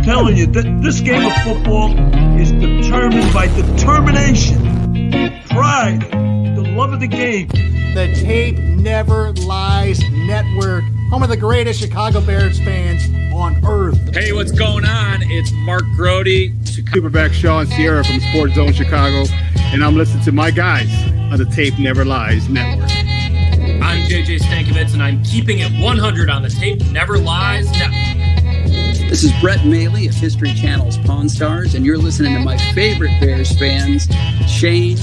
telling you, this game of football is determined by determination, pride, the love of the game. The Tape Never Lies Network, home of the greatest Chicago Bears fans on earth. Hey, what's going on? It's Mark Grody, Superback Sean Sierra from Sports Zone Chicago, and I'm listening to my guys on the Tape Never Lies Network. I'm JJ Stankovitz, and I'm keeping it 100 on the Tape Never Lies Network. This is Brett Maley of History Channel's Pawn Stars, and you're listening to my favorite Bears fans, Shayne,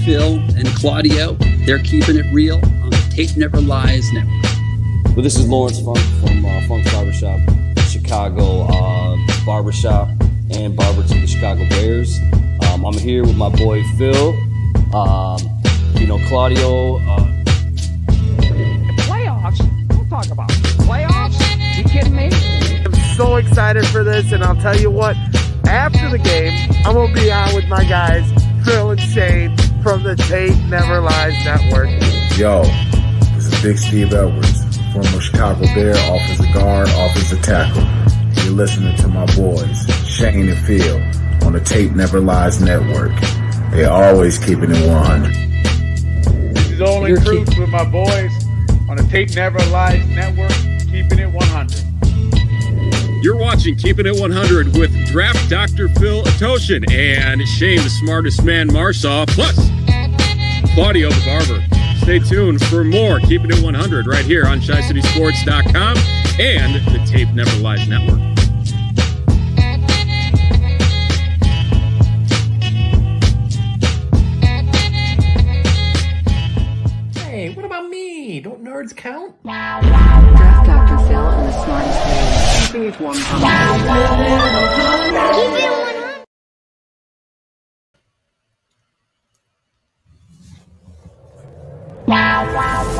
Phil, and Claudio. They're keeping it real on the Tape Never Lies Network. Well, this is Lawrence Funk from Funk's Barbershop, Chicago Barbershop, and barber to the Chicago Bears. I'm here with my boy Phil. Claudio. Playoffs? Don't talk about playoffs. You kidding me? I'm so excited for this, and I'll tell you what, after the game, I'm going to be on with my guys, Phil and Shayne, from the Tape Never Lies Network. Yo, this is Big Steve Edwards, former Chicago Bear, offensive guard, offensive tackle. You're listening to my boys, Shayne and Phil, on the Tape Never Lies Network. They're always keeping it 100. This is Only Truth with my boys on the Tape Never Lies Network, keeping it 100. You're watching Keeping It 100 with Draft Dr. Phil Atoshin and Shayne, the smartest man, Marsaw, plus Claudio, the barber. Stay tuned for more Keeping It 100 right here on ChiCitySports.com and the Tape Never Lies Network. Hey, what about me? Don't nerds count? Draft Dr. Phil and the smartest man. Keeping it 100.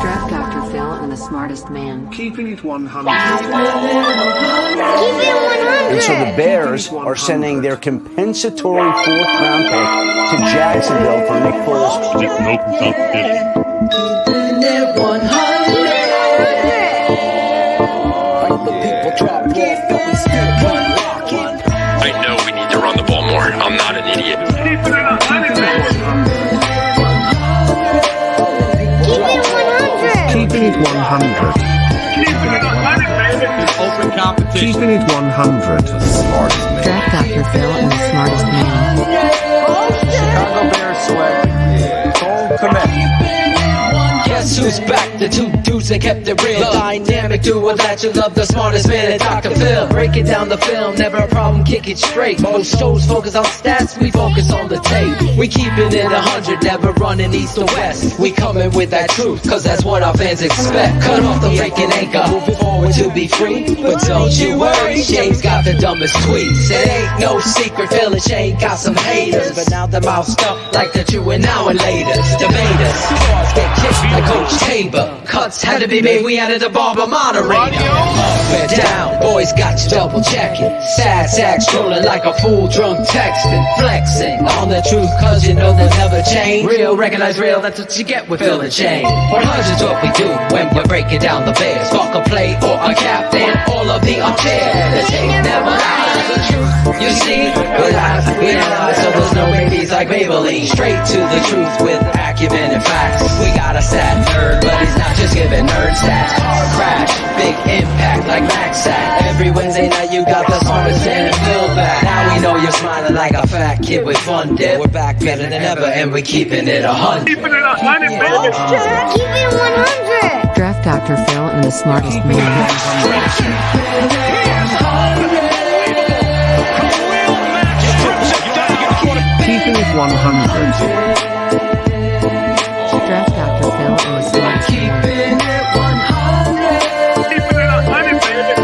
Draft Dr. Phil and the smartest man. Keeping it 100. And so the Bears are sending their compensatory fourth-round pick to Jacksonville for Nick Foles. Just no competition. Keeping it 100. I know we need to run the ball more. I'm not an idiot. Keeping it 100, man. Keeping it 100. Keeping it 100, baby. Open competition. Keeping it 100. Draft Dr. Phil and the smartest man. Chicago Bears select Cole Kmet. Guess who's back? The two dudes that kept it real. The dynamic duo that you love, the smartest man at Dr. Phil. Breaking down the film, never a problem, kick it straight. Most shows focus on stats, we focus on the tape. We keeping it 100, never running east or west. We coming with that truth, cause that's what our fans expect. Cut off the freaking anchor, moving forward to be free. But don't you worry, Shayne's got the dumbest tweets. It ain't no secret, Phil and Shayne got some haters. But now they're moused up like the true and now and laters. Debaters, stars get kicked like Coach Tabor. Cuts had to be made, we added a Barber moderator. Up and down, boys got you double checking. Sad sack strolling like a fool drunk texting. Flexing on the truth cause you know they'll never change. Real, recognize real, that's what you get with Phil and Shayne. 100's what we do when we're breaking down the Bears. Fuck a play or a captain, all of the upstairs. The tape never lies, the truth you see, we analyze, so there's no babies like Maybelline. Straight to the truth with acumen and facts. We got a sad nerd, but he's not just giving nerd stats. Car crash, big impact like Max Sack. Every Wednesday night you got the smartest man and Phil back. Now we know you're smiling like a fat kid with fun dip. We're back better than ever and we keeping it 100. Keeping it 100, baby. Keep it 100. Draft Dr. Phil and the smartest man. Keeping it 100. Draft Dr. Phil and the smartest man. Keeping it 100, baby.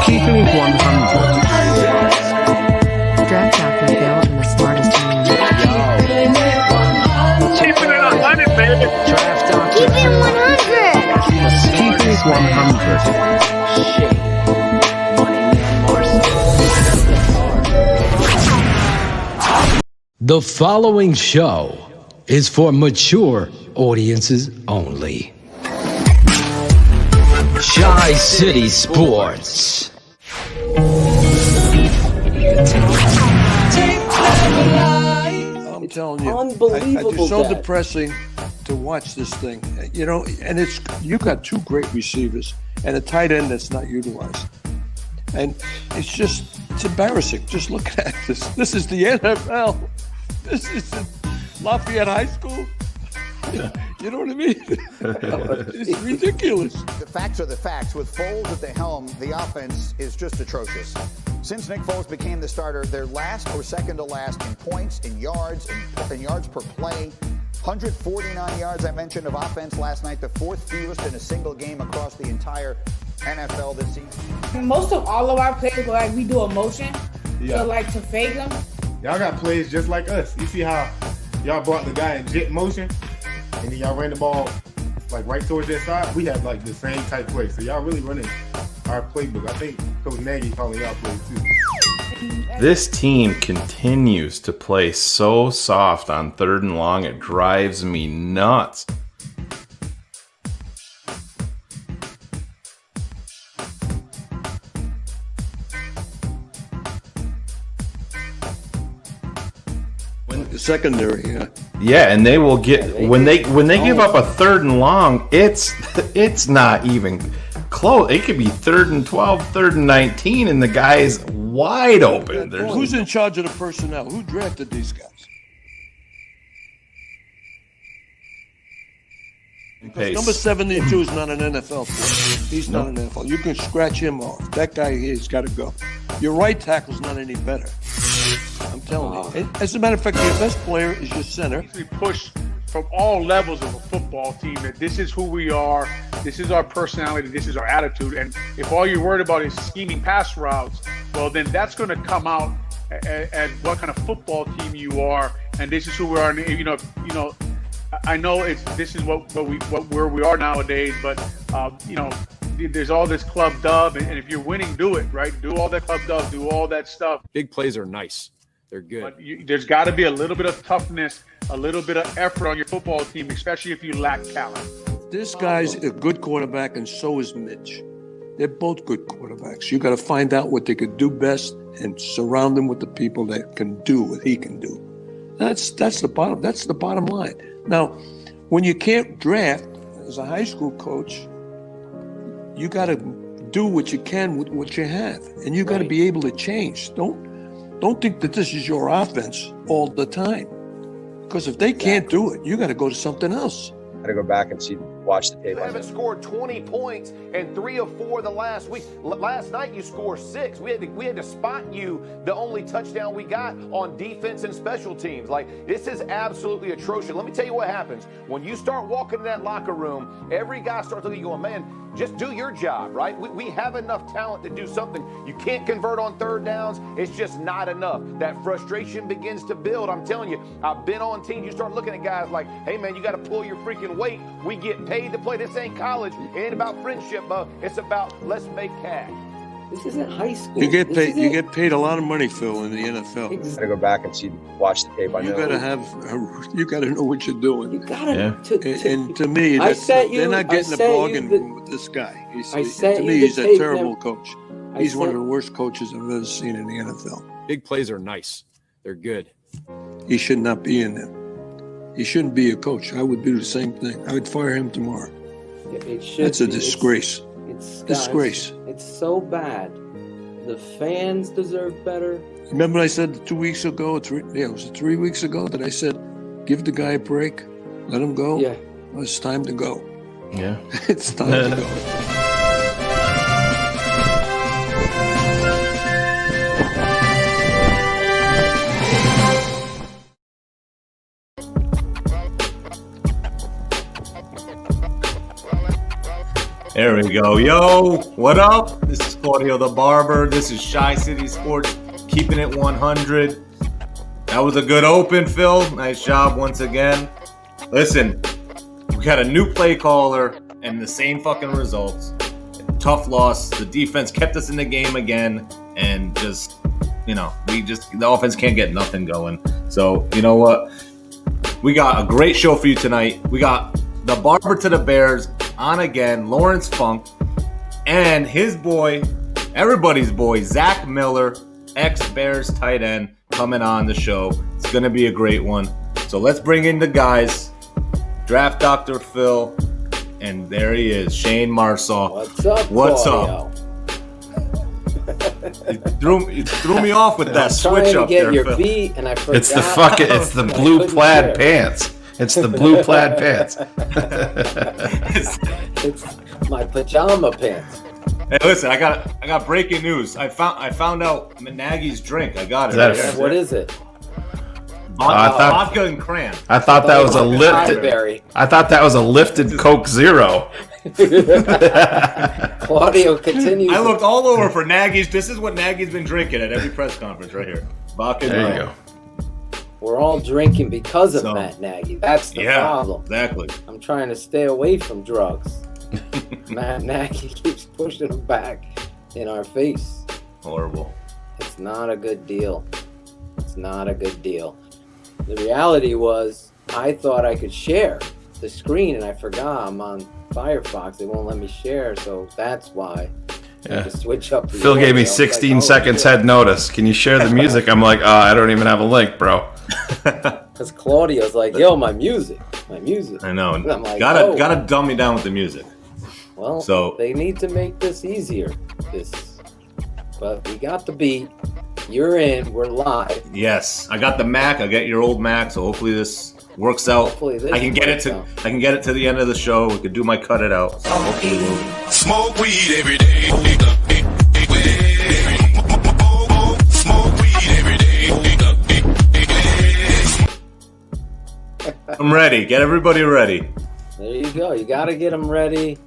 Keeping it 100. Draft Dr. Phil and the smartest man. Keeping it 100, baby. Keep it 100. Keeping it 100. The following show is for mature audiences only. ChiCitySports. telling you. Unbelievable. It's so Dad. depressing to watch this thing. You know, and you got two great receivers and a tight end that's not utilized. And it's embarrassing. Just look at this. This is the NFL. This is Lafayette High School. You know what I mean? It's ridiculous. The facts are the facts. With Foles at the helm, the offense is just atrocious. Since Nick Foles became the starter, they're last or second to last in points, in yards, in yards per play. 149 yards, I mentioned, of offense last night, the fourth fewest in a single game across the entire NFL this season. Most of all of our plays, like we do a motion, to fake them. Y'all got plays just like us. You see how y'all brought the guy in jet motion, and then y'all ran the ball like right towards that side? We have like the same type play. So y'all really running our playbook. I think Coach Nagy calling y'all plays too. This team continues to play so soft on 3rd and long. It drives me nuts. Secondary, yeah, and they will get when they give up a 3rd and long. It's not even close. It could be 3rd and 12, 3rd and 19, and the guy is wide open. Who's in charge of the personnel? Who drafted these guys? Because number 72 is not an NFL player. He's not an NFL. You can scratch him off. That guy here's got to go. Your right tackle's not any better. I'm telling you. As a matter of fact, your best player is your center. We push from all levels of a football team that this is who we are, this is our personality, this is our attitude. And if all you're worried about is scheming pass routes, well, then that's going to come out as what kind of football team you are. And this is who we are. And, you know, I know this is where we are nowadays, but there's all this club dub, and if you're winning, do it, right? Do all that club dub, do all that stuff. Big plays are nice. They're good. But there's got to be a little bit of toughness, a little bit of effort on your football team, especially if you lack talent. This guy's a good quarterback, and so is Mitch. They're both good quarterbacks. You got to find out what they could do best and surround them with the people that can do what he can do. That's the bottom line. Now, when you can't draft as a high school coach, you got to do what you can with what you have, and you got to be able to change. Don't think that this is your offense all the time, because if they can't do it, you got to go to something else. I got to go back and watch the tape. They haven't scored 20 points in 3 of 4 the last week. Last night you scored 6. We had to spot you the only touchdown we got on defense and special teams. Like, this is absolutely atrocious. Let me tell you what happens. When you start walking in that locker room, every guy starts looking at you going, man, just do your job, right? We have enough talent to do something. You can't convert on 3rd downs. It's just not enough. That frustration begins to build. I'm telling you, I've been on teams. You start looking at guys like, hey, man, you got to pull your freaking weight. We get paid to play. This ain't college. It ain't about friendship, it's about let's make cash. This isn't high school. You get paid. You get paid a lot of money, Phil, in the NFL. I gotta go back and watch the tape. You gotta know what you're doing. You gotta. And to me, they're not getting a bargain with this guy. To me, he's a terrible coach. He's one of the worst coaches I've ever seen in the NFL. Big plays are nice. They're good. He should not be in there. He shouldn't be a coach. I would do the same thing. I would fire him tomorrow. That's a disgrace. It's disgrace. It's so bad. The fans deserve better. Remember I said 2 weeks ago, it was 3 weeks ago, that I said, give the guy a break, let him go. Yeah. Well, it's time to go. Yeah. It's time to go. There we go. Yo, what up? This is Claudio the Barber. This is ChiCitySports, keeping it 100. That was a good open, Phil. Nice job once again. Listen, we got a new play caller and the same fucking results. Tough loss. The defense kept us in the game again, and the offense can't get nothing going. So, you know what? We got a great show for you tonight. We got the Barber to the Bears on again, Lawrence Funk, and his boy, everybody's boy, Zach Miller, ex-Bears tight end, coming on the show. It's going to be a great one. So let's bring in the guys. Draft Dr. Phil. And there he is, Shayne Marsaw. What's up, What's Claudio? up? You threw me off with that switch up there, your Phil. Beat and I forgot. It's the blue plaid pants. It's the blue plaid pants. It's my pajama pants. Hey, listen, I got breaking news. I found out Nagy's drink. I got it. What is it? Vodka and cran. I thought that was a lifted. I thought that was a lifted Coke Zero. Claudio continues. I looked all over for Nagy's. This is what Nagy's been drinking at every press conference right here. Vodka and There you cran. go. We're all drinking because of Matt Nagy. That's the problem. Exactly. I'm trying to stay away from drugs. Matt Nagy keeps pushing them back in our face. Horrible. It's not a good deal. It's not a good deal. The reality was, I thought I could share the screen, and I forgot I'm on Firefox. They won't let me share, so that's why. I had to switch up. Phil gave me 16 seconds head notice. Can you share the music? I'm like, I don't even have a link, bro. Because Claudio's like, yo, my music. I know. And I'm like, gotta dumb me down with the music. Well, so they need to make this easier. But we got the beat. You're in. We're live. Yes, I got the Mac. I got your old Mac, so hopefully this works out. I can get it to the end of the show. We could do my cut it out. So hopefully we'll smoke weed every day. Smoke weed every day. I'm ready. Get everybody ready. There you go. You got to get them ready.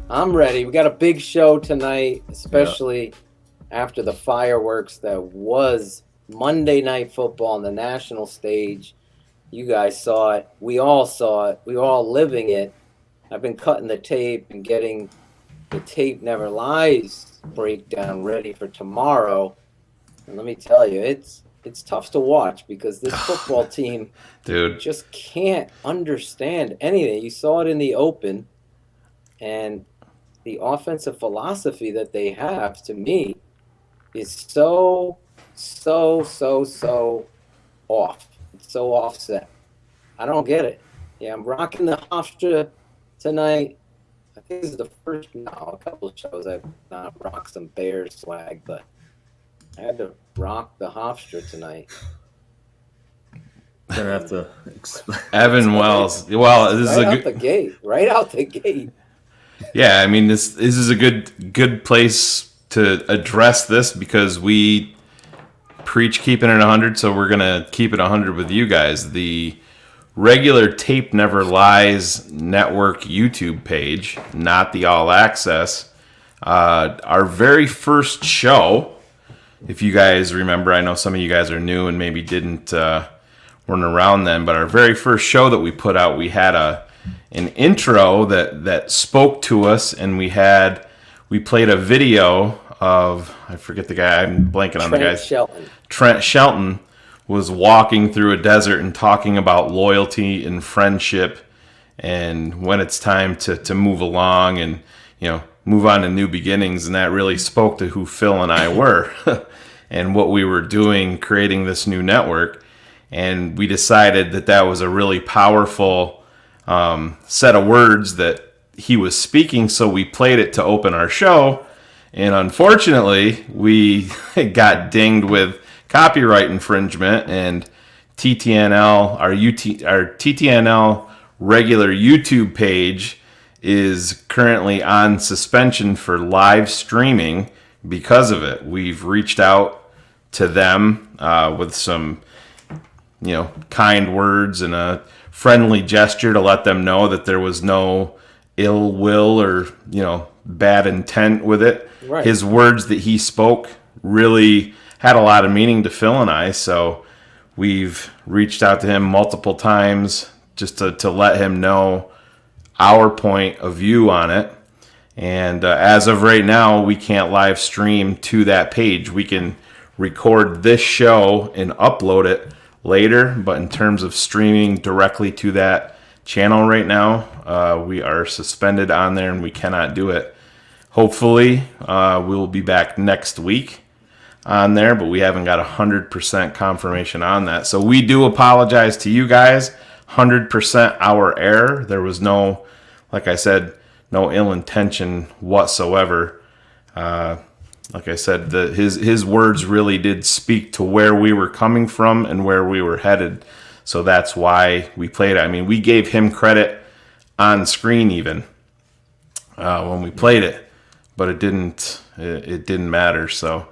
I'm ready. We got a big show tonight, especially after the fireworks that was Monday Night Football on the national stage. You guys saw it. We all saw it. We were all living it. I've been cutting the tape and getting the Tape Never Lies breakdown ready for tomorrow. And let me tell you, it's tough to watch because this football team just can't understand anything. You saw it in the open, and the offensive philosophy that they have, to me, is so off. It's so offset. I don't get it. Yeah, I'm rocking the Hofstra tonight. I think this is the first, a couple of shows I've not rocked some Bears swag, but I had to rock the Hofstra tonight. Gonna have to explain. Evan Wells. Well, this is right out the gate. Yeah, I mean this is a good place to address this because we preach keeping it 100, so we're gonna keep it 100 with you guys. The regular Tape Never Lies Network YouTube page, not the All Access. Our very first show, if you guys remember, I know some of you guys are new and maybe weren't around then, but our very first show that we put out, we had an intro that spoke to us, and we played a video of, I forget the guy, I'm blanking on the guy. Trent Shelton was walking through a desert and talking about loyalty and friendship and when it's time to move along and, move on to new beginnings. And that really spoke to who Phil and I were and what we were doing, creating this new network. And we decided that was a really powerful set of words that he was speaking, so we played it to open our show. And unfortunately, we got dinged with copyright infringement, and TTNL, our TTNL regular YouTube page is currently on suspension for live streaming because of it. We've reached out to them with some kind words and a friendly gesture to let them know that there was no ill will or, bad intent with it. Right. His words that he spoke really had a lot of meaning to Phil and I, so we've reached out to him multiple times just to let him know our point of view on it. And as of right now, we can't live stream to that page. We can record this show and upload it later, but in terms of streaming directly to that channel right now, we are suspended on there and we cannot do it. Hopefully, we'll be back next week. on there, but we haven't got 100% confirmation on that. So we do apologize to you guys. 100% our error. There was no, like I said, no ill intention whatsoever. Like I said, his words really did speak to where we were coming from and where we were headed. So that's why we played it. I mean, we gave him credit on screen even when we played it, but it didn't matter. So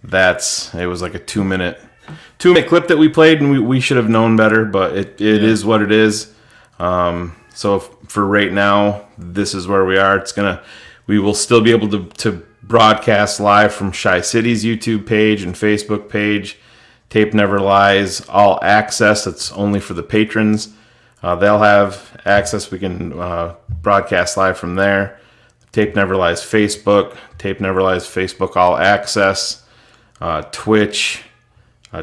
it was like a 2-minute clip that we played, and we should have known better, but it is what it is. So for right now, this is where we are. We will still be able to broadcast live from Shy City's YouTube page and Facebook page. Tape Never Lies, all access. It's only for the patrons. They'll have access. We can broadcast live from there. Tape Never Lies Facebook. Tape Never Lies Facebook, all access. Twitch,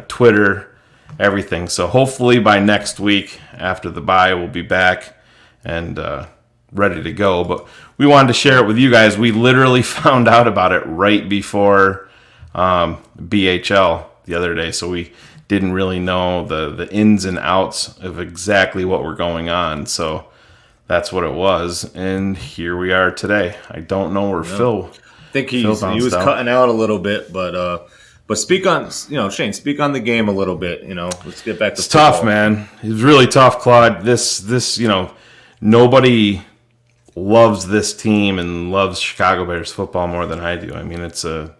Twitter, everything. So hopefully by next week, after the bye, we'll be back and ready to go. But we wanted to share it with you guys. We literally found out about it right before BHL the other day, so we didn't really know the ins and outs of exactly what were going on. So that's what it was, and here we are today. I don't know where Phil. I think he was cutting out a little bit, but speak on, Shayne, speak on the game a little bit. Let's get back to it's football. Tough, man. It was really tough, Claude. This nobody loves this team and loves Chicago Bears football more than I do. I mean, it's a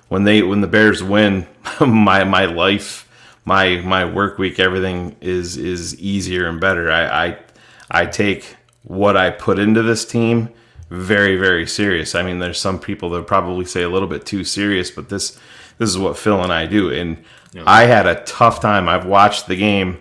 when the Bears win, my life, my work week, everything is easier and better. I take what I put into this team very, very serious. I mean, there's some people that probably say a little bit too serious, but this is what Phil and I do. And I had a tough time. I've watched the game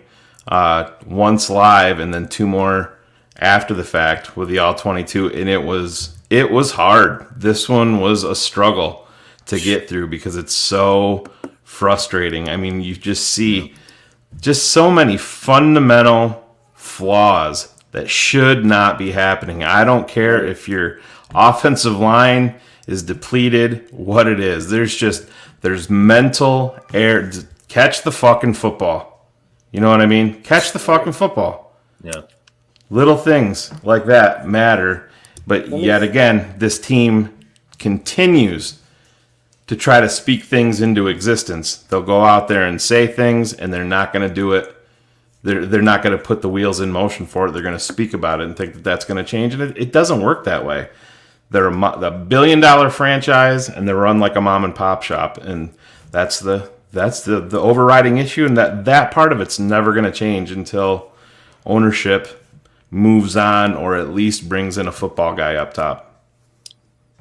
once live and then 2 more after the fact with the all 22, and it was hard. This one was a struggle to get through because it's so frustrating. I mean, you just see just so many fundamental flaws that should not be happening. I don't care if your offensive line is depleted, what it is. There's mental error. Catch the fucking football. You know what I mean? Catch the fucking football. Yeah. Little things like that matter, but yet again, this team continues to try to speak things into existence. They'll go out there and say things, and they're not going to do it. They're not going to put the wheels in motion for it. They're going to speak about it and think that that's going to change, and it doesn't work that way. They're a $1 billion franchise, and they're run like a mom and pop shop, and that's the overriding issue, and that part of it's never going to change until ownership moves on, or at least brings in a football guy up top.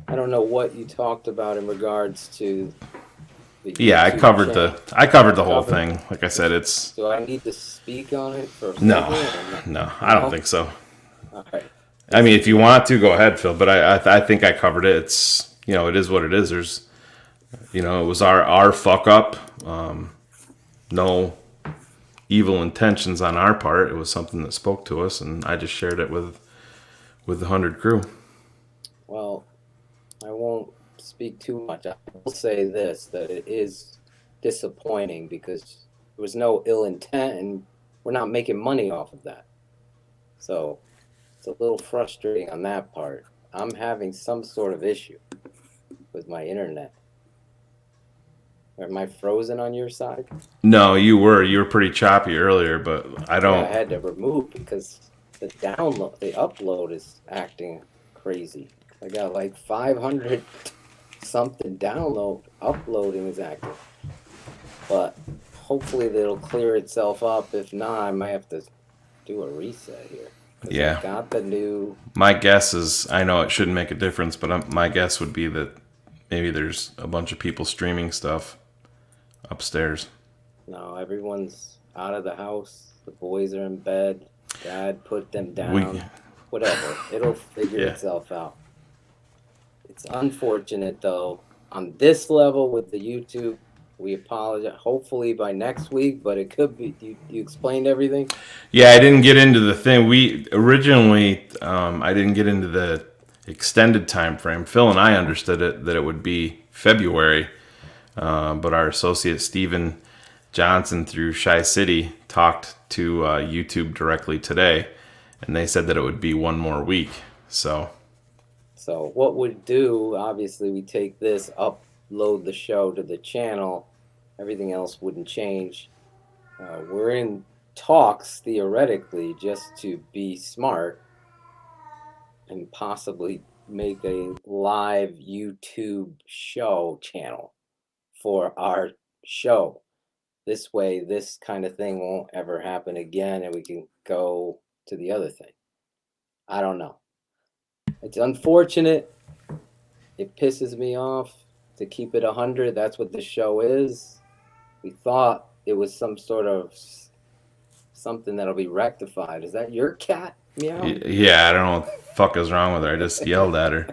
I don't know what you talked about in regards to the Yeah, I covered the whole thing. Like I said, it's. Do I need to speak on it for a No, I don't think so. All right. I mean, if you want to, go ahead, Phil. But I think I covered it. It's it is what it is. There's, it was our fuck up. No evil intentions on our part. It was something that spoke to us, and I just shared it with the 100 crew. Well, I won't speak too much. I will say this, that it is disappointing because there was no ill intent, and we're not making money off of that. So it's a little frustrating on that part. I'm having some sort of issue with my internet. Am I frozen on your side? No, you were pretty choppy earlier, but I don't. I had to remove because the upload is acting crazy. I got like 500 something uploading is active. But hopefully it'll clear itself up. If not, I might have to do a reset here. Yeah. I got the new. My guess is, I know it shouldn't make a difference, but my guess would be that maybe there's a bunch of people streaming stuff upstairs. No, everyone's out of the house. The boys are in bed. Dad put them down. Whatever. It'll figure itself out. It's unfortunate, though. On this level with the YouTube, we apologize. Hopefully by next week, but it could be. You explained everything? Yeah, I didn't get into the thing. We originally, I didn't get into the extended time frame. Phil and I understood it that it would be February. But our associate Steven Johnson through Shy City talked to YouTube directly today, and they said that it would be one more week. So what we'd do, obviously, we take this, upload the show to the channel. Everything else wouldn't change. We're in talks, theoretically, just to be smart and possibly make a live YouTube show channel for our show. This way, this kind of thing won't ever happen again, and we can go to the other thing. I don't know. It's unfortunate. It pisses me off to keep it 100. That's what this show is. We thought it was some sort of something that'll be rectified. Is that your cat? Meow? yeah, I don't know what the fuck is wrong with her. I just yelled at her.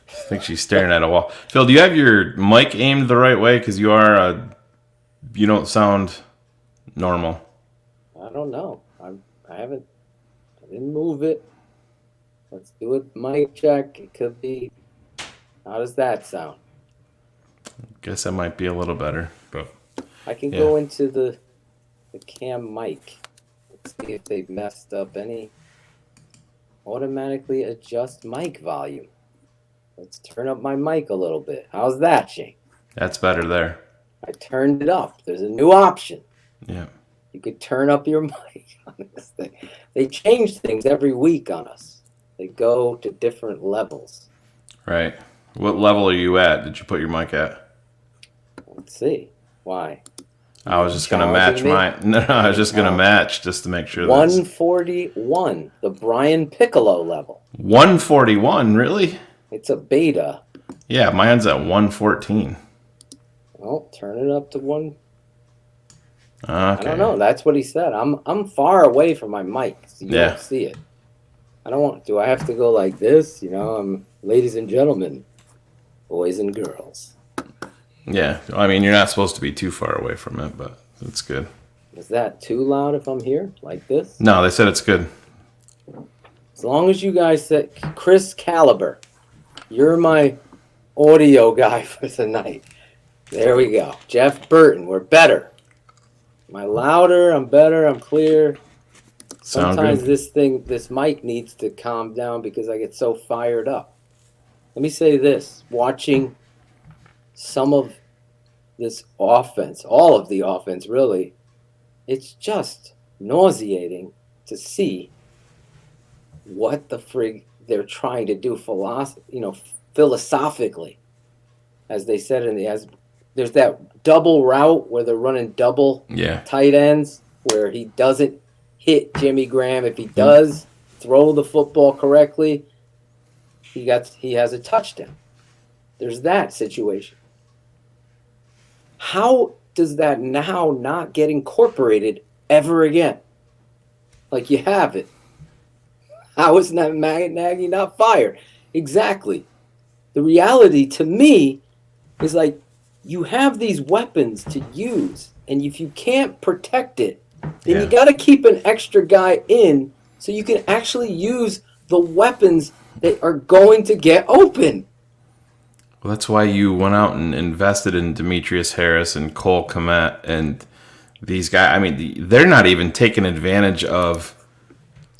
I think she's staring at a wall. Phil, do you have your mic aimed the right way? Because you don't sound normal. I don't know. I didn't move it. Let's do it. Mic check. It could be. How does that sound? Guess that might be a little better, but I can go into the cam mic. Let's see if they've messed up any. Automatically adjust mic volume. Let's turn up my mic a little bit. How's that, Shayne? That's better there. I turned it up. There's a new option. Yeah. You could turn up your mic on this thing. They change things every week on us. They go to different levels. Right. What level are you at? Did you put your mic at? Let's see. Why? I was just going to match mine. No, I was just going to match just to make sure. 141, the Brian Piccolo level. 141, really? It's a beta. Yeah, mine's at 114. Well, turn it up to one. Okay. I don't know. That's what he said. I'm far away from my mic, so you don't see it. I don't want. Do I have to go like this? Ladies and gentlemen, boys and girls. Yeah, I mean, you're not supposed to be too far away from it, but it's good. Is that too loud if I'm here like this? No, they said it's good. As long as you guys said, Chris Caliber, you're my audio guy for tonight. There we go. Jeff Burton, we're better. Am I louder? I'm better. I'm clear. Sometimes this mic needs to calm down because I get so fired up. Let me say this. Watching some of this offense, all of the offense, really, it's just nauseating to see what the frig they're trying to do philosophically. As they said there's that double route where they're running double tight ends where he doesn't hit Jimmy Graham. If he does throw the football correctly, he has a touchdown. There's that situation. How does that now not get incorporated ever again? Like you have it. How is that Nagy not fired? Exactly. The reality to me is like you have these weapons to use, and if you can't protect it, then you got to keep an extra guy in so you can actually use the weapons that are going to get open. Well, that's why you went out and invested in Demetrius Harris and Cole Kmet and these guys. I mean, they're not even taking advantage of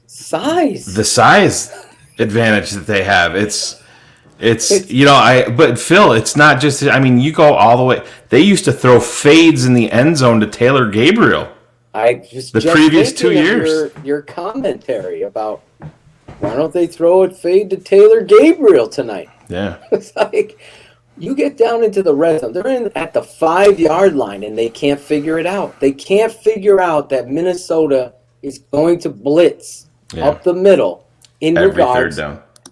the size advantage that they have. But Phil, it's not just, I mean, you go all the way. They used to throw fades in the end zone to Taylor Gabriel. The previous 2 years. Your commentary about why don't they throw it fade to Taylor Gabriel tonight? Yeah. It's like you get down into the red zone. They're at the 5-yard line and they can't figure it out. They can't figure out that Minnesota is going to blitz up the middle in regards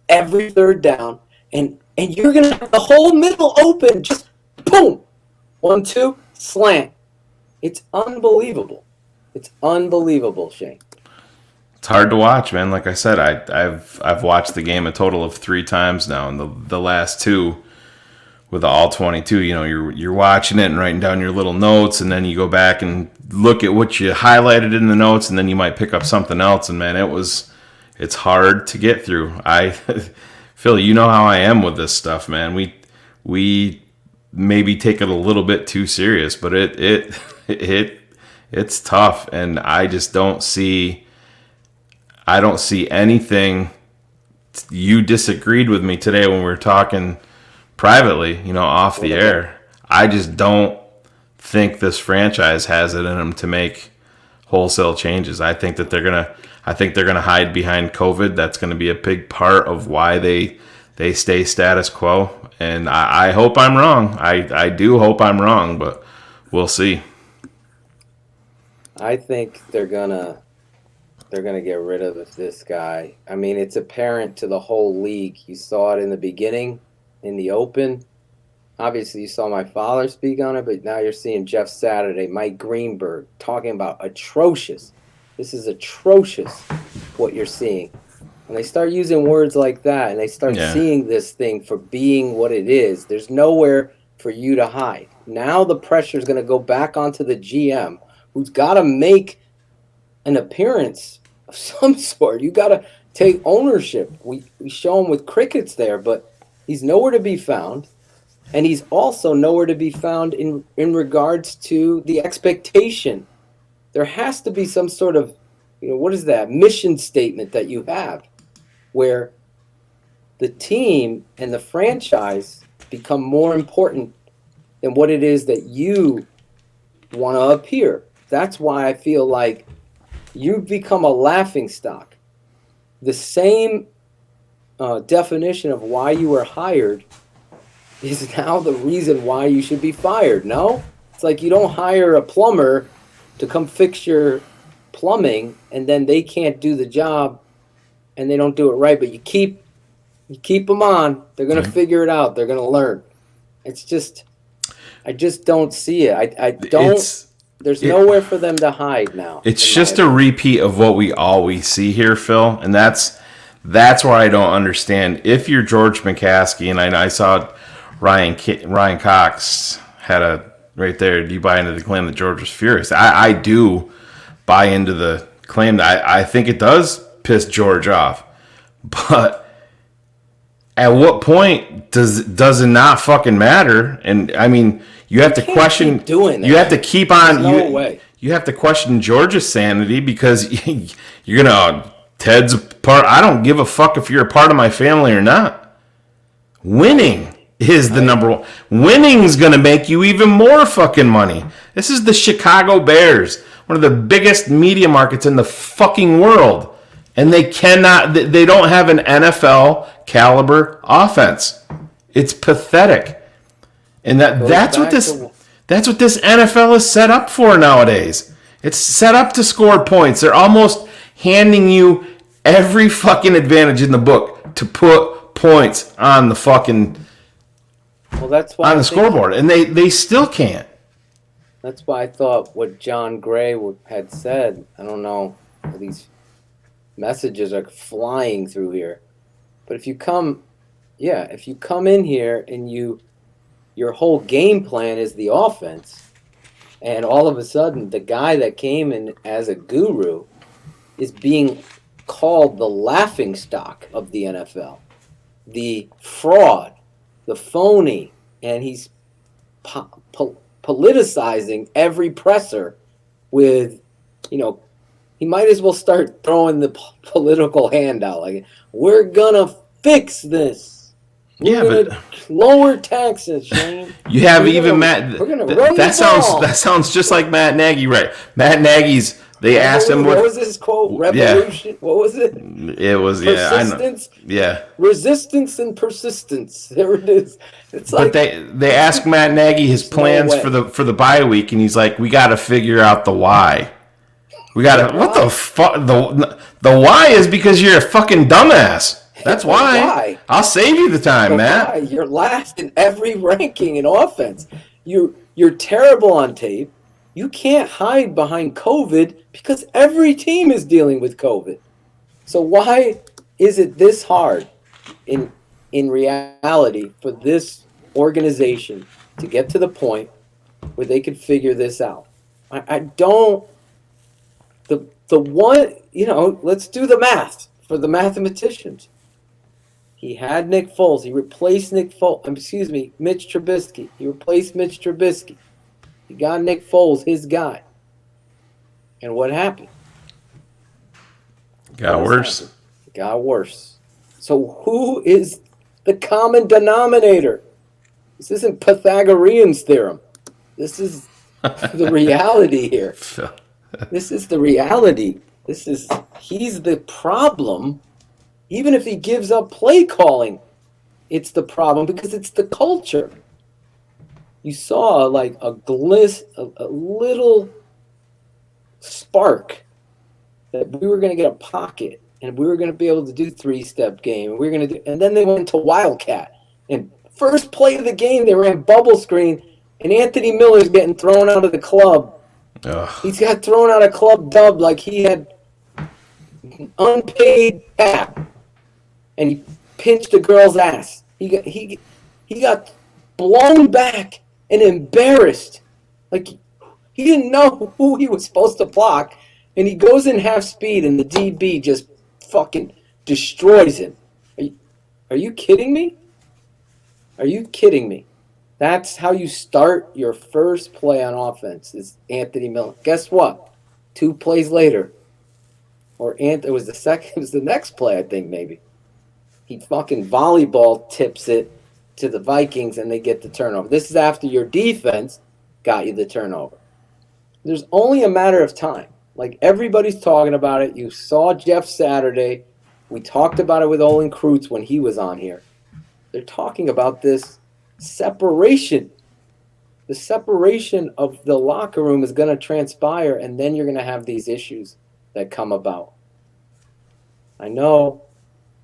every third down, and you're gonna have the whole middle open. Just boom, 1-2 slant. It's unbelievable. It's unbelievable, Shayne. It's hard to watch, man. Like I said, I've watched the game a total of 3 times now, and the last 2 with the all 22. You're watching it and writing down your little notes, and then you go back and look at what you highlighted in the notes, and then you might pick up something else. And man, it's hard to get through. Phil, you know how I am with this stuff, man. We maybe take it a little bit too serious, but it's tough, and I just don't see anything. You disagreed with me today when we were talking privately, off the air. I just don't think this franchise has it in them to make wholesale changes. I think they're gonna hide behind COVID. That's gonna be a big part of why they stay status quo. And I hope I'm wrong. I do hope I'm wrong, but we'll see. I think they're gonna get rid of this guy. I mean, it's apparent to the whole league. You saw it in the beginning, in the open. Obviously, you saw my father speak on it, but now you're seeing Jeff Saturday, Mike Greenberg, talking about atrocious. This is atrocious, what you're seeing. And they start using words like that, and they start seeing this thing for being what it is. There's nowhere for you to hide. Now the pressure is going to go back onto the GM, who's got to make an appearance of some sort. You got to take ownership. We show him with crickets there, but he's nowhere to be found. And he's also nowhere to be found in regards to the expectation. There has to be some sort of, what is that, mission statement that you have where the team and the franchise become more important than what it is that you want to appear. That's why I feel like you've become a laughingstock. The same definition of why you were hired is now the reason why you should be fired. No? It's like you don't hire a plumber to come fix your plumbing and then they can't do the job and they don't do it right, but you keep them on. They're going to figure it out. They're going to learn. It's just, I just don't see it. I don't. There's nowhere for them to hide now. It's just a repeat of what we always see here, Phil, and that's where I don't understand. If you're George McCaskey, and I saw Ryan Cox had a right there. Do you buy into the claim that George was furious? I do buy into the claim that I think it does piss George off, but at what point does it not fucking matter? And I mean, you have to question. Doing that. You have to keep on. You have to question George's sanity because you're gonna Ted's part. I don't give a fuck if you're a part of my family or not. Winning is the number one. Winning's going to make you even more fucking money. This is the Chicago Bears, one of the biggest media markets in the fucking world. And they don't have an NFL caliber offense. It's pathetic. And that's what this NFL is set up for nowadays. It's set up to score points. They're almost handing you every fucking advantage in the book to put points on the fucking that's why on the scoreboard, and they still can't. That's why I thought what John Gray had said. I don't know, these messages are flying through here, but if you come in here and your whole game plan is the offense, and all of a sudden the guy that came in as a guru is being called the laughingstock of the NFL, the fraud, the phony, and he's politicizing every presser with, he might as well start throwing the political hand out. Like, we're going to fix this. We're gonna lower taxes, Shayne. You have Matt. That sounds just like Matt Nagy, right? Matt Nagy's. They asked him what was his quote? Revolution. Yeah. What was it? It was persistence. I know. Yeah. Resistance and persistence. There it is. It's like, but they asked Matt Nagy his plans for the bye week, and he's like, "We got to figure out the why. We got to what the fuck the why is because you're a fucking dumbass. That's why. I'll save you the time, Matt. Why? You're last in every ranking in offense. You're terrible on tape. You can't hide behind COVID because every team is dealing with COVID. So why is it this hard in reality for this organization to get to the point where they could figure this out? I don't. The one, let's do the math for the mathematicians. He had Nick Foles. He replaced Mitch Trubisky. He replaced Mitch Trubisky. He got Nick Foles, his guy. And what happened? Got worse. It got worse. So who is the common denominator? This isn't Pythagorean's theorem. This is the reality here. This is the reality. He's the problem. Even if he gives up play calling, it's the problem because it's the culture. You saw like a little spark that we were going to get a pocket and we were going to be able to do three-step game. And then they went to Wildcat. And first play of the game, they ran bubble screen, and Anthony Miller's getting thrown out of the club. Ugh. He's got thrown out of club dub like he had unpaid tap, and he pinched a girl's ass. He got blown back and embarrassed. Like he didn't know who he was supposed to block, and he goes in half speed, and the DB just fucking destroys him. Are you kidding me? Are you kidding me? That's how you start your first play on offense is Anthony Miller. Guess what? 2 plays later, it was the next play, I think, maybe. He fucking volleyball tips it to the Vikings and they get the turnover. This is after your defense got you the turnover. There's only a matter of time. Like everybody's talking about it. You saw Jeff Saturday. We talked about it with Olin Kreutz when he was on here. They're talking about this separation. The separation of the locker room is going to transpire, and then you're going to have these issues that come about. I know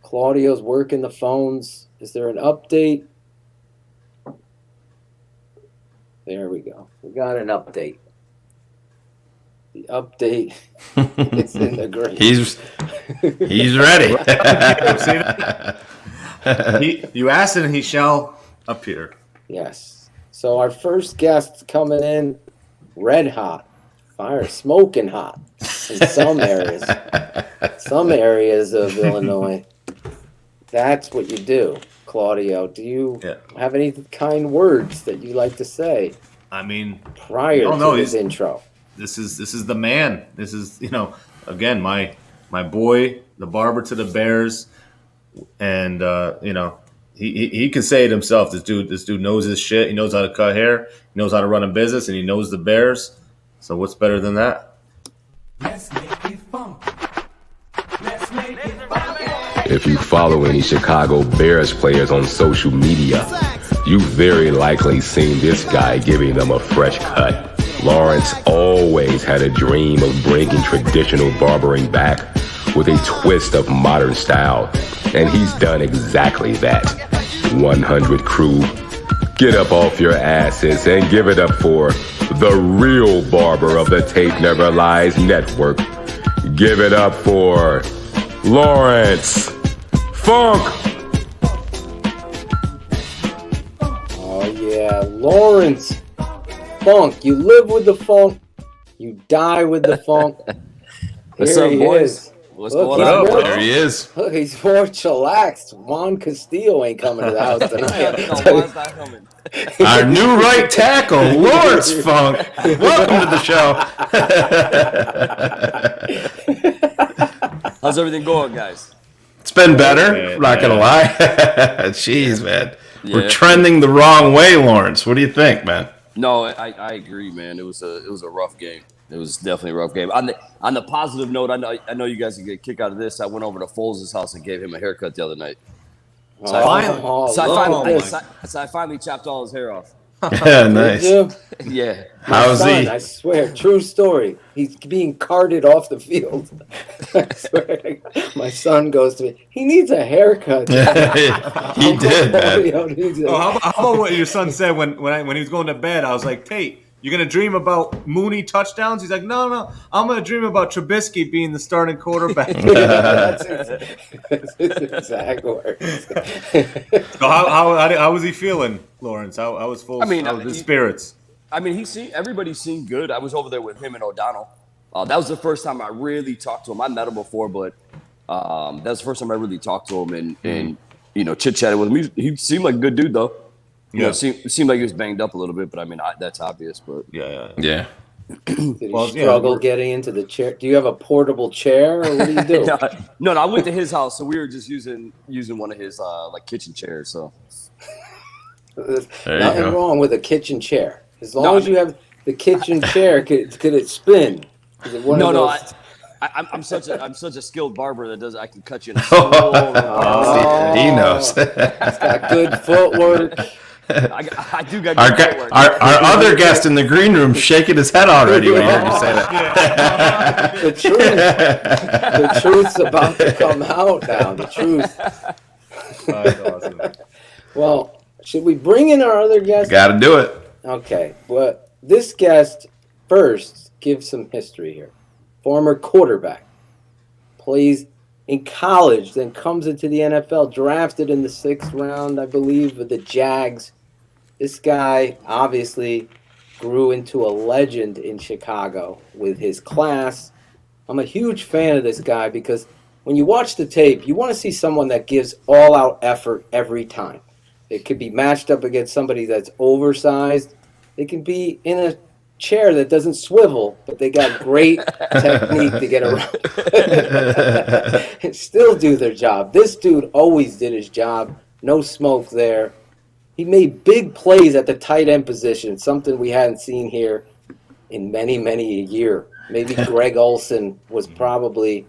Claudio's working the phones. Is there an update? There we go. We got an update. The update is in the green. He's ready. You asked and he shall appear. Yes. So our first guest coming in, red hot, fire, smoking hot in some areas. Some areas of Illinois. That's what you do, Claudio. Do you have any kind words that you like to say? I mean, prior to this intro. This is the man. This is, again, my boy, the barber to the Bears, and he can say it himself. This dude knows his shit. He knows how to cut hair. He knows how to run a business, and he knows the Bears. So what's better than that? If you follow any Chicago Bears players on social media, you've very likely seen this guy giving them a fresh cut. Lawrence always had a dream of bringing traditional barbering back with a twist of modern style, and he's done exactly that. 100 crew, get up off your asses and give it up for the real barber of the Tape Never Lies Network. Give it up for Lawrence Funk. Oh yeah, Lawrence Funk. You live with the funk, you die with the funk. What's Here up, he boys? is. What's Look, going on? really- There he is. Look, he's more chillaxed. Juan Castillo ain't coming to the house tonight. Juan's not coming. Our new right tackle, Lawrence Funk. Welcome to the show. How's everything going, guys? It's been better. Not gonna lie. Jeez, man. We're Yeah. trending the wrong way, Lawrence. What do you think, man? No, I agree, man. It was a rough game. It was definitely a rough game. On the positive note, I know you guys can get a kick out of this. I went over to Foles' house and gave him a haircut the other night. So I finally chopped all his hair off. Nice. Yeah. How's he? I swear, true story. He's being carted off the field. I swear. My son goes to me. He needs a haircut. He did, man. How about what your son said when he was going to bed? I was like, Tate, you're going to dream about Mooney touchdowns? He's like, no. I'm going to dream about Trubisky being the starting quarterback. That's his exact words. So how was he feeling, Lawrence? How was full his spirits? I mean, everybody seemed good. I was over there with him and O'Donnell. That was the first time I really talked to him. I met him before, but that was the first time I really talked to him. And chit-chatted with him. He seemed like a good dude, though. Yeah. Seemed like he was banged up a little bit, but I mean, that's obvious. But yeah. Did you struggle getting into the chair? Do you have a portable chair, or what do you do? no, I went to his house, so we were just using one of his kitchen chairs. So There's nothing wrong with a kitchen chair, as long as you have the kitchen chair. Could it spin? Is it one of those? I'm such a skilled barber that I can cut you in a stool. He knows. He's got good footwork. I do got good footwork. Our other guest in the green room shaking his head already when he heard you say that. The truth's about to come out now. The truth. That's awesome. Well, should we bring in our other guest? Got to do it. Okay, but this guest first gives some history here. Former quarterback, plays in college, then comes into the NFL, drafted in the 6th round, I believe, with the Jags. This guy obviously grew into a legend in Chicago with his class. I'm a huge fan of this guy because when you watch the tape, you want to see someone that gives all-out effort every time. It could be matched up against somebody that's oversized. They can be in a chair that doesn't swivel, but they got great technique to get around and still do their job. This dude always did his job. No smoke there. He made big plays at the tight end position, something we hadn't seen here in many a year. Maybe Greg Olsen was probably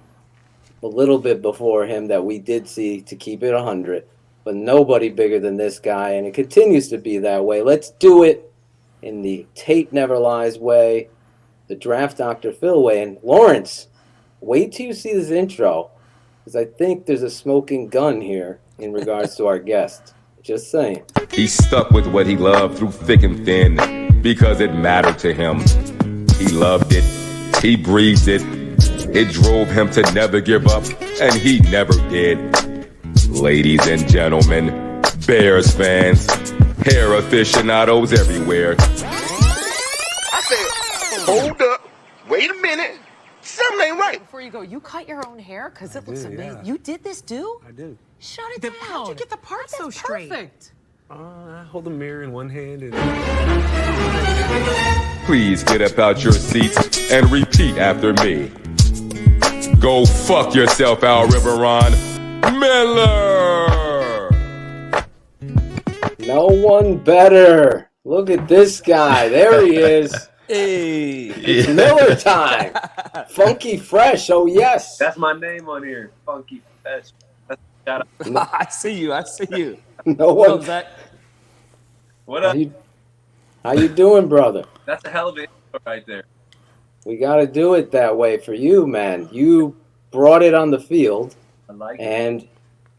a little bit before him that we did see, to keep it 100. But nobody bigger than this guy, and it continues to be that way. Let's do it in the Tate Never Lies way, the Draft Dr. Phil way. And Lawrence, wait till you see this intro, because I think there's a smoking gun here in regards to our guest. Just saying. He stuck with what he loved through thick and thin because it mattered to him. He loved it. He breathed it. It drove him to never give up, and he never did. Ladies and gentlemen, Bears fans, hair aficionados everywhere. I said, hold up, wait a minute. Something ain't right. Before you go, you cut your own hair? Because it looks amazing. Yeah. You did this too? I did. Shut it down. How'd you get the parts so straight? Perfect. I hold the mirror in one hand and... Please get up out your seats and repeat after me. Go fuck yourself, Al Riveron Miller! No one better. Look at this guy. There he is. Hey. It's Miller time. Funky Fresh. Oh, yes. That's my name on here. Funky Fresh. Shout out. I see you. No one. What's up, Zach? What up? How you doing, brother? That's a hell of an intro right there. We got to do it that way for you, man. You brought it on the field. I like it. And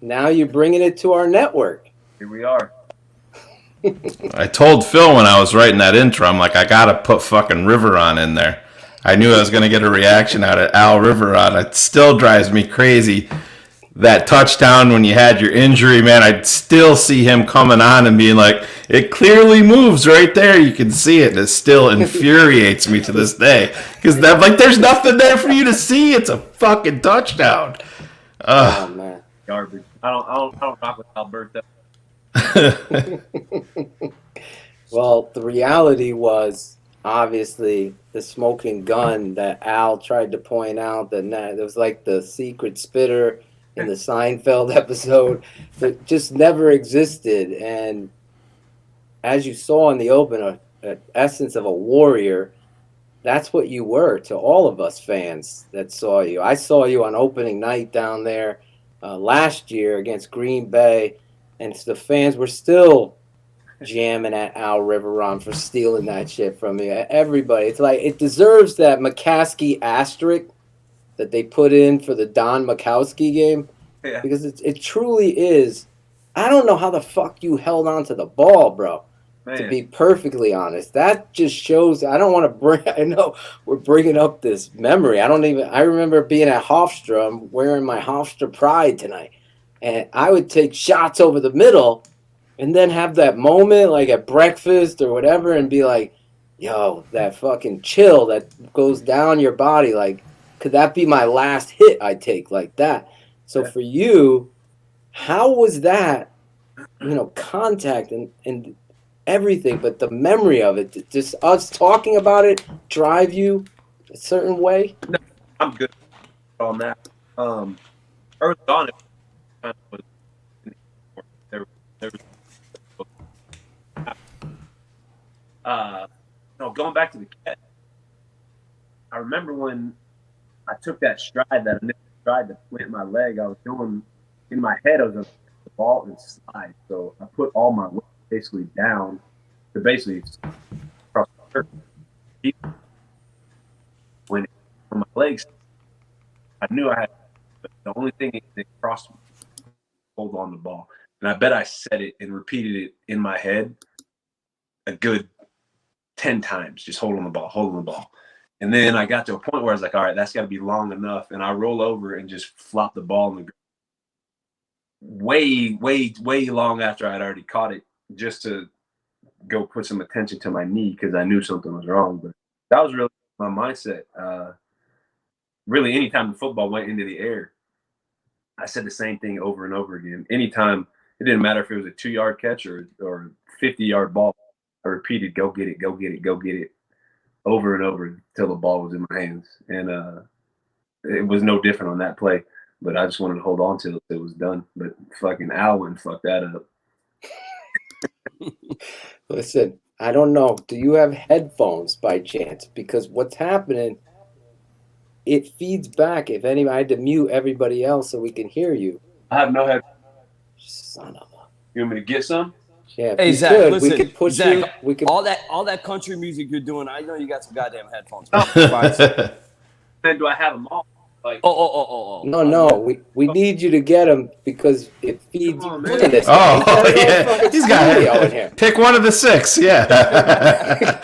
now you're bringing it to our network. Here we are. I told Phil when I was writing that intro, I'm like, I got to put fucking Riveron in there. I knew I was going to get a reaction out of Al Riveron. It still drives me crazy. That touchdown when you had your injury, man, I'd still see him coming on and being like, it clearly moves right there. You can see it. It still infuriates me to this day. Because I'm like, there's nothing there for you to see. It's a fucking touchdown. Oh, man. Garbage. I don't rock with Alberto. Well, the reality was obviously the smoking gun that Al tried to point out, that it was like the secret spitter in the Seinfeld episode that just never existed. And as you saw in the open, an essence of a warrior, that's what you were to all of us fans that saw you. I saw you on opening night down there last year against Green Bay, and the fans were still jamming at Al Riveron for stealing that shit from you. Everybody. It's like it deserves that McCaskey asterisk that they put in for the Don Makowski game, because it truly is. I don't know how the fuck you held on to the ball, bro. Man. To be perfectly honest, that just shows. I don't want to bring. I know we're bringing up this memory. I remember being at Hofstra. I'm wearing my Hofstra pride tonight, and I would take shots over the middle, and then have that moment like at breakfast or whatever, and be like, "Yo, that fucking chill that goes down your body, like." Could that be my last hit I take like that? So for you, How was that, contact and everything, but the memory of it, just us talking about it, drive you a certain way? No, I'm good on that. Early on, it kind of was there going back to the catch. I remember when I took that stride, that initial stride to plant my leg. I was doing in my head. I was the ball and slide, so I put all my weight basically down to basically cross the turf. When my legs, I knew I had. But the only thing that crossed me, hold on the ball, and I bet I said it and repeated it in my head a good 10 times, just holding the ball. And then I got to a point where I was like, all right, that's got to be long enough. And I roll over and just flop the ball in the ground. Way long after I'd already caught it, just to go put some attention to my knee because I knew something was wrong. But that was really my mindset. Really, anytime the football went into the air, I said the same thing over and over again. Anytime, it didn't matter if it was a 2-yard catch or a 50-yard ball. I repeated, go get it, go get it, go get it, over and over until the ball was in my hands. And it was no different on that play. But I just wanted to hold on till it was done. But fucking Alwyn fucked that up. Listen, I don't know. Do you have headphones by chance? Because what's happening, it feeds back. If anybody, I had to mute everybody else so we can hear you. I have no headphones. Son of a. You want me to get some? Yeah, Hey, Zach, could, listen, we could push Zach, you. We could all that country music you're doing. I know you got some goddamn headphones. Then do I have them all? Like, No. We need you to get them because it feeds. Look at this. Oh, yeah. He's got in here. Pick one of the 6. Yeah.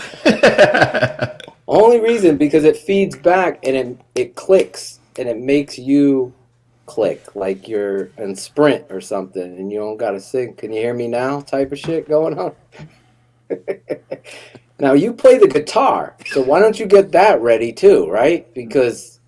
Only reason because it feeds back and it clicks and it makes you click like you're in Sprint or something and you don't gotta sing. Can you hear me now? Type of shit going on. Now you play the guitar, so why don't you get that ready too, right? Because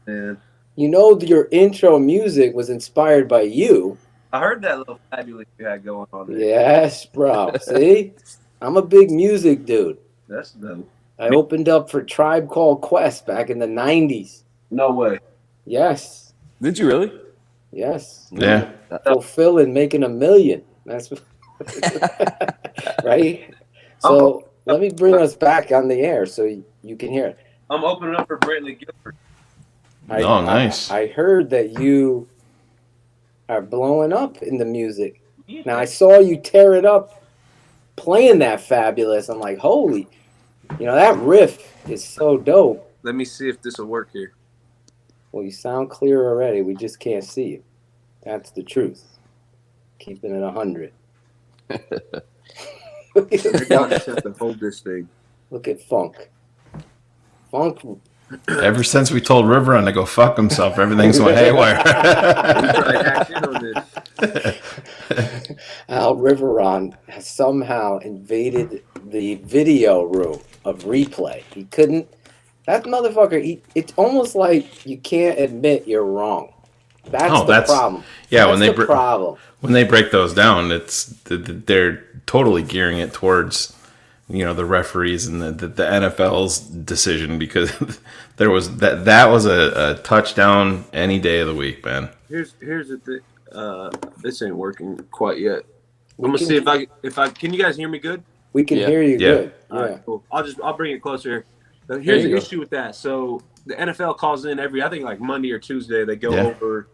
your intro music was inspired by you. I heard that little fabulous you had going on there. Yes, bro. See? I'm a big music dude. That's dope. I opened up for Tribe Called Quest back in the 90s. No way. Yes. Did you really? Yes. Yeah. Fulfilling, making $1 million. That's right. So let me bring us back on the air so you can hear it. I'm opening up for Brantley Gilbert. Nice. I heard that you are blowing up in the music. Now I saw you tear it up playing that fabulous. I'm like, holy, that riff is so dope. Let me see if this will work here. Well, you sound clear already. We just can't see you. That's the truth. Keeping it 100. Look at Funk. Have to hold this thing. Look at Funk. Funk. Ever since we told Riveron to go fuck himself, everything's went haywire. Al Riveron has somehow invaded the video room of replay. He couldn't. That motherfucker, it's almost like you can't admit you're wrong. That's the problem. Yeah, that's the problem. When they break those down, they're totally gearing it towards the referees and the NFL's decision because there was that was a touchdown any day of the week, man. Here's the thing. This ain't working quite yet. I'm gonna see if I can you guys hear me good? We can hear you good. All right, cool. I'll bring it closer. Here's the issue with that. So the NFL calls in I think like Monday or Tuesday. They go over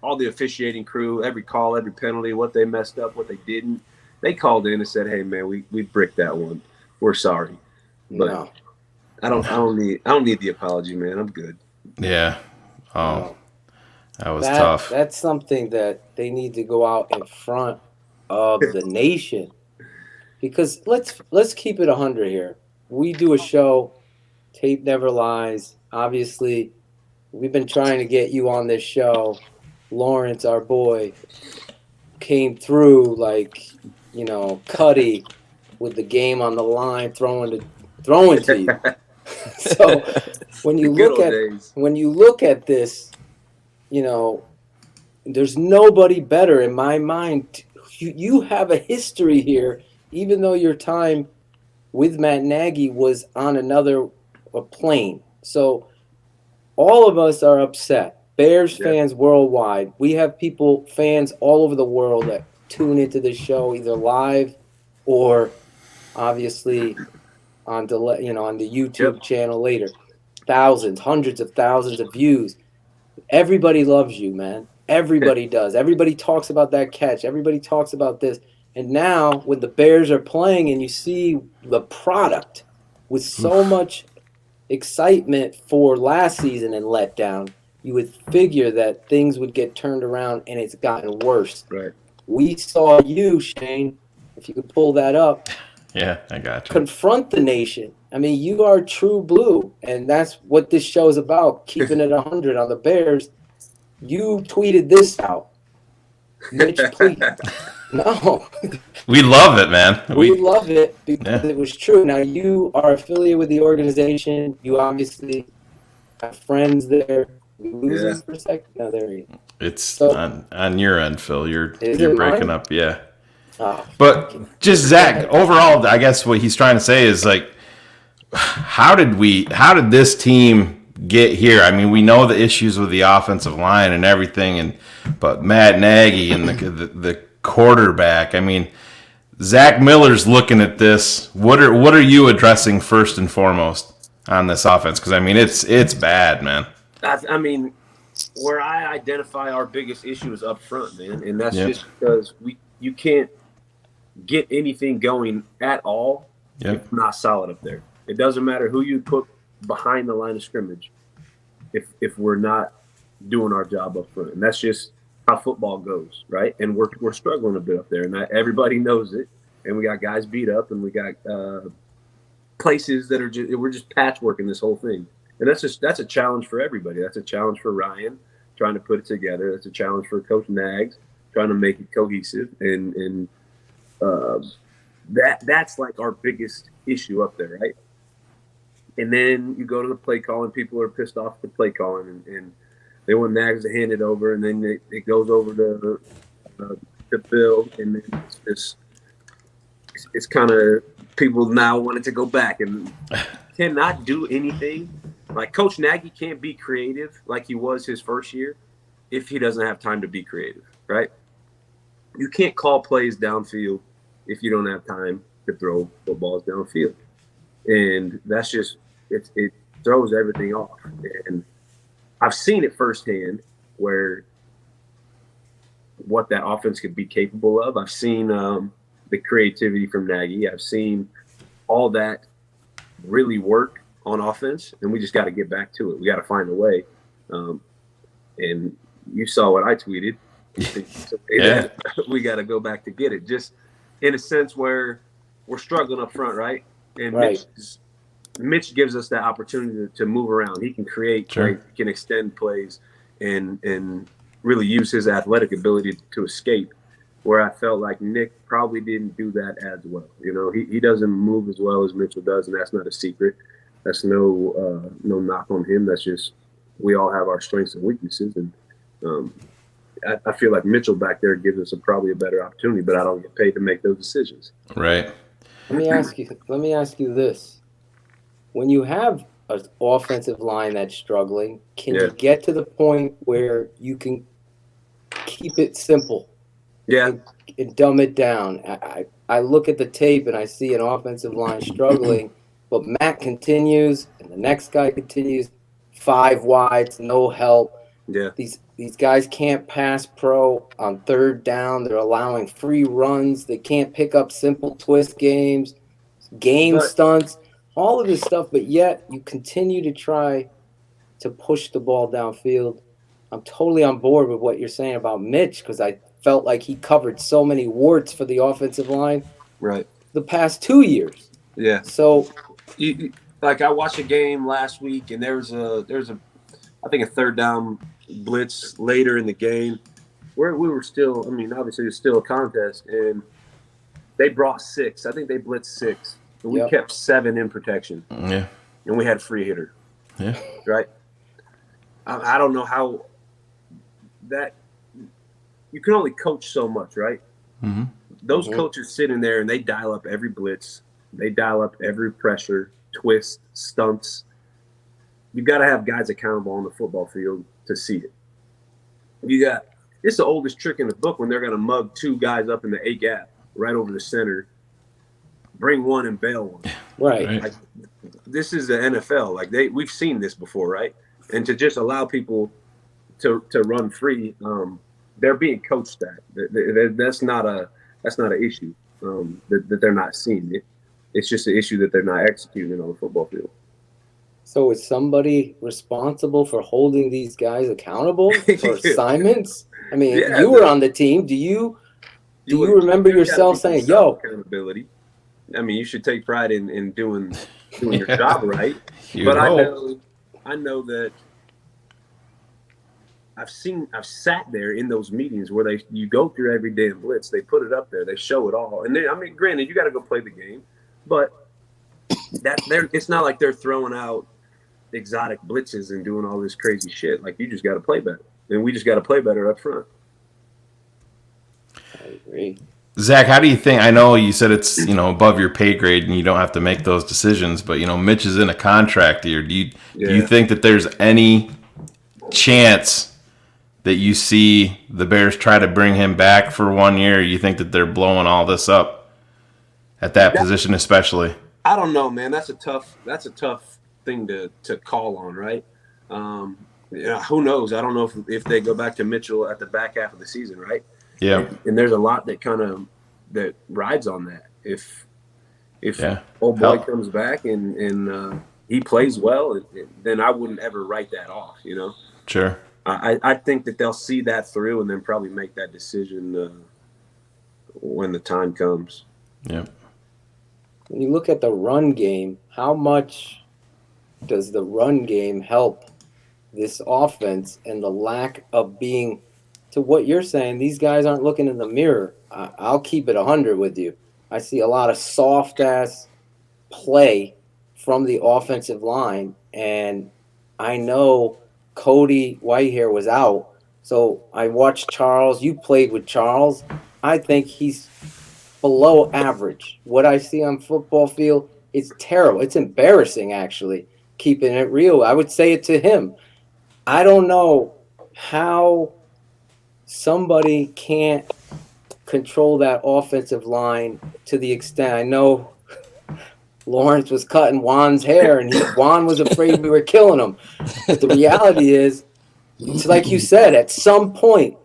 all the officiating crew, every call, every penalty, what they messed up, what they didn't. They called in and said, "Hey man, we bricked that one. We're sorry." But no. I don't need the apology, man. I'm good. Yeah. Oh. That was tough. That's something that they need to go out in front of the nation. Because let's keep it 100 here. We do a show, Tape Never Lies. Obviously, we've been trying to get you on this show. Lawrence, our boy, came through like, Cuddy with the game on the line, throwing to you. So when you look at this, there's nobody better in my mind. You have a history here, even though your time with Matt Nagy was on another plane. So all of us are upset. Bears fans worldwide. We have fans all over the world that tune into this show either live or obviously on the YouTube channel later. Thousands, hundreds of thousands of views. Everybody loves you, man. Everybody does. Everybody talks about that catch. Everybody talks about this. And now when the Bears are playing and you see the product with so much excitement for last season and letdown, you would figure that things would get turned around, and it's gotten worse. Right. We saw you, Shayne, if you could pull that up. Yeah, I got you. Confront the nation. I mean, you are true blue, and that's what this show is about, keeping it 100 on the Bears. You tweeted this out. Mitch, please. No. We love it, man. We love it because it was true. Now, you are affiliated with the organization. You obviously have friends there. You lose him for a second? No, there he is. It's on your end, Phil. You're it breaking mine? up, yeah. Oh, but just Zach, overall, I guess what he's trying to say is like, how did this team get here? I mean, we know the issues with the offensive line and everything, but Matt Nagy and the quarterback. I mean, Zach Miller's looking at this. What are you addressing first and foremost on this offense? Because I mean, it's bad, man. I mean, where I identify our biggest issue is up front, man, and that's just because you can't get anything going at all if we're not solid up there. It doesn't matter who you put behind the line of scrimmage if we're not doing our job up front, and that's just how football goes, right? And we're struggling a bit up there, and everybody knows it. And we got guys beat up, and we got places that are we're just patchworking this whole thing. And that's a challenge for everybody. That's a challenge for Ryan trying to put it together. That's a challenge for Coach Nags trying to make it cohesive. And that's like our biggest issue up there, right? And then you go to the play calling. People are pissed off at the play calling, and they want Nags to hand it over, and then it goes over to Phil, and then it's kind of people now wanting to go back and cannot do anything. Like Coach Nagy can't be creative like he was his first year if he doesn't have time to be creative, right? You can't call plays downfield if you don't have time to throw footballs downfield. And that's just it throws everything off. And I've seen it firsthand where what that offense could be capable of. I've seen the creativity from Nagy. I've seen all that really work on offense, and we just got to get back to it. We got to find a way. And you saw what I tweeted. We got to go back to get it. Just in a sense where we're struggling up front, right? And Mitch gives us that opportunity to move around. He can create, he can extend plays, and really use his athletic ability to escape. Where I felt like Nick probably didn't do that as well. You know, he doesn't move as well as Mitchell does, and that's not a secret. That's no knock on him. That's just we all have our strengths and weaknesses, and I feel like Mitchell back there gives us probably a better opportunity, but I don't get paid to make those decisions. Right. Let me ask you this: when you have an offensive line that's struggling, can you get to the point where you can keep it simple? And dumb it down. I look at the tape and I see an offensive line struggling, but Matt continues and the next guy continues. 5 wides, no help. These guys can't pass pro on third down. They're allowing free runs. They can't pick up simple twist games, stunts, all of this stuff, but yet you continue to try to push the ball downfield. I'm totally on board with what you're saying about Mitch because I felt like he covered so many warts for the offensive line the past 2 years. So like I watched a game last week, and there was I think a third down blitz later in the game where we were still, I mean, obviously it's still a contest, and they brought 6. I think they blitzed 6, and we kept 7 in protection. And we had a free hitter. Right. I don't know how that you can only coach so much, right? Mm-hmm. Those coaches sit in there and they dial up every blitz. They dial up every pressure, twist, stunts. You got to have guys accountable on the football field to see it. It's the oldest trick in the book when they're going to mug two guys up in the A gap right over the center, bring one and bail one. Right. Like, this is the NFL. Like we've seen this before, right? And to just allow people to run free, they're being coached that. That's not an issue that they're not seeing. It's just an issue that they're not executing on the football field. So is somebody responsible for holding these guys accountable for assignments? I mean, you were on the team. Do you remember yourself saying, "Yo"? Accountability. I mean, you should take pride in doing your job right. But I know that I've sat there in those meetings where you go through every damn blitz. They put it up there. They show it all. And granted, you got to go play the game, but it's not like they're throwing out exotic blitzes and doing all this crazy shit. Like, you just got to play better, and we just got to play better up front. I agree. Zach, how do you think? I know you said it's above your pay grade and you don't have to make those decisions, but Mitch is in a contract here. Do you think that there's any chance that you see the Bears try to bring him back for 1 year? Or you think that they're blowing all this up at that position, especially? I don't know, man. That's a tough thing to call on, right? Who knows? I don't know if they go back to Mitchell at the back half of the season, right? Yeah. And there's a lot that rides on that. If old boy comes back and he plays well, then I wouldn't ever write that off, Sure. I think that they'll see that through and then probably make that decision when the time comes. Yeah. When you look at the run game, how much does the run game help this offense and the lack of being, to what you're saying, these guys aren't looking in the mirror. I'll keep it 100 with you. I see a lot of soft-ass play from the offensive line, and I know Cody Whitehair was out, so I watched Charles. You played with Charles. I think he's below average. What I see on football field is terrible. It's embarrassing, actually, keeping it real. I would say it to him. I don't know how somebody can't control that offensive line to the extent. I know Lawrence was cutting Juan's hair, and Juan was afraid we were killing him. But the reality is, it's like you said, at some point,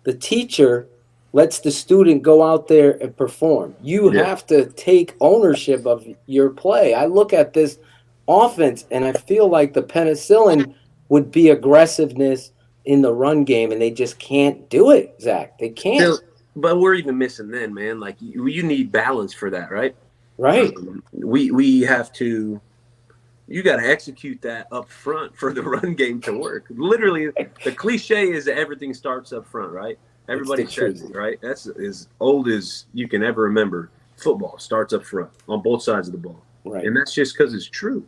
the teacher lets the student go out there and perform. You have to take ownership of your play. I look at this offense, and I feel like the penicillin would be aggressiveness in the run game, and they just can't do it, Zach. They can't. But we're even missing then, man. Like, you need balance for that, right? Right. We have to. You got to execute that up front for the run game to work. Literally, the cliche is that everything starts up front, right? Everybody says it, right? That's as old as you can ever remember. Football starts up front on both sides of the ball, right? And that's just because it's true.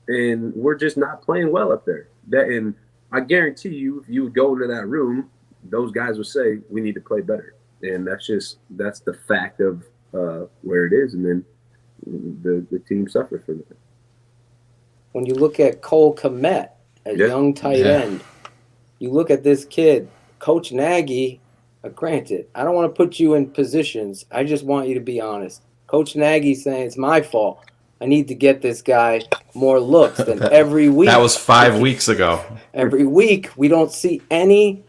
And we're just not playing well up there. And I guarantee you, if you would go into that room, those guys would say, we need to play better. And that's the fact of where it is. And then the team suffers from it. When you look at Cole Kmet, a young tight end, you look at this kid, Coach Nagy, granted, I don't want to put you in positions. I just want you to be honest. Coach Nagy saying it's my fault. I need to get this guy more looks than every week. That was 5 weeks ago. Every week, we don't see anything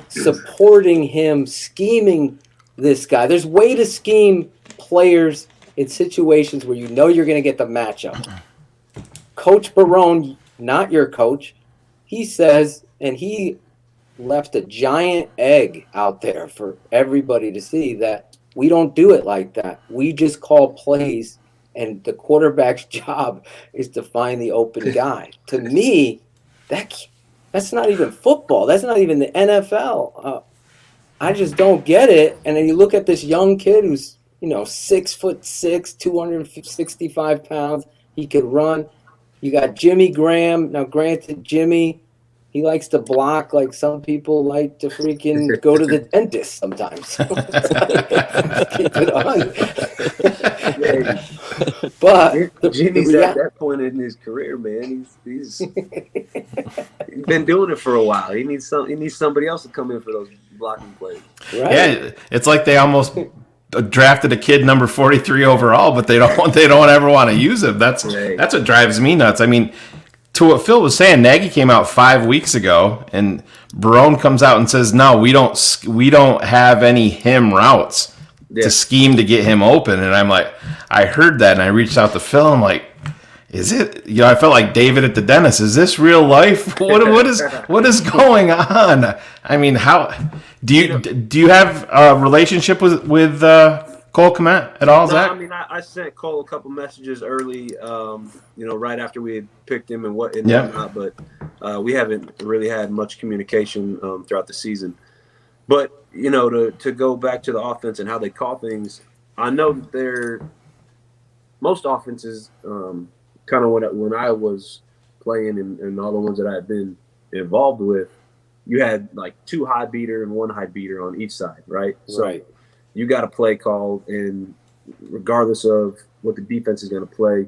supporting him, scheming this guy. There's way to scheme players in situations where you know you're going to get the matchup. Coach Barone, not your coach, he says, and he left a giant egg out there for everybody to see, that we don't do it like that. We just call plays, and the quarterback's job is to find the open guy. To me, that's not even football. That's not even the NFL. I just don't get it. And then you look at this young kid who's 6'6", 265 pounds. He could run. You got Jimmy Graham. Now, granted, Jimmy, He likes to block like some people like to freaking go to the dentist sometimes. Keep it on. But Jimmy's at that point in his career, man. He's been doing it for a while. He needs somebody else to come in for those blocking plays. Right. Yeah, it's like they almost drafted a kid number 43 overall, but they don't ever want to use him. That's what drives me nuts. I mean, to what Phil was saying, Nagy came out 5 weeks ago, and Barone comes out and says, "No, we don't have any him routes to scheme to get him open." And I'm like, I heard that, and I reached out to Phil. I'm like, is it? I felt like David at the dentist. Is this real life? What is going on? I mean, how do you have a relationship with Cole Kmet at all, Zach? I mean, I sent Cole a couple messages early, right after we had picked him and whatnot, but we haven't really had much communication throughout the season. But, to go back to the offense and how they call things, I know that most offenses, kind of when I was playing and all the ones that I had been involved with, you had like 2 high beater and 1 high beater on each side, right? So you got a play called, and regardless of what the defense is going to play,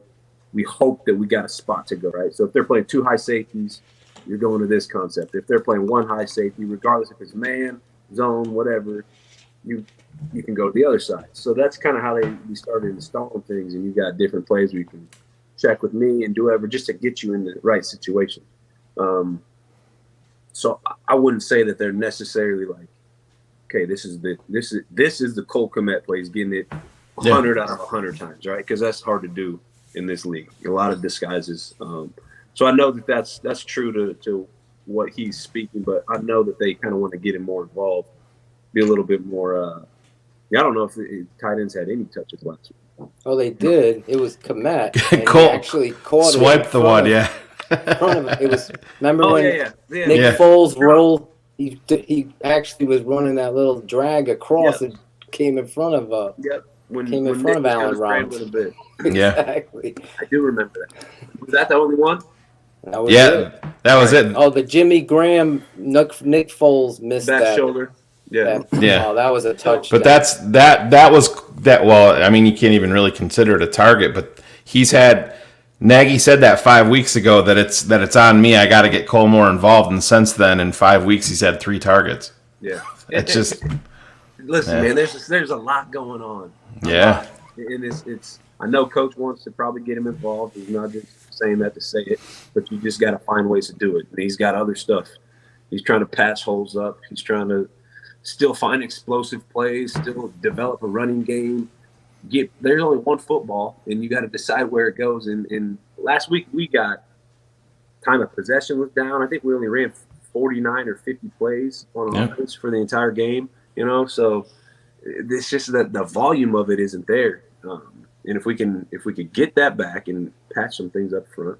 we hope that we got a spot to go, right? So if they're playing 2 high safeties, you're going to this concept. If they're playing 1 high safety, regardless if it's man, zone, whatever, you can go to the other side. So that's kind of how we started installing things, and you got different plays where you can check with me and do whatever just to get you in the right situation. So I wouldn't say that they're necessarily like, okay, this is the Cole Kmet plays, getting it 100 out of 100 times, right? Because that's hard to do in this league. A lot of disguises. So I know that that's true to what he's speaking, but I know that they kind of want to get him more involved, be a little bit more. I don't know if tight ends had any touches last week. Oh, they did. It was Kmet. And Cole he actually caught swiped the one, yeah. It was. Remember when Nick Foles rolled? He actually was running that little drag across and came in front of Allen Robinson. A little bit. Exactly. I do remember that. Was that the only one? That was it. That was it. Oh, the Jimmy Graham Nick Foles missed that shoulder. Yeah. Oh, that was a touchdown. But that was. Well, I mean, you can't even really consider it a target. But Nagy said that 5 weeks ago that it's on me. I got to get Cole more involved. And since then, in 5 weeks, he's had 3 targets. Yeah. It's just. Listen, man. There's a lot going on. Yeah. And it's. I know Coach wants to probably get him involved. He's not just saying that to say it, but you just got to find ways to do it. And he's got other stuff. He's trying to patch holes up. He's trying to still find explosive plays, still develop a running game. There's only one football, and you got to decide where it goes. And last week we got time of possession was down. I think we only ran 49 or 50 plays on offense for the entire game. So it's just that the volume of it isn't there. And if we could get that back and patch some things up front,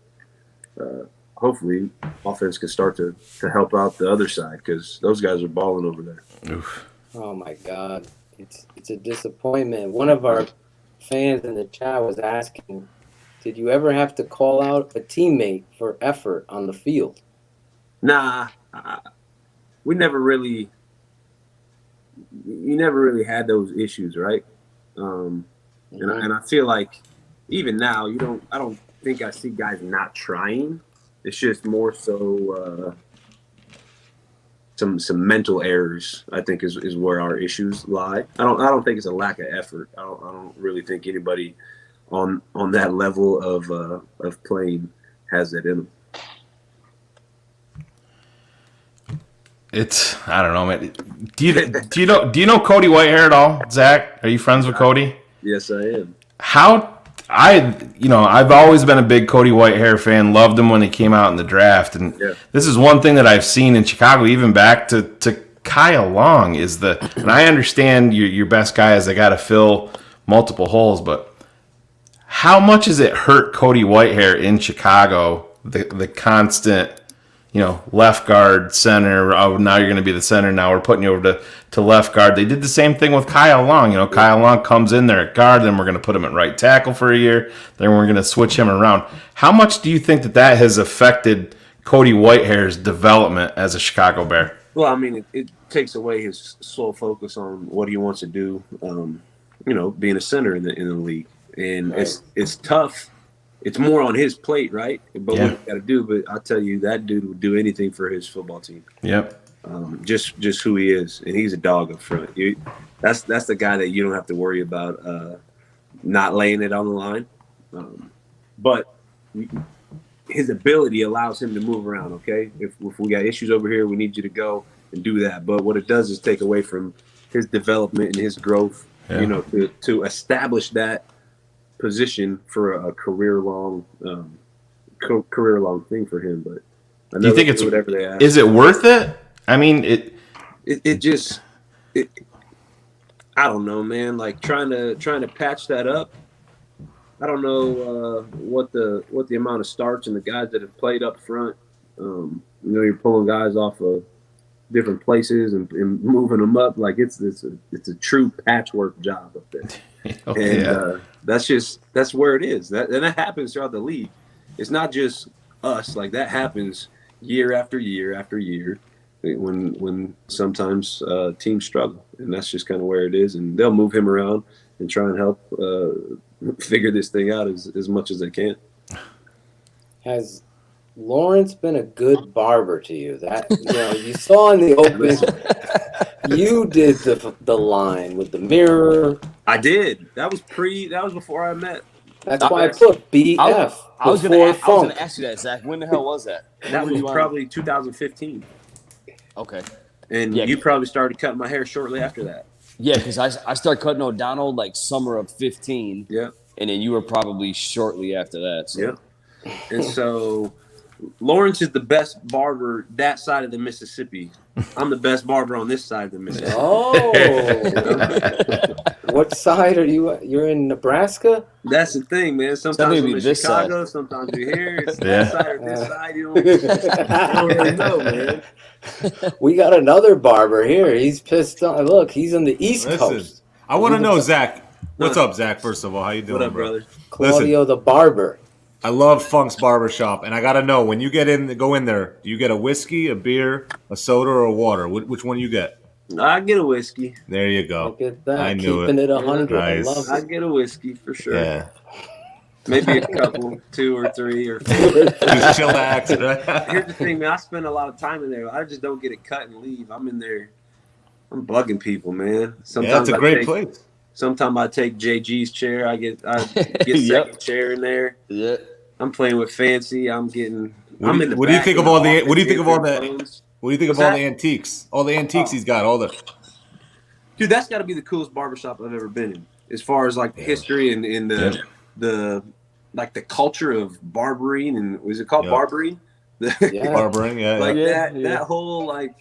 hopefully offense can start to help out the other side, because those guys are balling over there. Oof. Oh my God, it's a disappointment. One of our fans in the chat was asking, did you ever have to call out a teammate for effort on the field? Nah, we never really. You never really had those issues, right? And I feel like even now I don't think I see guys not trying. It's just more so some mental errors, I think, is where our issues lie. I don't think it's a lack of effort. I don't really think anybody on that level of playing has that in them. I don't know, man. Do you know Cody Whitehair at all, Zach? Are you friends with Cody? Yes, I am. I've always been a big Cody Whitehair fan. Loved him when he came out in the draft, and this is one thing that I've seen in Chicago, even back to Kyle Long, and I understand your best guy is they got to fill multiple holes, but how much has it hurt Cody Whitehair in Chicago, the constant, left guard, center, oh, now you're going to be the center, now we're putting you over to left guard. They did the same thing with Kyle Long. Kyle Long comes in there at guard, then we're going to put him at right tackle for a year, then we're going to switch him around. How much do you think that has affected Cody Whitehair's development as a Chicago Bear? Well, I mean, it takes away his sole focus on what he wants to do. Being a center in the league, and it's tough. It's more on his plate, right? But what he got to do. But I tell you, that dude would do anything for his football team. Yep. Just who he is, and he's a dog up front. That's the guy that you don't have to worry about not laying it on the line. But his ability allows him to move around. Okay, if we got issues over here, we need you to go and do that. But what it does is take away from his development and his growth. Yeah. To establish that position for a career long thing for him. But Do you think it's whatever they ask. Is it worth it? I mean, it just I don't know, man. Like trying to patch that up. I don't know what the amount of starts and the guys that have played up front. You're pulling guys off of different places and moving them up. Like it's a true patchwork job up there. That's where it is. And that happens throughout the league. It's not just us. Like that happens year after year after year when sometimes teams struggle, and that's just kind of where it is. And they'll move him around and try and help figure this thing out as much as they can. Has Lawrence been a good barber to you? That you saw in the open, you did the line with the mirror. I did. That was before I met. That's why I put BF. I was going to ask you that, Zach. When the hell was that? That was probably 2015. Okay. And you probably started cutting my hair shortly after that. Yeah, because I started cutting O'Donnell like summer of 15. Yeah. And then you were probably shortly after that. So. Yeah. And so Lawrence is the best barber that side of the Mississippi. I'm the best barber on this side of the Mississippi. Oh. What side are you at? You're in Nebraska? That's the thing, man. Sometimes I'm in Chicago, sometimes you're here. It's that side or this side. You don't really know, man. We got another barber here. He's pissed off. Look, he's on the East Coast. I want to know, Zach. What's up, Zach? First of all, how you doing, what up, brother? Claudio the barber. I love Funk's Barbershop, and I got to know, when you go in there, do you get a whiskey, a beer, a soda, or a water? Which one you get? I get a whiskey. There you go. Look at that. I knew Keeping it. 100. Nice. I love it. I get a whiskey for sure. Yeah. Maybe a couple, 2 or 3 or 4. Just chillax, right? Here's the thing, man. I spend a lot of time in there. I just don't get it cut and leave. I'm in there. I'm bugging people, man. Sometimes it's a great place. Sometimes I take JG's chair. I get second chair in there. Yeah. I'm playing with Fancy. I'm getting. What do you think of all the? What do you think of all the? What do you think of all the antiques? All the antiques he's got. All the. Dude, that's got to be the coolest barbershop I've ever been in, as far as like the history and the like the culture of barbering, and was it called barbering? Barbering, yeah. Like that whole like,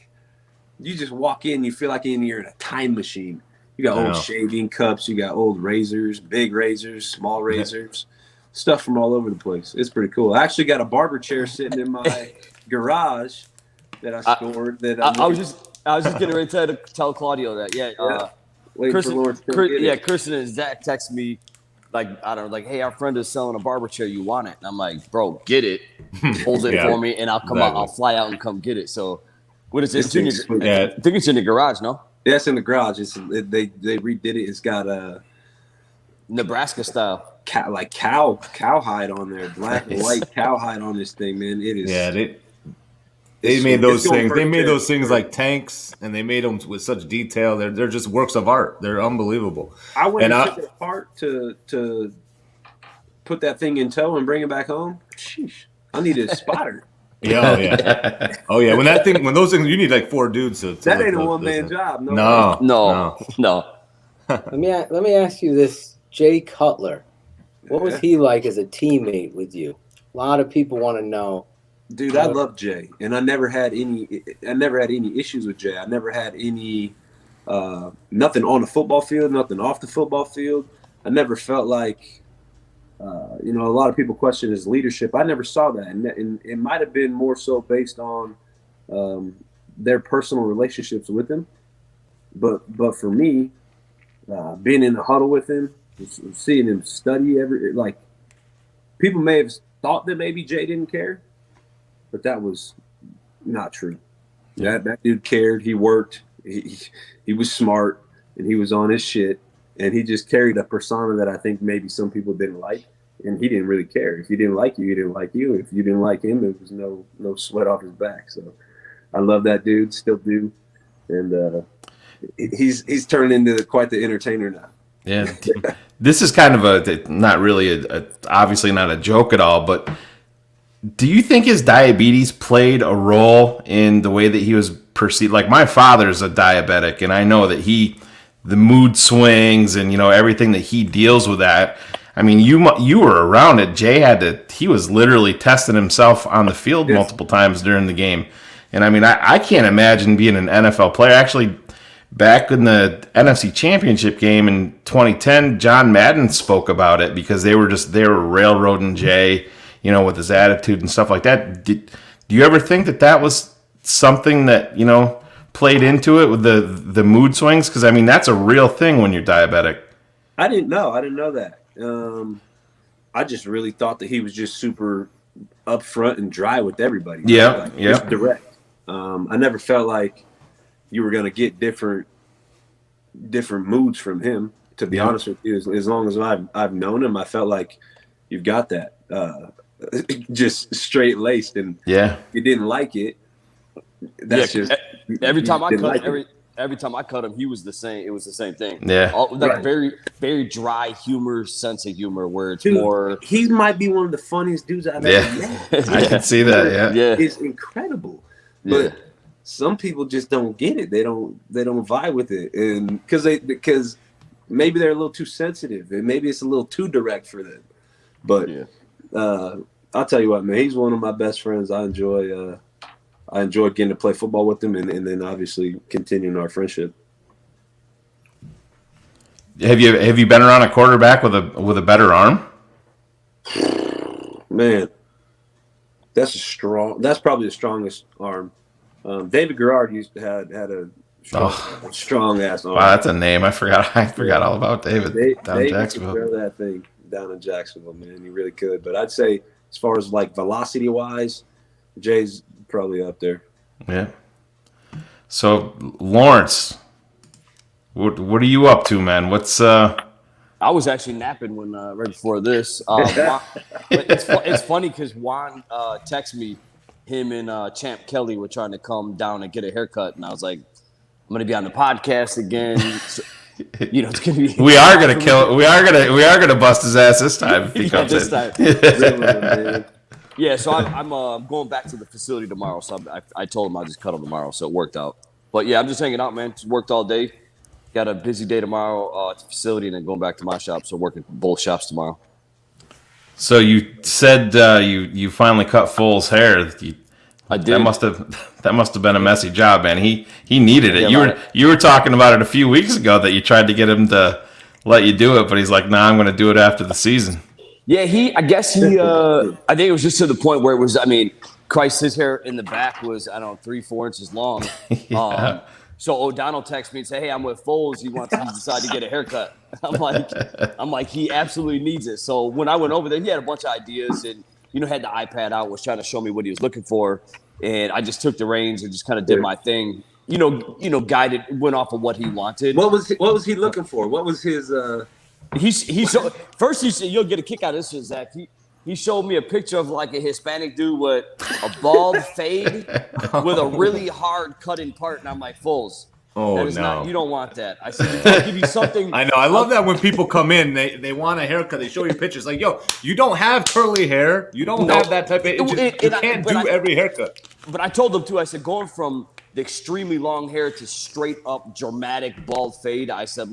you just walk in, you feel like you're in a time machine. You got old shaving cups, you got old razors, big razors, small razors, stuff from all over the place. It's pretty cool. I actually got a barber chair sitting in my garage that I stored. I was just getting ready to tell Claudio that. Kristen and Zach text me hey, our friend is selling a barber chair. You want it? And I'm like, bro, get it. Hold it for me, and I'll come out. I'll fly out and come get it. So, what is this? I think it's in the garage, no? Yeah, it's in the garage. They redid it. It's got a Nebraska style. Cow hide on there, black and white cow hide on this thing, man. It is. Yeah, they made those things. They made those things like tanks, and they made them with such detail. They're just works of art. They're unbelievable. I went and took it apart to put that thing in tow and bring it back home. Sheesh, I needed a spotter. Oh yeah. When those things, you need like 4 dudes. That ain't a one-man job. No. Let me ask you this, Jay Cutler. What was he like as a teammate with you? A lot of people want to know. Dude, I love Jay, and I never had any issues with Jay. I never had any nothing on the football field, nothing off the football field. I never felt like a lot of people question his leadership. I never saw that, and it might have been more so based on their personal relationships with him. But for me, being in the huddle with him, seeing him study people may have thought that maybe Jay didn't care. but that was not true. That dude cared. He worked. He was smart, and he was on his shit. And he just carried a persona that I think maybe some people didn't like. And he didn't really care. If he didn't like you, he didn't like you. If you didn't like him, it was no sweat off his back. So I love that dude, still do. And he's turned into quite the entertainer now. Yeah. This is kind of not really obviously not a joke at all, but do you think his diabetes played a role in the way that he was perceived? Like, my father's a diabetic, and I know that the mood swings and, everything that he deals with that. I mean, you were around it. Jay he was literally testing himself on the field multiple times during the game. And I mean, I can't imagine being an NFL player. Actually, back in the NFC Championship game in 2010, John Madden spoke about it because they were railroading Jay, with his attitude and stuff like that. Do you ever think that was something that, played into it with the mood swings? Because, I mean, that's a real thing when you're diabetic. I didn't know that. I just really thought that he was just super upfront and dry with everybody. Yeah, just direct. I never felt like you were going to get different moods from him. To be honest with you, as long as I've known him, I felt like you've got that just straight laced, and you didn't like it. That's just every time I cut every time I cut him, he was the same. It was the same thing. Yeah, very very dry sense of humor, where it's more. He might be one of the funniest dudes I've ever met. I can see that. Yeah, it's incredible, but some people just don't get it. They don't vibe with it, and because maybe they're a little too sensitive, and maybe it's a little too direct for them. But I'll tell you what, man, he's one of my best friends. I enjoy getting to play football with him, and then obviously continuing our friendship. Have you been around a quarterback with a better arm? Man, that's probably the strongest arm. David Garrard had a strong ass arm. Wow, that's a name. I forgot all about David. David Jacksonville. Could throw that thing down in Jacksonville, man. He really could. But I'd say, as far as like velocity wise, Jay's probably up there. Yeah. So, Lawrence, what are you up to, man? What's I was actually napping when right before this. It's funny because Juan texted me. Him and Champ Kelly were trying to come down and get a haircut, and I was like, "I'm going to be on the podcast again." So, it's going to be. We are going to kill. We are going to bust his ass this time if he comes in. Time. Yeah, so I'm going back to the facility tomorrow. So I told him I'll just cut him tomorrow, so it worked out. But yeah, I'm just hanging out, man. Just worked all day. Got a busy day tomorrow at the facility, and then going back to my shop. So working both shops tomorrow. So you said you finally cut Foles' hair. I did. That must have been a messy job, man. He needed it. You were talking about it a few weeks ago that you tried to get him to let you do it, but he's like, "Nah, I'm going to do it after the season." Yeah, I think it was just to the point where it was. I mean, Christ, his hair in the back was 3-4 inches long. Yeah. So O'Donnell texts me and say, "Hey, I'm with Foles. He decided to get a haircut." I'm like, he absolutely needs it. So when I went over there, he had a bunch of ideas and had the iPad out, was trying to show me what he was looking for, and I just took the reins and just kind of did my thing. Guided, went off of what he wanted. What was he looking for? What was his? First he said, "You'll get a kick out of this, Zach." He showed me a picture of like a Hispanic dude with a bald fade with a really hard cutting part, and I'm like, "Foles, you don't want that." I said, "I'll give you something." I know. I love that when people come in, they want a haircut. They show you pictures like, "Yo, you don't have curly hair. You don't have that type of. You can't do every haircut." But I told them too. I said, going from the extremely long hair to straight up dramatic bald fade. I said,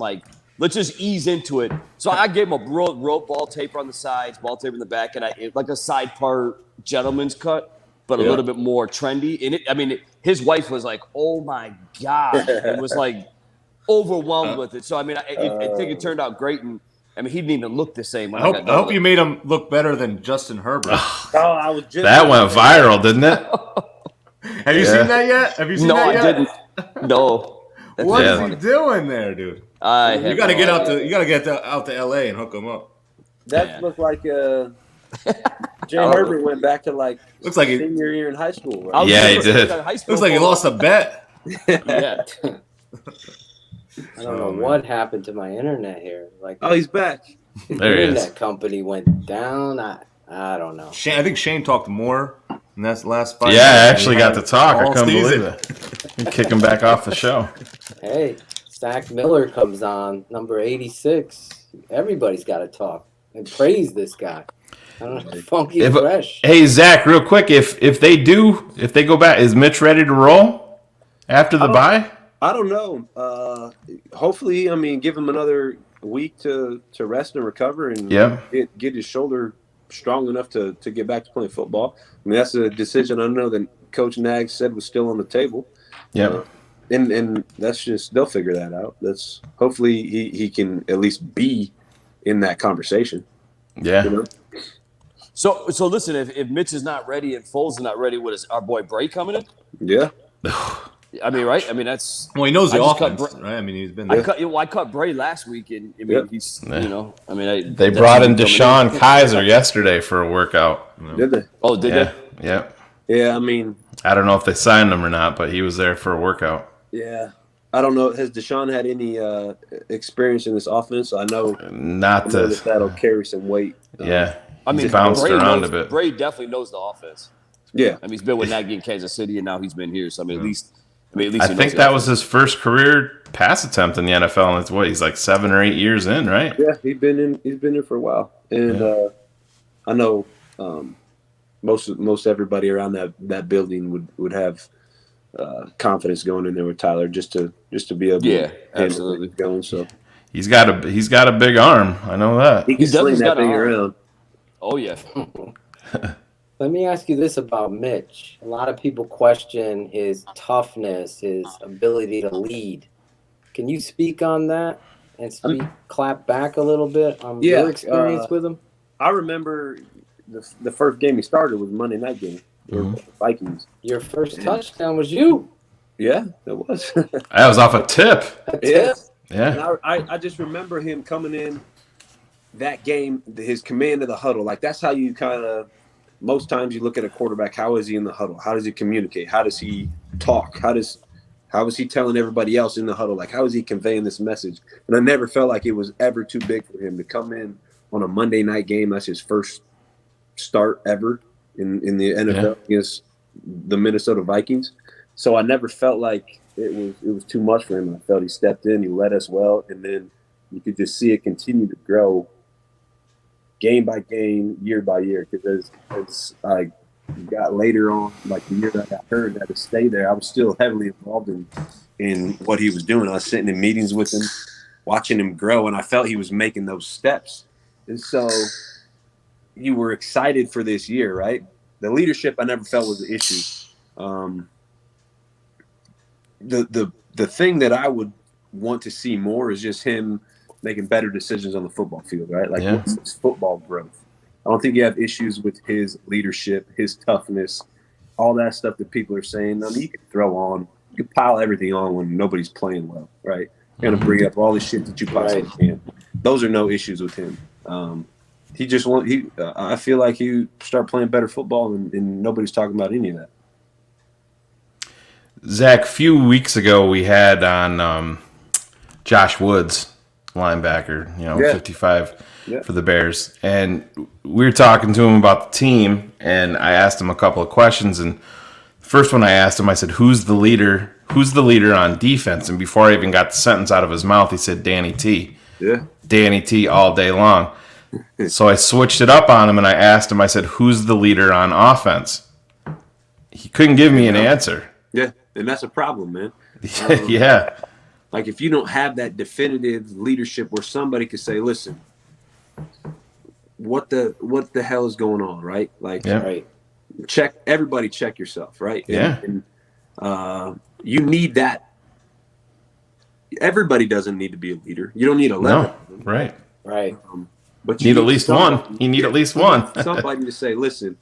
let's just ease into it. So I gave him a real ball taper on the sides, ball taper in the back, and like a side part gentleman's cut, but a little bit more trendy. And his wife was like, "Oh my God," and was like overwhelmed with it. So I think it turned out great, and he didn't even look the same. I hope you made him look better than Justin Herbert. I was just that went viral, didn't it? Have you seen that yet? No, I didn't. No. What is he doing there, dude? You got to get out to LA and hook him up. That looked like Jay Herbert went back to looks like senior year in high school. Right? Yeah, he did. Looks like he lost a bet. Yeah. I don't know what happened to my internet here. He's back. The There he internet is. company went down. I don't know. I think Shayne talked more in that last fight. Yeah, I actually got to talk. I all couldn't season. believe it. You kick him back off the show. Hey, Zach Miller comes on, number 86. Everybody's got to talk and praise this guy. I don't know, funky fresh. Hey, Zach, real quick, if they go back, is Mitch ready to roll after the bye? I don't know. Hopefully, give him another week to rest and recover and get his shoulder strong enough to get back to playing football. That's a decision I know that Coach Nag said was still on the table. Yeah. And that's just, they'll figure that out. That's hopefully he can at least be in that conversation. Yeah. You know? So listen, if Mitch is not ready and Foles is not ready, what is our boy Bray coming in? Yeah. I mean, right? I mean, that's he knows the offense, right? I mean, he's been there. I cut Bray last week, and he's they brought in Deshaun Kaiser yesterday for a workout. Did they? Oh, did they? Yeah. Yeah, I mean, I don't know if they signed him or not, but he was there for a workout. Yeah. I don't know. Has Deshaun had any experience in this offense? I know that'll carry some weight. Yeah. I mean, he's bounced around a bit. Bray definitely knows the offense. Yeah. I mean, he's been with Nagy in Kansas City, and now he's been here. So I mean, at least I think that was his first career pass attempt in the NFL, and it's he's like 7 or 8 years in, right? Yeah, he's been in for a while, and I know most everybody around that building would have confidence going in there with Tyler just to be able to absolutely going. So he's got a big arm. I know that he can sling that thing around. Oh yeah. Let me ask you this about Mitch. A lot of people question his toughness, his ability to lead. Can you speak on that and clap back a little bit on your experience with him? I remember the first game he started was Monday night game. The Vikings. Your first touchdown was you. Yeah, it was. That was off a tip. Yeah. Yeah. And I just remember him coming in that game, his command of the huddle. Like, that's how you kind of, most times you look at a quarterback, how is he in the huddle? How does he communicate? How does he talk? How is he telling everybody else in the huddle? Like, how is he conveying this message? And I never felt like it was ever too big for him to come in on a Monday night game. That's his first start ever in the NFL against the Minnesota Vikings. So I never felt like it was too much for him. I felt he stepped in, he led us well, and then you could just see it continue to grow game by game, year by year. Because as I got later on, like the year that I got hurt, that to stay there, I was still heavily involved in what he was doing. I was sitting in meetings with him, watching him grow, and I felt he was making those steps. And so you were excited for this year, right? The leadership I never felt was an issue. The thing that I would want to see more is just him making better decisions on the football field, right? Like, what's his football growth? I don't think you have issues with his leadership, his toughness, all that stuff that people are saying. I mean, you can you can pile everything on when nobody's playing well, right? You're going to bring up all the shit that you possibly can. Those are no issues with him. I feel like he start playing better football, and nobody's talking about any of that. Zach, a few weeks ago we had on Josh Woods, linebacker, 55 for the Bears, and we were talking to him about the team, and I asked him a couple of questions, and the first one I asked him, I said, who's the leader on defense? And before I even got the sentence out of his mouth, he said Danny T. Yeah. Danny T all day long. So I switched it up on him, and I asked him, I said, who's the leader on offense? He couldn't give me an answer. Yeah, and that's a problem, man. Yeah. Like, if you don't have that definitive leadership where somebody could say, listen, what the hell is going on, right? Like, right. Everybody check yourself, right? Yeah. And you need that. Everybody doesn't need to be a leader. You don't need 11. No, right. Right. But you need at least one. You need at least one. Somebody to say, listen,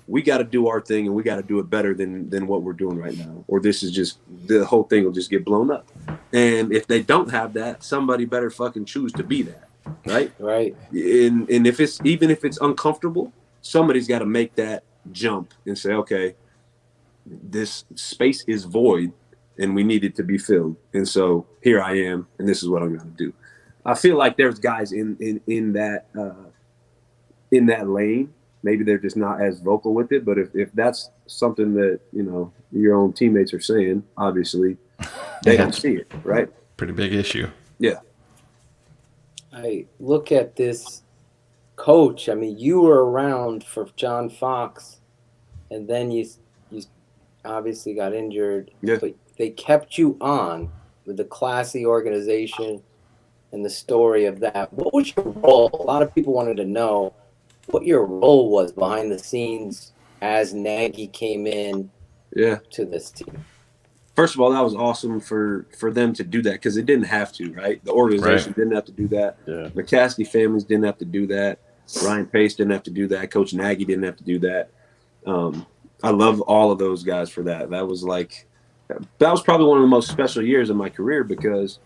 we got to do our thing, and we got to do it better than what we're doing right now, or this is just, the whole thing will just get blown up. And if they don't have that, somebody better fucking choose to be that, right? Right. And if it's, even if it's uncomfortable, somebody's got to make that jump and say, okay, this space is void and we need it to be filled. And so here I am, and this is what I'm going to do. I feel like there's guys in that lane. Maybe they're just not as vocal with it, but if that's something that, your own teammates are saying, obviously they don't see it, right? Pretty big issue. Yeah. I look at this coach. I mean, you were around for John Fox, and then you obviously got injured. Yeah. But they kept you on with the classy organization and the story of that. What was your role? A lot of people wanted to know what your role was behind the scenes as Nagy came in to this team. First of all, that was awesome for them to do that because they didn't have to, right? The organization didn't have to do that. Yeah. The Cassidy families didn't have to do that. Ryan Pace didn't have to do that. Coach Nagy didn't have to do that. I love all of those guys for that. That was probably one of the most special years of my career because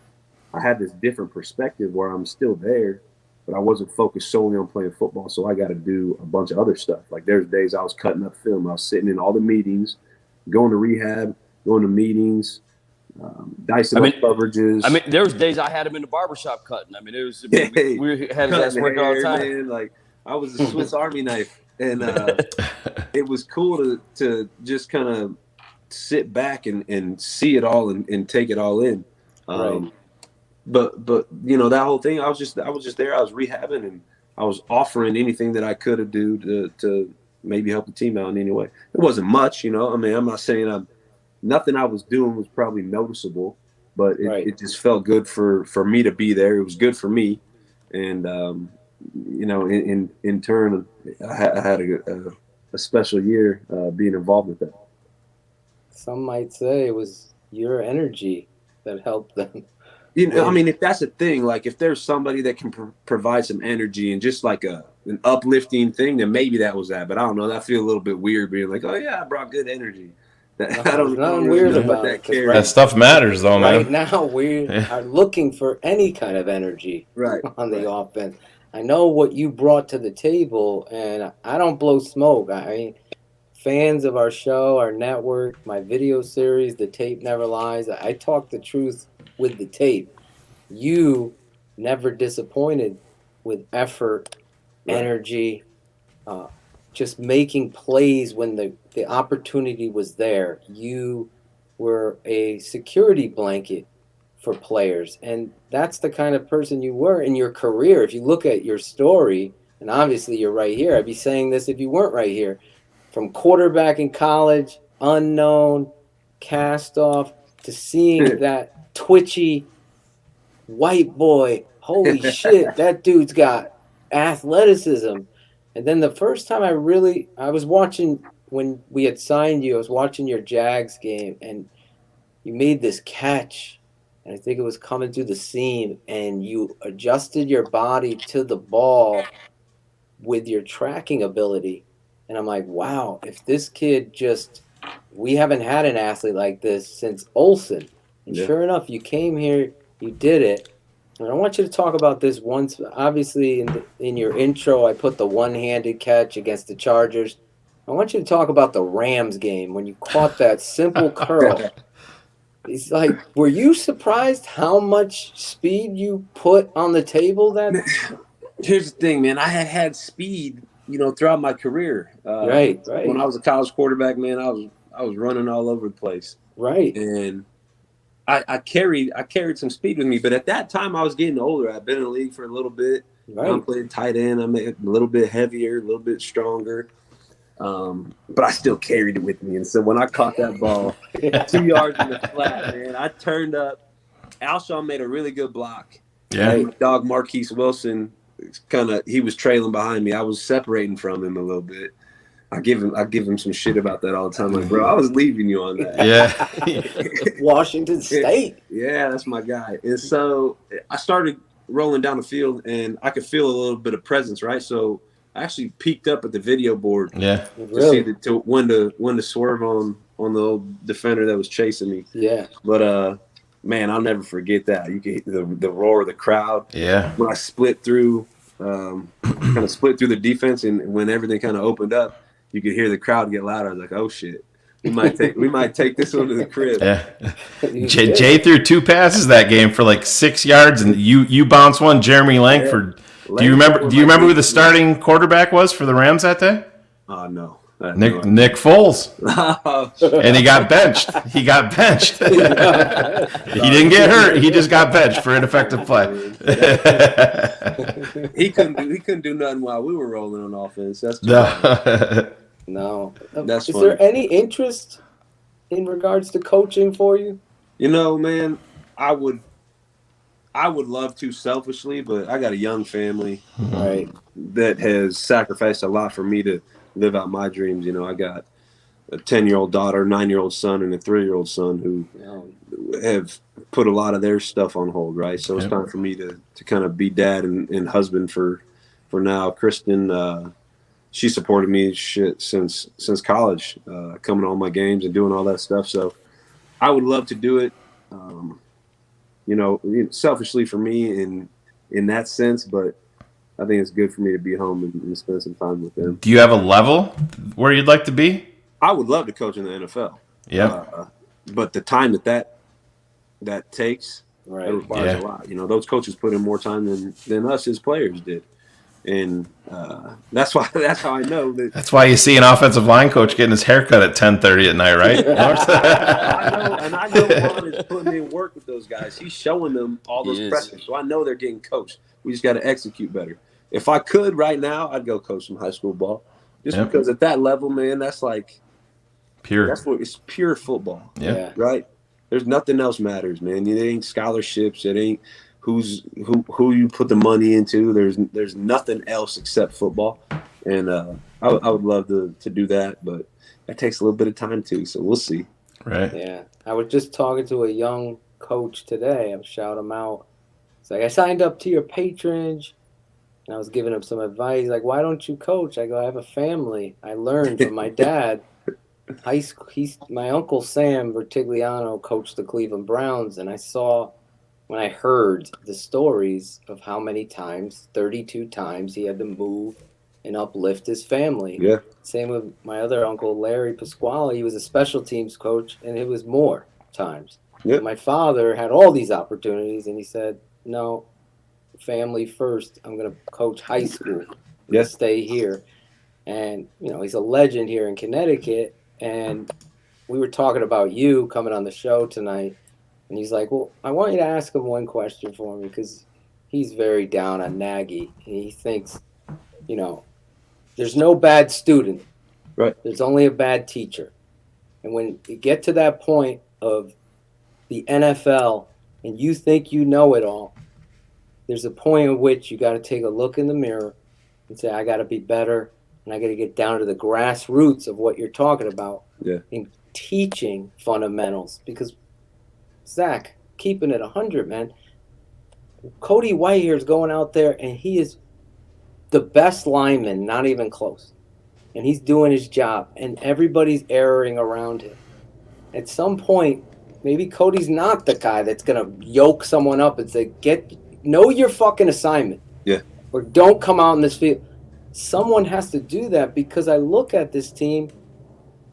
I had this different perspective where I'm still there, but I wasn't focused solely on playing football. So I got to do a bunch of other stuff. Like there's days I was cutting up film. I was sitting in all the meetings, going to rehab, going to meetings, dicing up coverages. I mean, there was days I had him in the barbershop cutting. I mean, we had his ass working all the time. Man, like I was a Swiss Army knife, and it was cool to just kind of sit back and see it all and take it all in. Right. But that whole thing, I was just there. I was rehabbing and I was offering anything that I could do to maybe help the team out in any way. It wasn't much, I mean, I'm not saying nothing I was doing was probably noticeable, but it just felt good for me to be there. It was good for me. And, in turn, I had a special year being involved with that. Some might say it was your energy that helped them. I mean, if that's a thing, like if there's somebody that can provide some energy and just like an uplifting thing, then maybe that was that. But I don't know. That feels a little bit weird being like, oh, yeah, I brought good energy. I don't know. Nothing weird about that. That stuff matters, though, man. Right now, we are looking for any kind of energy on the offense. I know what you brought to the table, and I don't blow smoke. I mean, fans of our show, our network, my video series, The Tape Never Lies, I talk the truth with the tape. You never disappointed with effort, energy, just making plays when the opportunity was there. You were a security blanket for players, and that's the kind of person you were in your career. If you look at your story, and obviously you're right here, I'd be saying this if you weren't right here, from quarterback in college, unknown, cast off, to seeing that twitchy white boy, holy shit, that dude's got athleticism. And then the first time I was watching when we had signed you, I was watching your Jags game, and you made this catch, and I think it was coming through the seam, and you adjusted your body to the ball with your tracking ability. And I'm like, wow, if this kid we haven't had an athlete like this since Olsen. And sure enough, you came here, you did it. And I want you to talk about this once. Obviously, in your intro, I put the one-handed catch against the Chargers. I want you to talk about the Rams game when you caught that simple curl. It's like, were you surprised how much speed you put on the table? Here's the thing, man. I had speed, throughout my career. Right. When I was a college quarterback, man, I was running all over the place. Right. And I carried some speed with me, but at that time I was getting older. I'd been in the league for a little bit. Right. I'm playing tight end. I'm a little bit heavier, a little bit stronger. But I still carried it with me. And so when I caught that ball 2 yards in the flat, man, I turned up. Alshon made a really good block. Yeah. My dog Marquise Wilson, he was trailing behind me. I was separating from him a little bit. I give him some shit about that all the time. Like, bro, I was leaving you on that. Yeah. Washington State. Yeah, that's my guy. And so I started rolling down the field, and I could feel a little bit of presence, right? So I actually peeked up at the video board to see when to swerve on the old defender that was chasing me. Yeah. But man, I'll never forget that. You could hear the roar of the crowd. Yeah. When I split through kind of split through the defense, and when everything kind of opened up, you could hear the crowd get louder. I was like, "Oh shit, we might take this one to the crib." Yeah. Jay threw 2 passes that game for like 6 yards, and you bounced one. Jeremy Langford. Yeah. Do you remember who the starting quarterback was for the Rams that day? No. Nick Foles. And he got benched. He didn't get hurt. He just got benched for ineffective play. He couldn't do nothing while we were rolling on offense. That's true. No. That's Is funny. there any interest in regards to coaching for you? You know, man, I would love to selfishly, but I got a young family that has sacrificed a lot for me to live out my dreams. You know, I got a 10-year-old daughter, 9-year-old son, and a 3-year-old son who have put a lot of their stuff on hold, right? So it's time for me to kind of be dad and husband for now. Kristen, she supported me since college, coming to all my games and doing all that stuff. So I would love to do it, you know, selfishly for me in that sense, but I think it's good for me to be home and spend some time with them. Do you have a level where you'd like to be? I would love to coach in the NFL. Yeah. But the time that takes, it requires a lot. You know, those coaches put in more time than us as players did. And that's how I know that. That's why you see an offensive line coach getting his haircut at 10:30 at night, right? I know Ron is putting in work with those guys. He's showing them all those pressures. So I know they're getting coached. We just got to execute better. If I could right now, I'd go coach some high school ball. Just because at that level, man, that's like pure. That's what it's pure football. Yeah. Right? There's nothing else matters, man. It ain't scholarships. It ain't who you put the money into. There's nothing else except football. And I would love to do that, but that takes a little bit of time too. So we'll see. Right. Yeah. I was just talking to a young coach today. I'm shouting him out. It's like, I signed up to your patronage. And I was giving him some advice, like, why don't you coach? I go, I have a family. I learned from my dad. High school. My uncle Sam Vertigliano coached the Cleveland Browns, and I saw when I heard the stories of how many times, 32 times, he had to move and uplift his family. Yeah. Same with my other uncle, Larry Pasquale. He was a special teams coach, and it was more times. Yeah. My father had all these opportunities, and he said, no, family first. I'm going to coach high school. Yes. Stay here. And, you know, he's a legend here in Connecticut. And we were talking about you coming on the show tonight. And he's like, well, I want you to ask him one question for me because he's very down on Nagy. And he thinks, you know, there's no bad student. Right. There's only a bad teacher. And when you get to that point of the NFL and you think you know it all, there's a point at which you got to take a look in the mirror and say, I got to be better, and I got to get down to the grassroots of what you're talking about in teaching fundamentals. Because, Zach, keeping it 100, man, Cody Whitehair is going out there, and he is the best lineman, not even close. And he's doing his job, and everybody's erring around him. At some point, maybe Cody's not the guy that's going to yoke someone up and say, know your fucking assignment. Yeah. Or don't come out in this field. Someone has to do that because I look at this team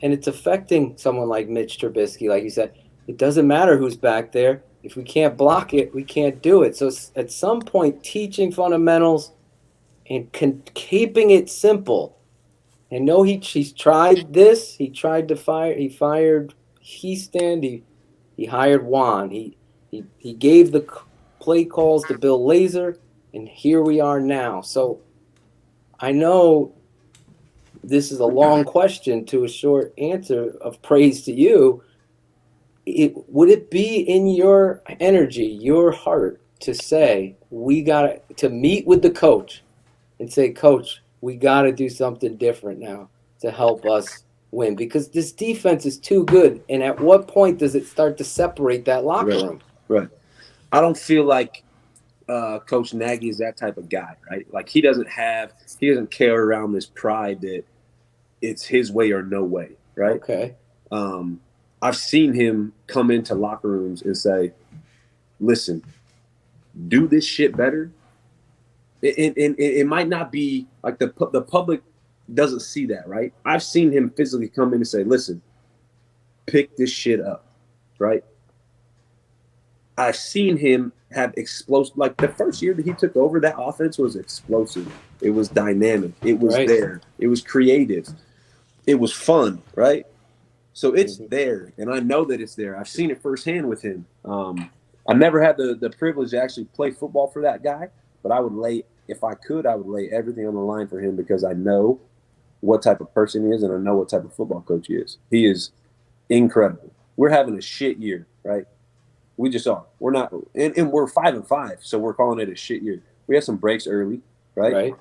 and it's affecting someone like Mitch Trubisky. Like you said, it doesn't matter who's back there. If we can't block it, we can't do it. So at some point, teaching fundamentals and keeping it simple. I know he's tried this. He tried to fire. He fired Heastand. He hired Juan. He gave the play calls to Bill Lazor, and here we are now. So I know this is a long question to a short answer of praise to you. Would it be in your energy, your heart, to say we got to meet with the coach and say, Coach, we got to do something different now to help us win because this defense is too good? And at what point does it start to separate that locker room? Right. I don't feel like Coach Nagy is that type of guy, right? Like he doesn't carry around this pride that it's his way or no way, right? Okay. I've seen him come into locker rooms and say, listen, do this shit better it might not be like the public doesn't see that, right? I've seen him physically come in and say, listen, pick this shit up, right? I've seen him have explosive, like the first year that he took over, that offense was explosive. It was dynamic. It was there. It was creative. It was fun, right? So it's there, and I know that it's there. I've seen it firsthand with him. I never had the privilege to actually play football for that guy, but if I could, I would lay everything on the line for him because I know what type of person he is, and I know what type of football coach he is. He is incredible. We're having a shit year, right? We just are. We're not, and we're 5-5, so we're calling it a shit year. We had some breaks early, right?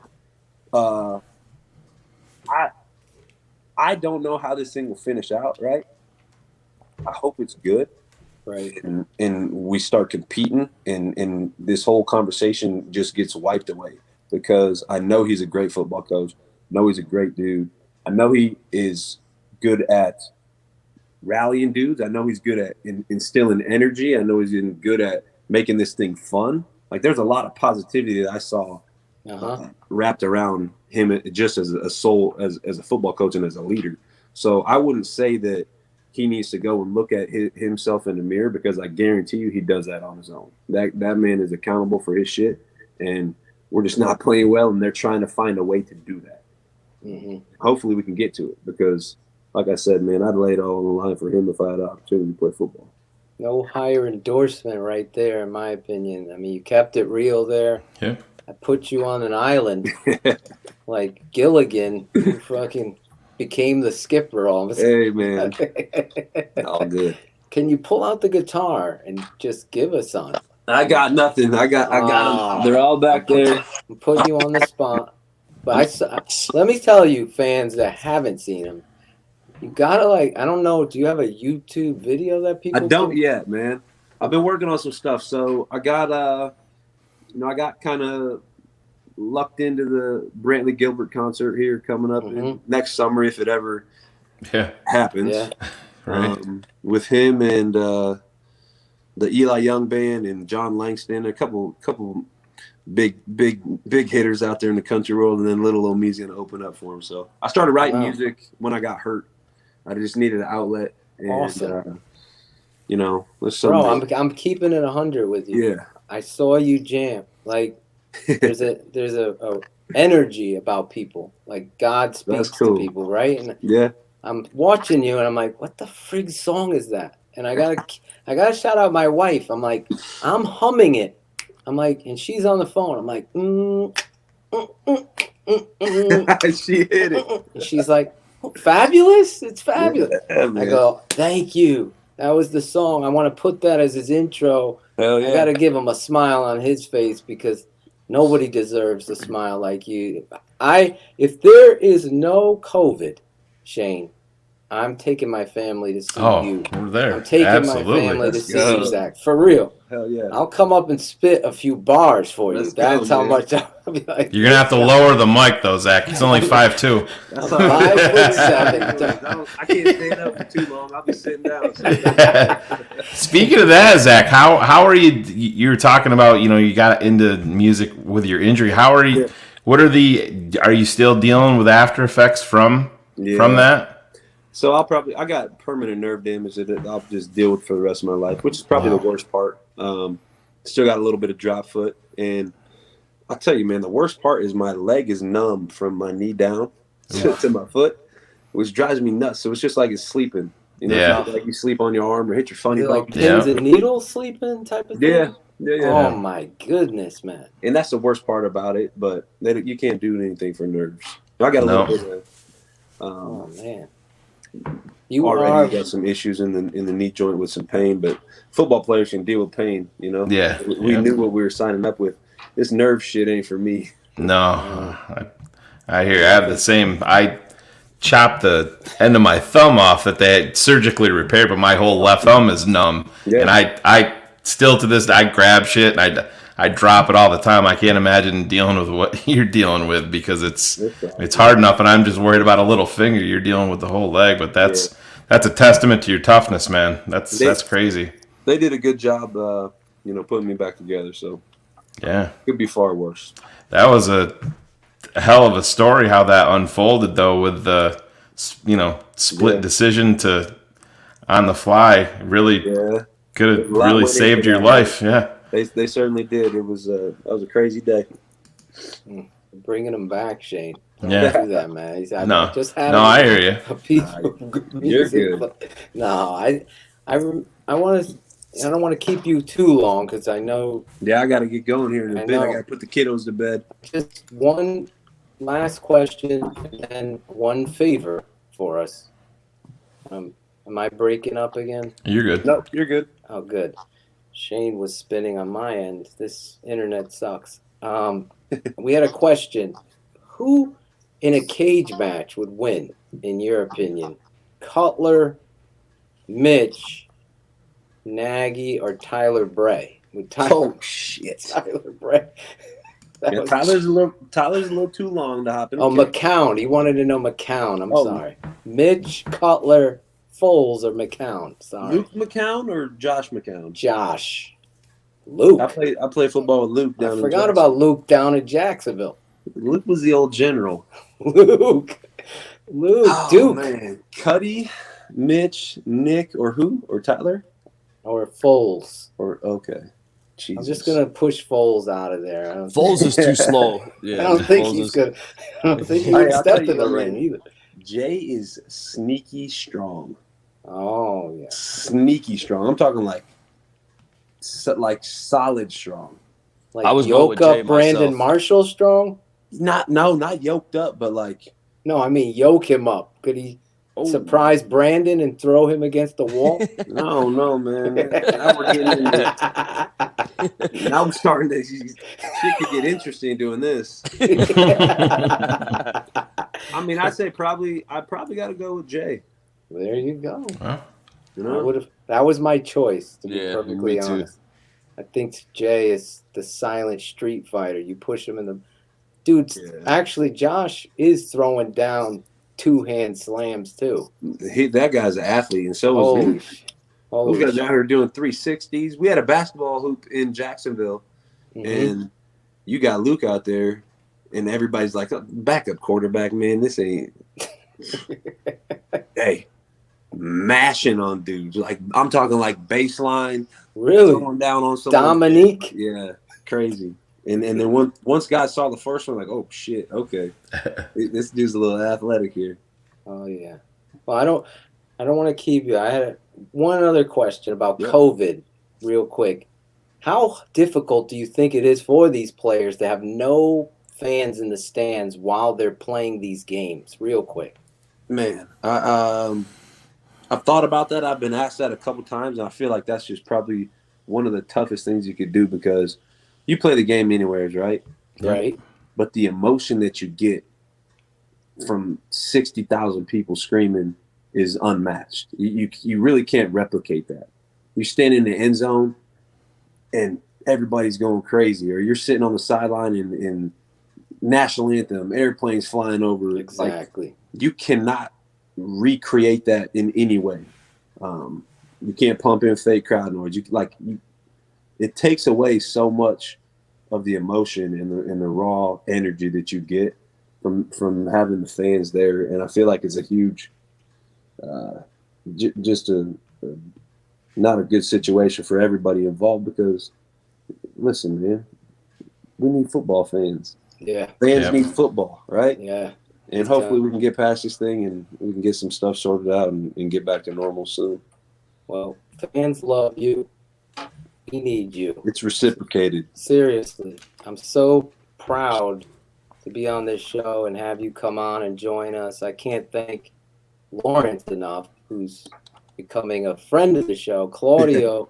I don't know how this thing will finish out, right? I hope it's good, right? And we start competing, and this whole conversation just gets wiped away because I know he's a great football coach. I know he's a great dude. I know he is good at rallying dudes. I know he's good at instilling energy. I know he's good at making this thing fun. Like there's a lot of positivity that I saw wrapped around him just as a soul, as a football coach and as a leader. So I wouldn't say that he needs to go and look at himself in the mirror because I guarantee you he does that on his own. That man is accountable for his shit, and we're just not playing well, and they're trying to find a way to do that. Hopefully we can get to it because, like I said, man, I'd lay it all on the line for him if I had the opportunity to play football. No higher endorsement right there, in my opinion. I mean, you kept it real there. Yeah. I put you on an island like Gilligan, who fucking became the skipper all of a sudden. Hey, man. All good. Can you pull out the guitar and just give us on? I got nothing. I got them. They're all back there. I'm putting you on the spot. But let me tell you, fans that haven't seen him, you gotta I don't know. Do you have a YouTube video that people? I don't yet, man. I've been working on some stuff, so I got I got kind of lucked into the Brantley Gilbert concert here coming up next summer if it ever happens. Yeah. Right. With him and the Eli Young band and John Langston, a couple big hitters out there in the country world, and then little old me's gonna open up for him. So I started writing music when I got hurt. I just needed an outlet. And, awesome. Bro, I'm keeping it 100 with you. Yeah. I saw you jam. Like there's a energy about people. Like God speaks to people, right? And I'm watching you, and I'm like, what the frig song is that? And I gotta shout out my wife. I'm like, I'm humming it. I'm like, and she's on the phone. I'm like, she hit it. And she's like, fabulous. It's fabulous. Yeah, I go, thank you. That was the song. I want to put that as his intro. Hell yeah. I got to give him a smile on his face because nobody deserves a smile like you. If there is no COVID, Shayne, I'm taking my family to see you. We're there. I'm taking my family to see you, Zach. For real. Hell yeah. I'll come up and spit a few bars for you. That's how much I'll be like. You're gonna have to lower the mic though, Zach. He's only 5'2". 5'7". I can't stand up for too long. I'll be sitting down. Speaking of that, Zach, how are you? You were talking about you got into music with your injury. How are you? What are you still dealing with after effects from that? So I got permanent nerve damage that I'll just deal with for the rest of my life, which is probably the worst part. Still got a little bit of drop foot, and I'll tell you, man, the worst part is my leg is numb from my knee down to my foot, which drives me nuts. So it's just like it's sleeping. It's not like you sleep on your arm or hit your funny bone. Like pins and needles sleeping type of thing? Yeah. Oh my goodness, man. And that's the worst part about it, but you can't do anything for nerves. I got a little bit of oh man. You already got some issues in the knee joint with some pain, but football players can deal with pain, Yeah. We knew what we were signing up with. This nerve shit ain't for me. No. I hear I have the same. I chopped the end of my thumb off that they had surgically repaired, but my whole left thumb is numb. Yeah. And I still to this day, I grab shit and I drop it all the time. I can't imagine dealing with what you're dealing with because it's hard enough, and I'm just worried about a little finger. You're dealing with the whole leg, but that's a testament to your toughness, man. That's crazy. They did a good job, putting me back together. So Yeah. Could be far worse. That was a hell of a story how that unfolded, though, with the, split decision to on the fly. Really could have really saved your life. Yeah. They certainly did. It was that was a crazy day. Bringing him back, Shayne. Don't Yeah. do that, man. No. I just had I hear you. a piece of good You're music. good. No, I want to. I don't want to keep you too long because I know. Yeah, I got to get going here in a bit. I know. got to put the kiddos to bed. Just one last question and then one favor for us. Am I breaking up again? You're good. No, you're good. Oh, good. Shayne was spinning on my end. This internet sucks. We had a question. Who in a cage match would win, in your opinion? Cutler, Mitch, Nagy, or Tyler Bray? Shit. Tyler Bray. Yeah, Tyler's a little too long to hop in. McCown. He wanted to know McCown. I'm sorry. Mitch, Cutler, Foles, or McCown? Sorry. Luke McCown or Josh McCown? Josh. Luke. I played football with Luke down in forgot about Luke down in Jacksonville. Luke was the old general. Luke. Duke. Man. Cuddy, Mitch, Nick, or who? Or Tyler? Or Foles. Okay. Jesus. I'm just going to push Foles out of there. Foles is too slow. Yeah, I don't think he's good. I don't think he would step in the ring either. Jay is sneaky strong. Oh, yeah. Sneaky strong. I'm talking like solid strong. Like I was yoked up Brandon Marshall strong? Not yoked up, but like. No, I mean yoke him up. Could he surprise Brandon and throw him against the wall? No, man. Now we're getting into now I'm starting to shit could get interesting doing this. I mean, I probably got to go with Jay. There you go. Huh? You know? That was my choice, to be Yeah, perfectly me too. honest. I think Jay is the silent street fighter. You push him in the dude. Yeah. Actually, Josh is throwing down 2-hand slams too. That guy's an athlete, and so is Luke. We got down here doing 360s. We had a basketball hoop in Jacksonville, and you got Luke out there, and everybody's like, backup quarterback, man. This ain't. Hey, mashing on dudes. Like I'm talking like baseline. Really? Going down on someone. Dominique? Yeah, crazy. And then once guys saw the first one, like, oh shit, okay, this dude's a little athletic here. Oh yeah. Well, I don't want to keep you. I had one other question about COVID, real quick. How difficult do you think it is for these players to have no fans in the stands while they're playing these games? Real quick. Man, I've thought about that. I've been asked that a couple times, and I feel like that's just probably one of the toughest things you could do because you play the game anywhere, right? Right. But the emotion that you get from 60,000 people screaming is unmatched. You really can't replicate that. You stand in the end zone, and everybody's going crazy, or you're sitting on the sideline in national anthem, airplanes flying over. Exactly. Like, you cannot recreate that in any way. You can't pump in fake crowd noise. It takes away so much of the emotion and the raw energy that you get from having the fans there. And I feel like it's a huge, not a good situation for everybody involved because, listen, man, we need football fans. Yeah. Fans need football, right? Yeah. And hopefully we can get past this thing and we can get some stuff sorted out and get back to normal soon. Well, fans love you. We need you. It's reciprocated. Seriously. I'm so proud to be on this show and have you come on and join us. I can't thank Lawrence enough, who's becoming a friend of the show, Claudio,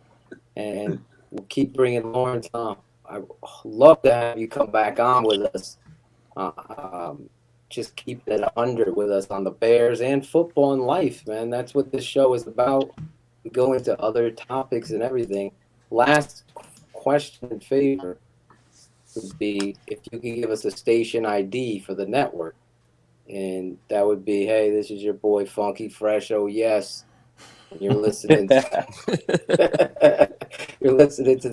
and we'll keep bringing Lawrence on. I love to have you come back on with us. Just keep it 100 with us on the Bears and football and life, man. That's what this show is about. We go into other topics and everything. Last question and favor would be if you could give us a station ID for the network. And that would be, hey, this is your boy Funky Fresh. Oh, yes. And you're listening. You're listening to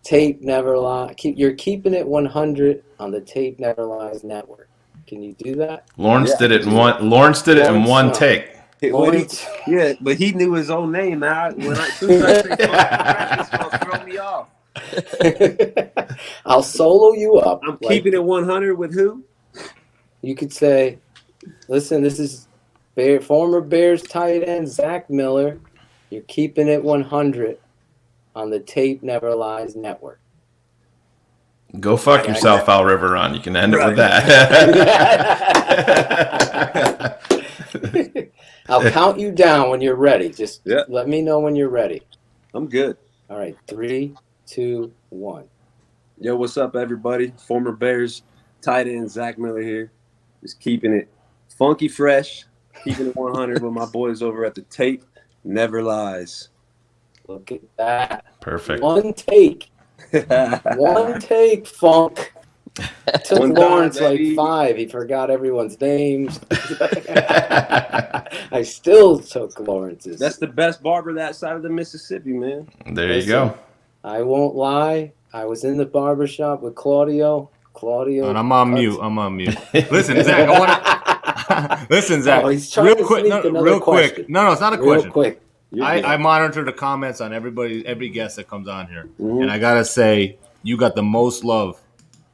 Tape Never Lies. You're keeping it 100 on the Tape Never Lies network. Can you do that? Lawrence did it in one. Lawrence did it in one take. Lawrence. Yeah, but he knew his own name. As soon as I say practice, it's gonna throw me off. I'll solo you up. I'm keeping it 100 with who? You could say, listen, this is former Bears tight end Zach Miller. You're keeping it 100 on the Tape Never Lies network. Go fuck yourself, Al Riveron. You can end it with that. I'll count you down when you're ready. Just let me know when you're ready. I'm good. All right, 3, 2, 1. Yo, what's up, everybody? Former Bears tight end Zach Miller here. Just keeping it funky fresh, keeping it 100 with my boys over at the Tape Never Lies. Look at that. Perfect. One take. One take, Funk. Took Lawrence like 5. He forgot everyone's names. I still took Lawrence's. That's the best barber that side of the Mississippi, man. There you go. I won't lie. I was in the barber shop with Claudio. And I'm on mute. Listen, Zach. Listen, Zach. Real quick. Real quick. No, it's not a question. Real quick. I monitor the comments on every guest that comes on here, and I gotta say, you got the most love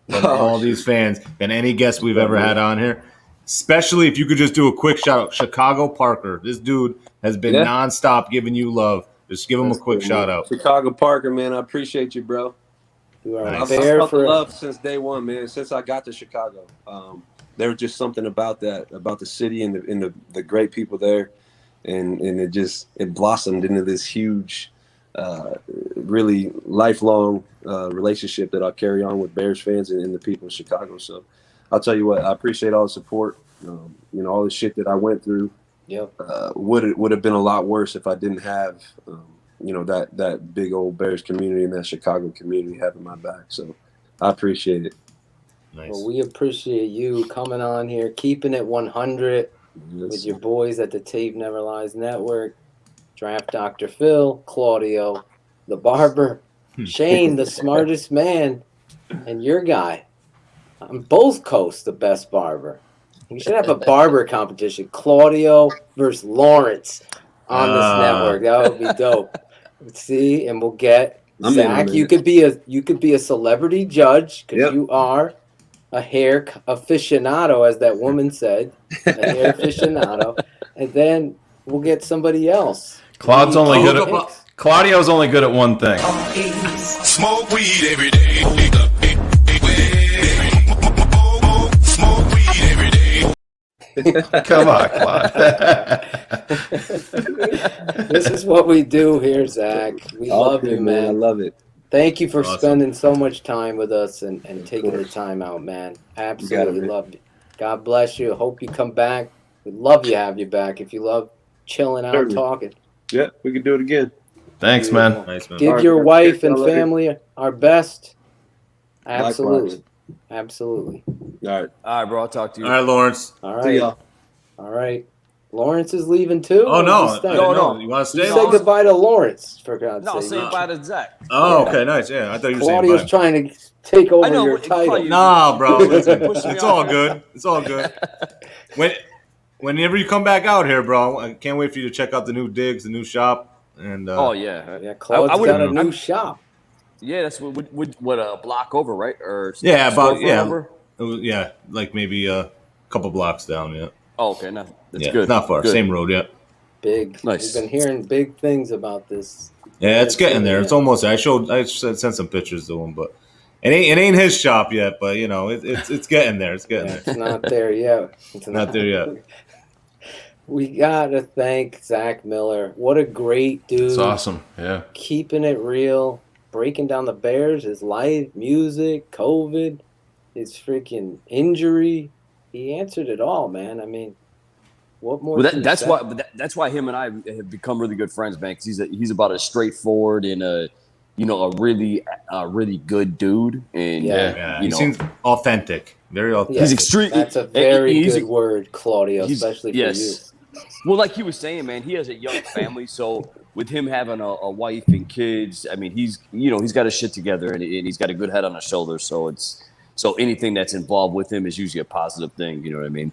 from all these fans than any guest we've ever had on here. Especially if you could just do a quick shout out, Chicago Parker. This dude has been nonstop giving you love. Just give him a quick shout out. Chicago Parker, man, I appreciate you, bro. You are I've felt the love since day one, man. Since I got to Chicago, there was just something about the city and the great people there. And it blossomed into this huge, really lifelong relationship that I'll carry on with Bears fans and the people in Chicago. So I'll tell you what, I appreciate all the support. All the shit that I went through. Would have been a lot worse if I didn't have that big old Bears community and that Chicago community having my back. So I appreciate it. Nice. Well, we appreciate you coming on here, keeping it 100. With your boys at the Tape Never Lies Network, Draft Dr. Phil, Claudio, the barber, Shayne, the smartest man, and your guy. On both coasts, the best barber. We should have a barber competition, Claudio versus Lawrence on this network. That would be dope. See, and we'll get Zach. You could be a celebrity judge because you are a hair aficionado, as that woman said, a hair aficionado, and then we'll get somebody else. Claudio's only good at one thing. Smoke weed every day. Smoke weed every day. Come on, Claude. This is what we do here, Zach. We love you, man. I love it. Thank you for spending so much time with us and taking the time out, man. Absolutely love you. God bless you. Hope you come back. We'd love to have you back if you love chilling out, talking. Yeah, we can do it again. Thanks, man. Nice, man. Give your wife and family our best. Absolutely. Absolutely. All right, bro. I'll talk to you. All right, Lawrence. All right. See y'all. All right. Lawrence is leaving too? Oh, no. No. You want to stay? You said goodbye to Lawrence, for God's sake. No, say goodbye to Zach. Oh, okay, nice. Yeah, I thought you were saying Claudio's bye. trying to take over your title. Nah, bro. Listen, it's all good. It's all good. Whenever you come back out here, bro, I can't wait for you to check out the new digs, the new shop. And Yeah, Claude's got a new shop. Yeah, that's what a block over, right? Or like maybe a couple blocks down. Yeah. Oh, okay, no, that's good. Good. It's not far. Good. Same road. Yeah. Big. Nice. We've been hearing big things about this. Yeah, it's getting there. It's almost. I sent some pictures to him, but it ain't his shop yet. But it's getting there. It's getting there. It's not there yet. It's not there yet. We gotta thank Zach Miller. What a great dude. It's awesome. Yeah. Keeping it real, breaking down the Bears, his life, music, COVID, his freaking injury. He answered it all, man. I mean, what more? Well, that's why him and I have become really good friends, man. Because he's about as straightforward and a really good dude. And he seems authentic, very authentic. He's extreme. That's a very good word, Claudio, especially for you. Well, like he was saying, man, he has a young family, so with him having a wife and kids, I mean, he's got his shit together and he's got a good head on his shoulders. So anything that's involved with him is usually a positive thing. You know what I mean?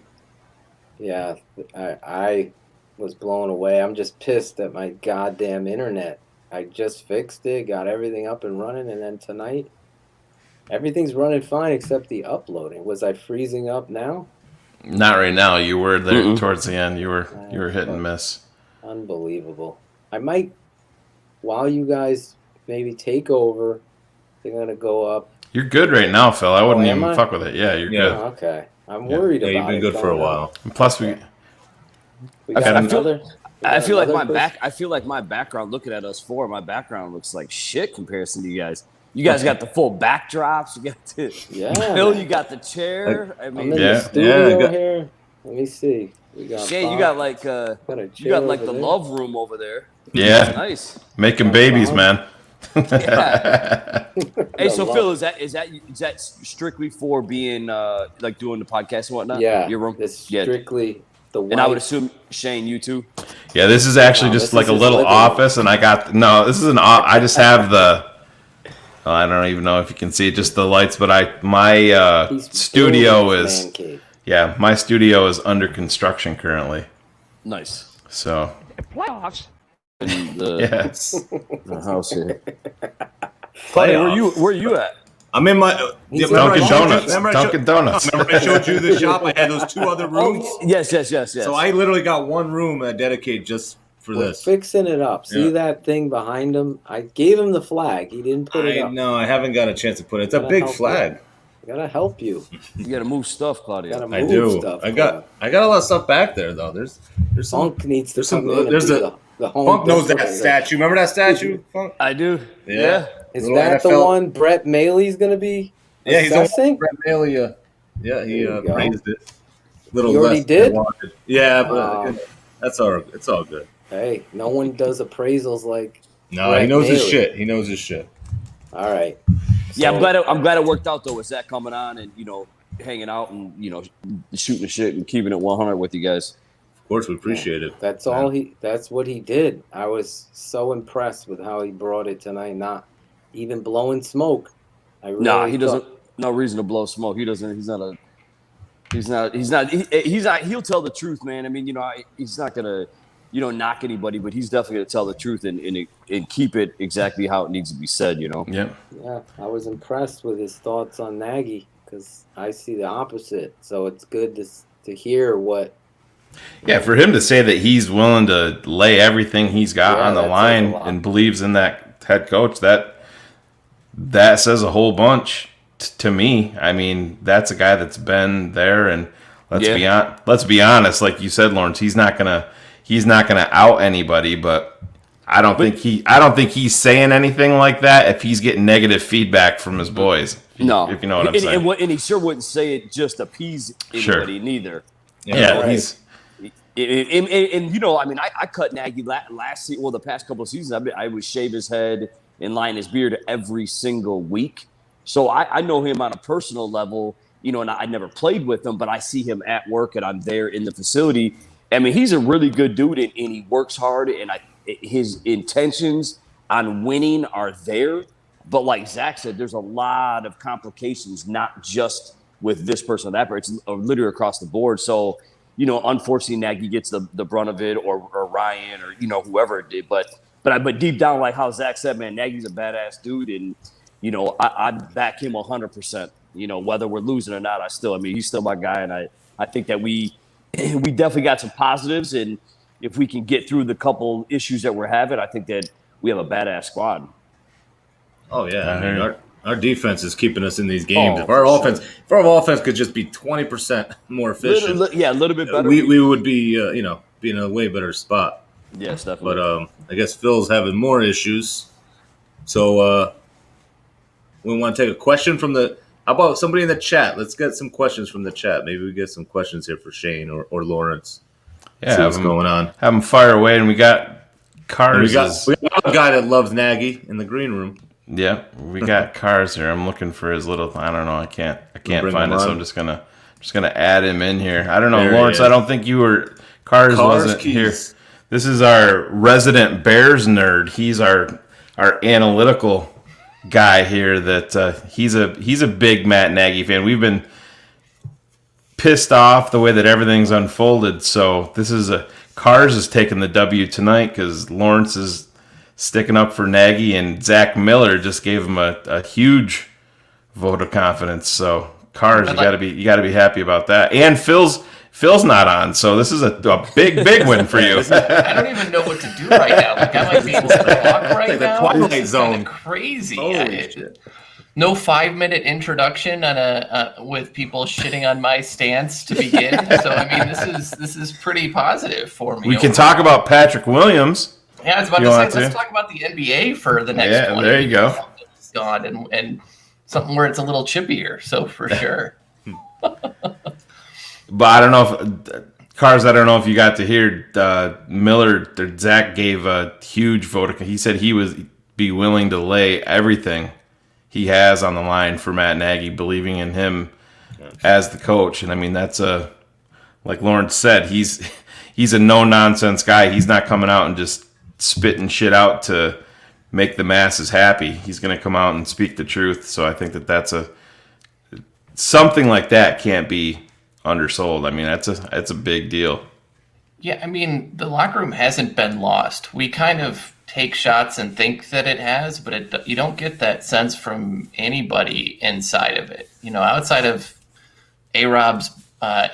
Yeah, I was blown away. I'm just pissed at my goddamn internet. I just fixed it, got everything up and running, and then tonight, everything's running fine except the uploading. Was I freezing up now? Not right now. You were there towards the end. You were hit and miss. Unbelievable. I might, while you guys maybe take over, they're gonna go up. You're good right now, Phil. I wouldn't even am I? fuck with it. Yeah, you're good. Oh, okay. I'm worried about it. You've been good for a while. And plus, we got another. I feel like another I feel like my background. Looking at us four, my background looks like shit comparison to you guys. You guys got the full backdrops. You got the Phil. You got the chair. I I'm mean, in the studio here. Let me see. We got Shane, you got like a you chair got like over the there. love room over there. Yeah. That's nice. Making babies, man. Yeah. Hey, so Phil, is that strictly for being like doing the podcast and whatnot? Yeah, Your room. it's strictly the. And I would assume Shane, you too. Yeah, this is actually just like a little office, and this is I just have the. I don't even know if you can see it, just the lights, but my studio is. Yeah, my studio is under construction currently. Nice. So. Playoffs. Yes. The house here. Claudio, where you at? I'm in my Dunkin' Donuts. Dunkin' Donuts. Remember I showed you the shop? I had those two other rooms. Yes. So I literally got one room dedicated just for We're this. fixing it up. See that thing behind him? I gave him the flag. He didn't put it up. No, I haven't got a chance to put it. It's a big flag. I gotta help you. You gotta move stuff, Claudio. I do. I got a lot of stuff back there though. There's some. Funk needs to There's some. come in. There's and a. home Funk knows that decorator. statue. Remember that statue, Funk? I do. Yeah. Is Little that the NFL one Brett Maley's gonna be? Yeah, he's the assessing? one. Brett Maley. Yeah, he praised it. Little He already less than I did? wanted. Yeah, but that's all. It's all good. Hey, no one does appraisals like. No, Brett he knows his Maley. shit. He knows his shit. All right. Yeah, So- I'm glad it worked out though. With Zach coming on and hanging out and shooting the shit and keeping it 100 with you guys. Of course, we appreciate it. That's all that's what he did. I was so impressed with how he brought it tonight, not even blowing smoke. I really Nah, he thought- doesn't. No reason to blow smoke. He doesn't. He's not. He'll tell the truth, man. I mean, he's not gonna, knock anybody, but he's definitely gonna tell the truth and keep it exactly how it needs to be said. Yeah. Yeah, I was impressed with his thoughts on Nagy because I see the opposite. So it's good to hear what. Yeah, for him to say that he's willing to lay everything he's got on the that says line a lot. and believes in that head coach, that says a whole bunch to me. I mean, that's a guy that's been there, and let's be honest. Like you said, Lawrence, he's not gonna out anybody, but I don't think he's saying anything like that if he's getting negative feedback from his boys. No, if you know what I'm saying. And he sure wouldn't say it just to appease anybody, neither. Yeah, Right. he's. I cut Nagy the past couple of seasons. I would shave his head and line his beard every single week. So I know him on a personal level, and I never played with him, but I see him at work and I'm there in the facility. I mean, he's a really good dude and he works hard and his intentions on winning are there. But like Zach said, there's a lot of complications, not just with this person or that person. It's literally across the board. So, unfortunately, Nagy gets the brunt of it, or Ryan, or whoever it did. But deep down, like how Zach said, man, Nagy's a badass dude, and I back him 100%. Whether we're losing or not, he's still my guy, and I think that we definitely got some positives, and if we can get through the couple issues that we're having, I think that we have a badass squad. Oh yeah, I mean our defense is keeping us in these games. If our offense could just be 20% more efficient, a little bit better, we would be be in a way better spot. Yes, definitely. But I guess Phil's having more issues. So we want to take a question from the. How about somebody in the chat? Let's get some questions from the chat. Maybe we get some questions here for Shayne or Lawrence. Yeah, see what's going on. Have them fire away, and we got cars. We got a guy that loves Nagy in the green room. Yeah, we got cars here. I'm looking for his little. I don't know. I can't find it. So I'm just gonna add him in here. I don't know, There he Lawrence. is. I don't think you were Cars wasn't here. This is our resident Bears nerd. He's our analytical guy here. That he's a big Matt Nagy fan. We've been pissed off the way that everything's unfolded. So this is Cars is taking the W tonight because Lawrence is sticking up for Nagy, and Zach Miller just gave him a huge vote of confidence. So Cars, you gotta be happy about that. And Phil's not on, so this is a big win for you. I don't even know what to do right now. Like, I might be able to talk right like now. The Twilight This is Zone. kinda crazy. Holy shit. No 5-minute introduction on with people shitting on my stance to begin. So I mean, this is pretty positive for me. We can talk about Patrick Williams. Yeah, I was about to say, let's talk about the NBA for the next 20 there you go. It's gone and something where it's a little chippier. So for sure. But I don't know if Cars. I don't know if you got to hear Miller. Zach gave a huge vote. He said he would be willing to lay everything he has on the line for Matt Nagy, believing in him as the coach. And I mean, that's like Lawrence said, he's a no nonsense guy. He's not coming out and just spitting shit out to make the masses happy. He's going to come out and speak the truth. So I think that's something like that can't be undersold. I mean, that's a big deal. Yeah, I mean, the locker room hasn't been lost. We kind of take shots and think that it has, but you don't get that sense from anybody inside of it. You know, outside of A-Rob's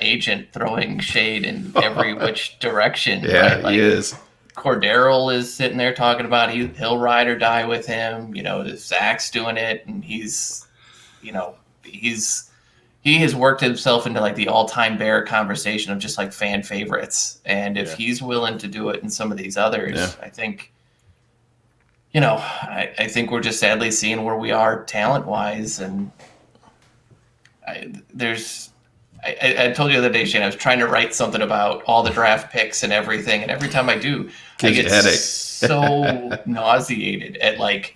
agent throwing shade in every which direction. Yeah, right? Like, he is. Cordero is sitting there talking about he'll ride or die with him. You know, Zach's doing it, and he has worked himself into like the all-time Bear conversation of just like fan favorites. And if he's willing to do it in some of these others, I think, I think we're just sadly seeing where we are talent-wise. And I told you the other day, Shayne, I was trying to write something about all the draft picks and everything. And every time I do, I get so nauseated at like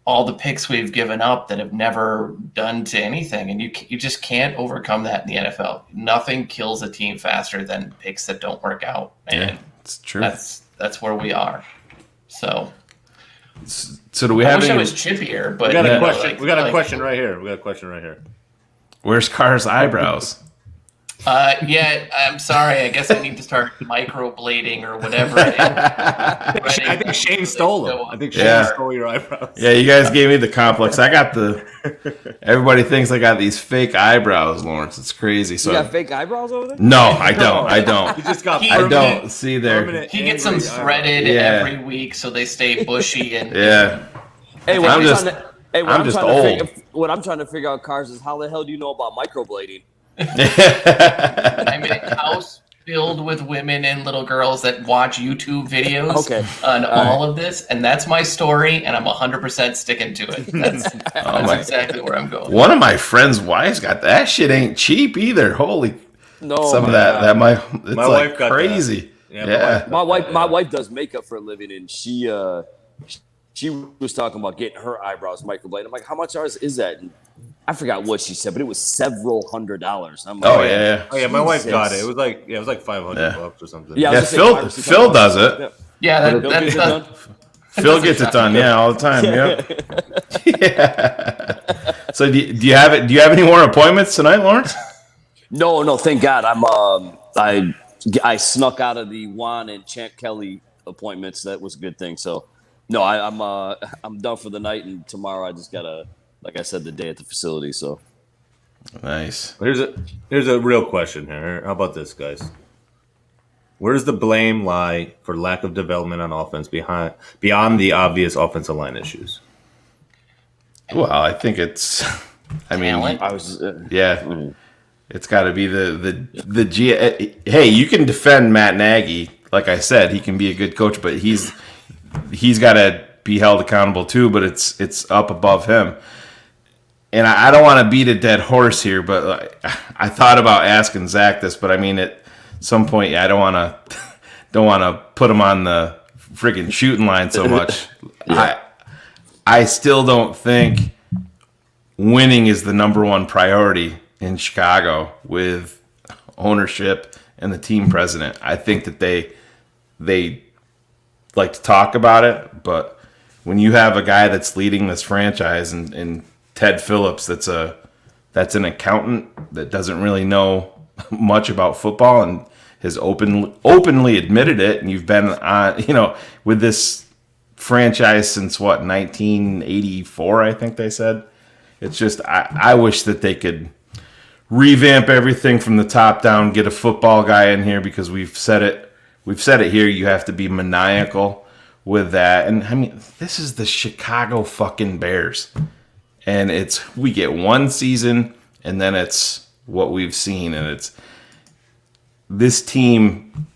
all the picks we've given up that have never done to anything. And you just can't overcome that in the NFL. Nothing kills a team faster than picks that don't work out. And yeah, it's true. That's where we are. So do we have wish any... I was chippier, but we got a question. We got a question right here. We got a question right here. Where's Carr's eyebrows? Yeah, I'm sorry. I guess I need to start microblading or whatever. I think Shayne stole them. I think Shayne stole your eyebrows. Yeah, you guys gave me the complex. I got everybody thinks I got these fake eyebrows, Lawrence. It's crazy. So you got fake eyebrows over there? No, I don't. You just got I don't see there. He gets them threaded every week so they stay bushy and Hey, what I'm I'm trying to figure out, Cars, is how the hell do you know about microblading? I'm in a house filled with women and little girls that watch YouTube videos on all of this, and that's my story, and I'm 100% sticking to it. That's exactly where I'm going. One of my friends' wives got that shit. Ain't cheap either. Holy, some of that it's my like wife got crazy. That. Yeah, my wife does makeup for a living, and she was talking about getting her eyebrows microbladed. I'm like, how much is that? And I forgot what she said, but it was several $100s. I'm like, oh yeah, my wife got it. It was like $500 or something. Yeah, Phil does it. Yeah, Phil gets it done. Yeah, all the time. Yeah. So do you have it? Do you have any more appointments tonight, Lawrence? No. Thank God. I snuck out of the Juan and Champ Kelly appointments. That was a good thing. So no, I'm done for the night, and tomorrow I just gotta, like I said, the day at the facility. So nice. Here's a real question here. How about this, guys? Where does the blame lie for lack of development on offense beyond the obvious offensive line issues? Well, I think it's. I mean, it's got to be the G. Hey, you can defend Matt Nagy. Like I said, he can be a good coach, but he's got to be held accountable too. But it's up above him. And I don't want to beat a dead horse here, but I thought about asking Zach this, but I mean, at some point, I don't want to put him on the friggin' shooting line so much. I still don't think winning is the number one priority in Chicago with ownership and the team president. I think that they like to talk about it, but when you have a guy that's leading this franchise and Ted Phillips, that's an accountant that doesn't really know much about football and has openly admitted it, and you've been on, with this franchise since 1984, I think they said. It's just I wish that they could revamp everything from the top down, get a football guy in here, because we've said it here, you have to be maniacal with that. And I mean, this is the Chicago fucking Bears. And we get one season and then it's what we've seen, and this team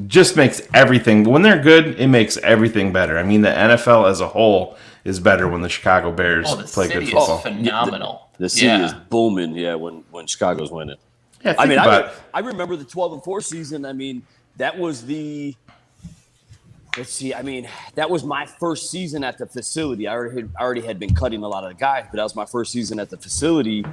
just makes everything, when they're good, it makes everything better. I mean, the NFL as a whole is better when the Chicago Bears play good football. Is phenomenal. The city is booming, when Chicago's winning. Yeah, I remember the 12-4 season. I mean, that was that was my first season at the facility. I already had been cutting a lot of the guys, but that was my first season at the facility.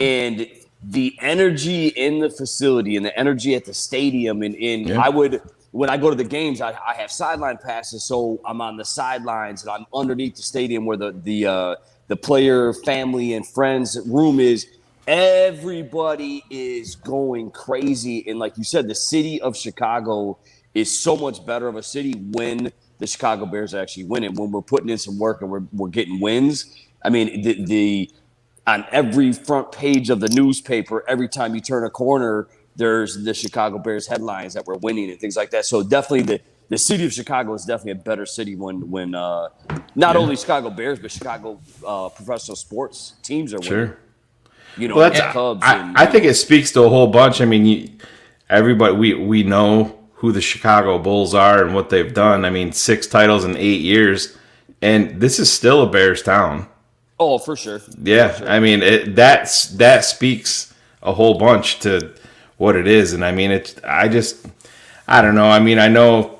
And the energy in the facility and the energy at the stadium, when I go to the games, I have sideline passes, so I'm on the sidelines and I'm underneath the stadium where the player, family, and friends room is. Everybody is going crazy, and like you said, the city of Chicago is so much better of a city when the Chicago Bears actually win it. When we're putting in some work and we're getting wins. I mean, the on every front page of the newspaper, every time you turn a corner, there's the Chicago Bears headlines that we're winning and things like that. So definitely the city of Chicago is definitely a better city when not only Chicago Bears, but Chicago professional sports teams are winning. Sure. Well, the Cubs. I think it speaks to a whole bunch. I mean, everybody, we know who the Chicago Bulls are and what they've done. I mean, 6 titles in 8 years, and this is still a Bears town. Oh, for sure. Yeah, for sure. I mean, that speaks a whole bunch to what it is, and I mean, I don't know. I mean, I know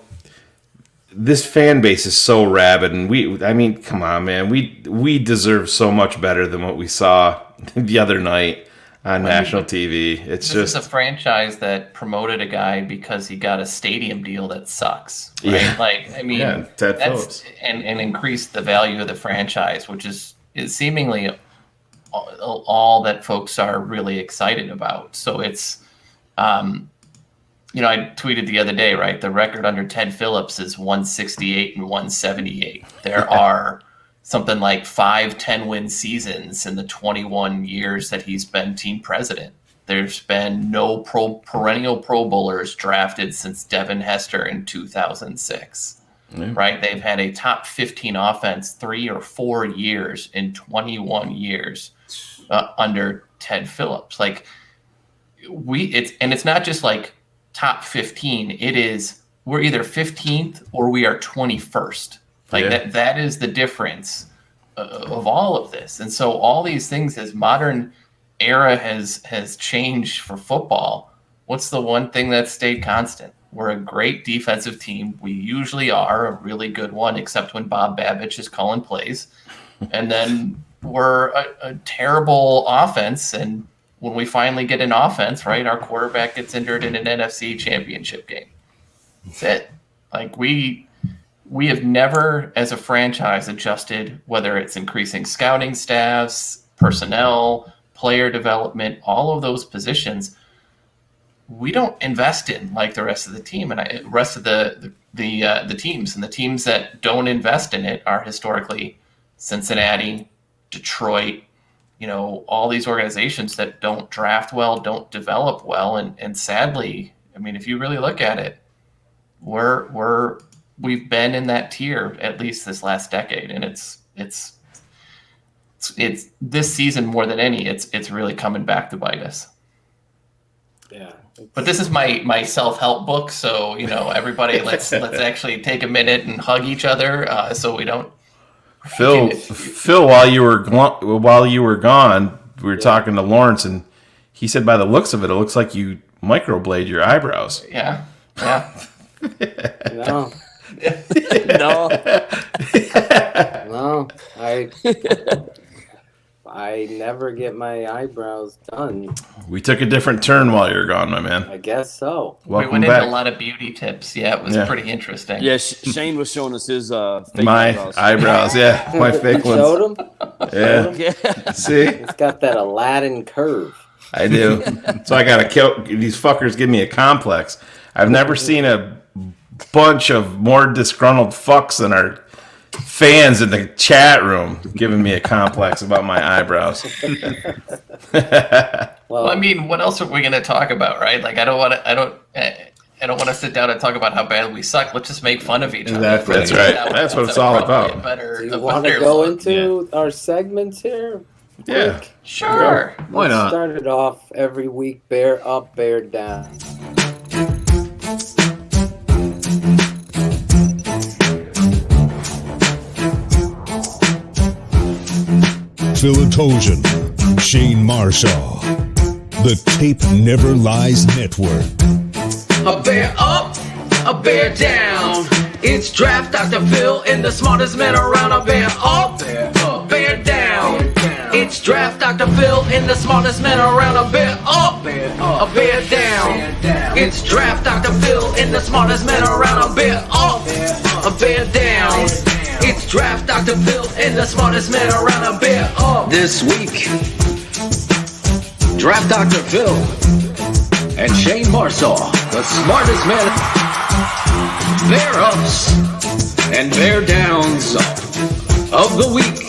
this fan base is so rabid, and come on, man, we deserve so much better than what we saw the other night on national TV. This is a franchise that promoted a guy because he got a stadium deal that sucks, right? Yeah. Ted Phillips, and increased the value of the franchise, which is seemingly all that folks are really excited about. So it's, I tweeted the other day, right? The record under Ted Phillips is 168 and 178. There are something like 5 10-win seasons in the 21 years that he's been team president. There's been no perennial Pro Bowlers drafted since Devin Hester in 2006, right? They've had a top 15 offense 3 or 4 years in 21 years under Ted Phillips. It's not just like top 15. It is, we're either 15th or we are 21st. That is the difference of all of this. And so all these things, as modern era has changed for football, what's the one thing that stayed constant? We're a great defensive team. We usually are a really good one, except when Bob Babich is calling plays. And then we're a terrible offense. And when we finally get an offense, right, our quarterback gets injured in an NFC championship game. That's it. We have never, as a franchise, adjusted, whether it's increasing scouting staffs, personnel, player development, all of those positions. We don't invest in like the rest of the team, and rest of the teams. And the teams that don't invest in it are historically Cincinnati, Detroit, all these organizations that don't draft well, don't develop well, and sadly, I mean, if you really look at it, we've been in that tier at least this last decade, and it's this season more than any. It's really coming back to bite us. Yeah. But this is my self-help book, so everybody, let's actually take a minute and hug each other, so we don't. Phil, while you were gone, we were talking to Lawrence, and he said, by the looks of it, it looks like you microblade your eyebrows. Yeah. No. No. I never get my eyebrows done. We took a different turn while you were gone, my man. I guess so. Welcome we went back. into a lot of beauty tips. Yeah, it was pretty interesting. Yeah, Shayne was showing us his fake my eyebrows. Yeah, my fake You ones. showed him? Yeah. See? It's got that Aladdin curve. I do. So I got to kill these fuckers. Give me a complex. I've never seen a bunch of more disgruntled fucks than our fans in the chat room giving me a complex about my eyebrows. Well, I mean, what else are we going to talk about, right? Like, I don't want to sit down and talk about how bad we suck. Let's just make fun of each other. Exactly. That's right. That's what it's all about. Do you want to go into our segments here? Yeah. Quick? Sure. Why not? Start it off every week. Bear up, bear down. Phil Atosian, Shayne Marshall, the Tape Never Lies Network. A bear up, a bear down. It's Draft Dr. Phil and the smartest man around. A bear up, bear down. It's Draft Dr. Phil and the smartest man around. A bear up, a bear down. It's Draft Dr. Phil and the smartest man around. A bear up, a bear down. It's Draft Dr. Phil and the smartest man around. A bear up. This week, Draft Dr. Phil and Shayne Marshall, the smartest man. Bear ups and bear downs of the week.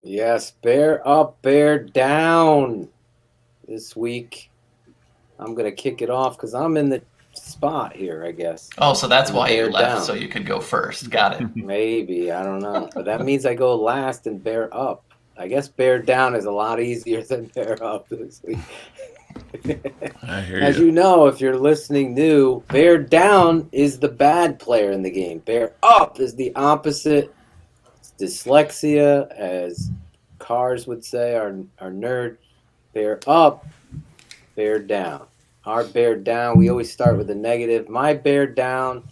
Yes, bear up, bear down. This week, I'm going to kick it off because I'm in the spot here, I guess. Oh, so that's why you Bear left, down. so you could go first. Got it. Maybe, I don't know. But that means I go last and bear up. I guess bear down is a lot easier than bear up this week. I hear As you. you know, if you're listening new, bear down is the bad player in the game. Bear up is the opposite. It's dyslexia, as Cars would say, our nerd. Bear up, bear down. Our bear down, we always start with a negative. My bear down,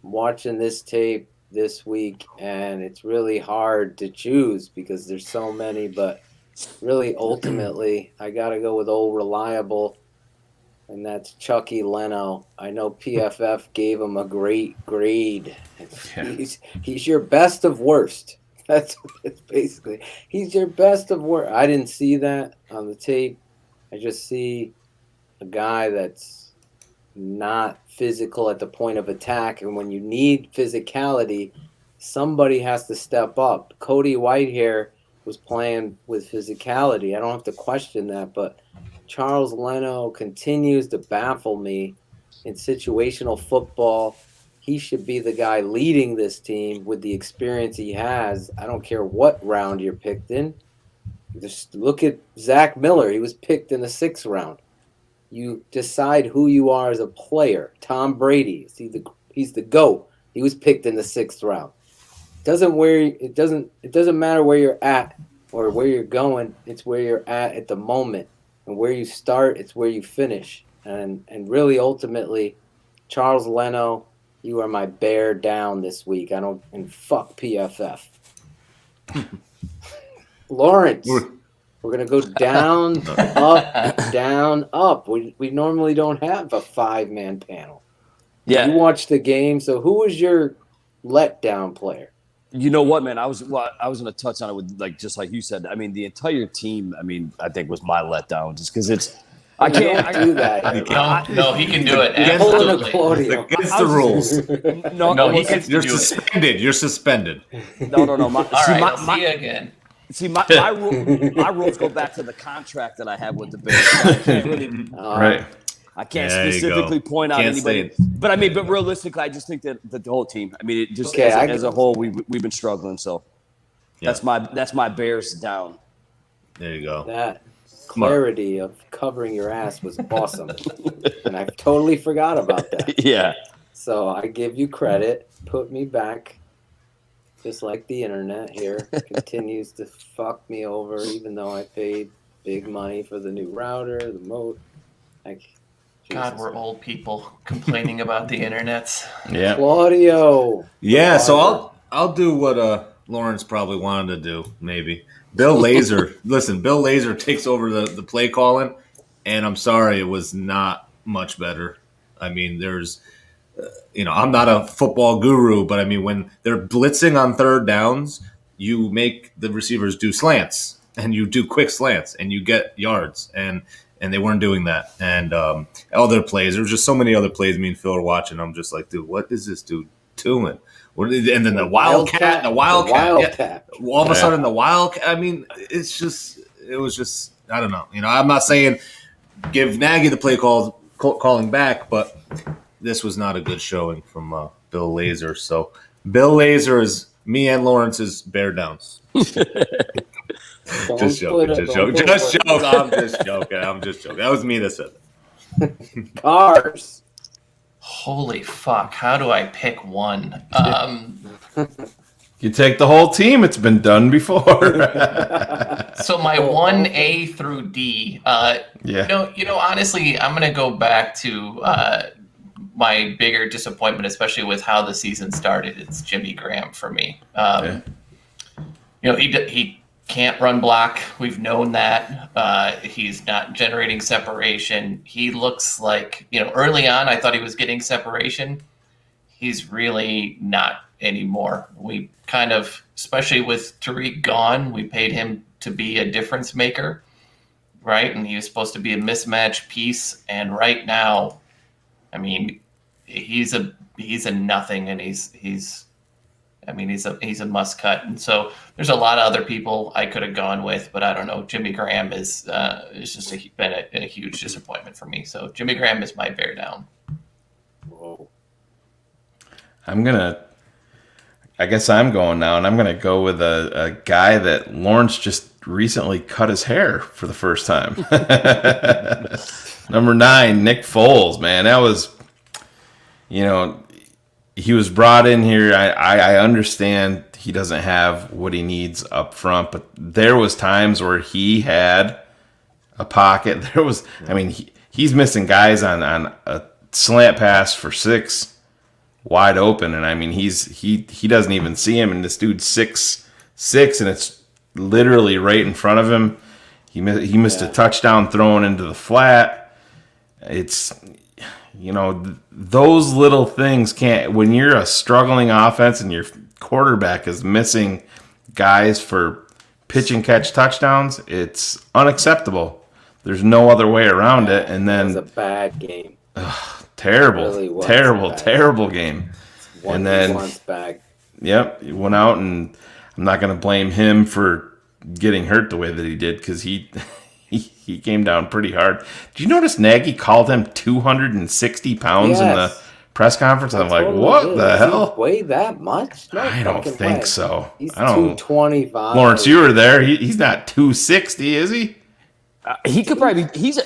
I'm watching this tape this week, and it's really hard to choose because there's so many, but really ultimately I got to go with old reliable, and that's Chucky Leno. I know PFF gave him a great grade. He's your best of worst. That's what it's basically. He's your best of worst. I didn't see that on the tape. I just see a guy that's not physical at the point of attack, and when you need physicality, somebody has to step up. Cody Whitehair was playing with physicality. I don't have to question that, but Charles Leno continues to baffle me in situational football. He should be the guy leading this team with the experience he has. I don't care what round you're picked in. Just look at Zach Miller. He was picked in the 6th round. You decide who you are as a player. Tom Brady, he's the GOAT. He was picked in the 6th round. It doesn't matter where you're at or where you're going. It's where you're at the moment, and where you start. It's where you finish. And really, ultimately, Charles Leno, you are my bear down this week. And fuck PFF. Lawrence. We're going to go down, up, down, up. We normally don't have a 5-man panel. Yeah. You watched the game, so who was your letdown player? You know what, man? I was going to touch on it with just like you said. I mean, the entire team, I think was my letdown just because it's – I can't do that. No, he can do it. Absolutely. Against the rules. No, You're suspended. You're suspended. No. I'll see you again. See, my rules go back to the contract that I have with the Bears. Right. I can't There you specifically go. point out Can't anybody, say but realistically, I just think that the whole team. I mean, it just Okay, as a whole, we've been struggling. So that's my Bears down. There you go. That clarity of covering your ass was awesome. And I totally forgot about that. Yeah. So I give you credit. Put me back. Just like the internet here continues to fuck me over, even though I paid big money for the new router, the moat. God, we're old people complaining about the internets. Yeah. Claudio. Yeah, so I'll do what Lawrence probably wanted to do, maybe. Bill Lazor, listen, Bill Lazor takes over the play calling, and I'm sorry, it was not much better. I mean, there's, I'm not a football guru, but I mean, when they're blitzing on third downs, you make the receivers do slants, and you do quick slants, and you get yards, and they weren't doing that. And other plays, there was just so many other plays me and Phil are watching. I'm just like, dude, what is this dude doing? And then the Wildcat. Yeah. All of a sudden, the Wildcat. I mean, it was just, I don't know. I'm not saying give Nagy the play calling back, but this was not a good showing from Bill Lazor. So Bill Lazor is me and Lawrence's bear down. Just joking. I'm just joking. That was me that said it. Cars. Holy fuck! How do I pick one? You take the whole team. It's been done before. So my 1A through D. Honestly, I'm gonna go back to my bigger disappointment, especially with how the season started. It's Jimmy Graham for me. He can't run block. We've known that. He's not generating separation. He looks like, early on I thought he was getting separation. He's really not anymore. We kind of, especially with Tariq gone, we paid him to be a difference maker, right? And he was supposed to be a mismatch piece. And right now, I mean, he's a nothing, and he's a must cut. And so there's a lot of other people I could have gone with, but I don't know. Jimmy Graham is just been a huge disappointment for me. So Jimmy Graham is my bear down. Whoa. I guess I'm going now, and I'm going to go with a guy that Lawrence just recently cut his hair for the first time. Number 9, Nick Foles, man. That was, he was brought in here. I understand he doesn't have what he needs up front, but there was times where he had a pocket. He's missing guys on a slant pass for 6 wide open, and he doesn't even see him, and this dude's 6'6", and it's literally right in front of him. He missed a touchdown thrown into the flat. It's those little things can't, when you're a struggling offense and your quarterback is missing guys for pitch and catch touchdowns, it's unacceptable. There's no other way around it. And then it was a bad game. Terrible game. And then yep, he went out, and I'm not going to blame him for getting hurt the way that he did, because he came down pretty hard. Did you notice Nagy called him 260 pounds in the press conference? I'm like, what the hell? Weigh that much? No, I don't think so. He's 225. Lawrence, you were there. He's not 260, is he? He could probably be, he's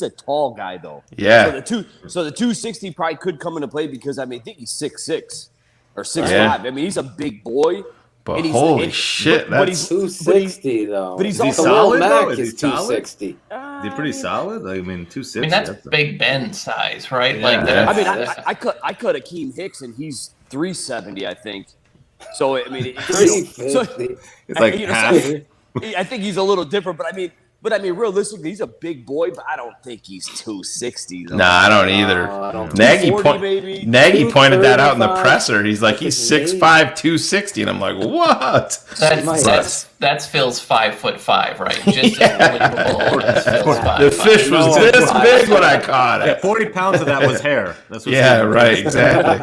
a tall guy though. Yeah. So the 260 probably could come into play, because I think he's 6'6" or 6'5". He's a big boy. But holy shit, but he's 260 though. But he's also solid though. Mac is 260. Is he pretty solid? 260. That's Big Ben size, right? Yeah. I cut Akeem Hicks, and he's 370, I think. So it's like half. I think he's a little different, but realistically, he's a big boy, but I don't think he's 260. Nah, I don't either. Nagy pointed that out in the presser. He's like, he's 6'5", 260, and I'm like, what? That's Phil's 5'5", right? Just the fish was this big when I caught it. Yeah, 40 pounds of that was hair. That's what right, exactly.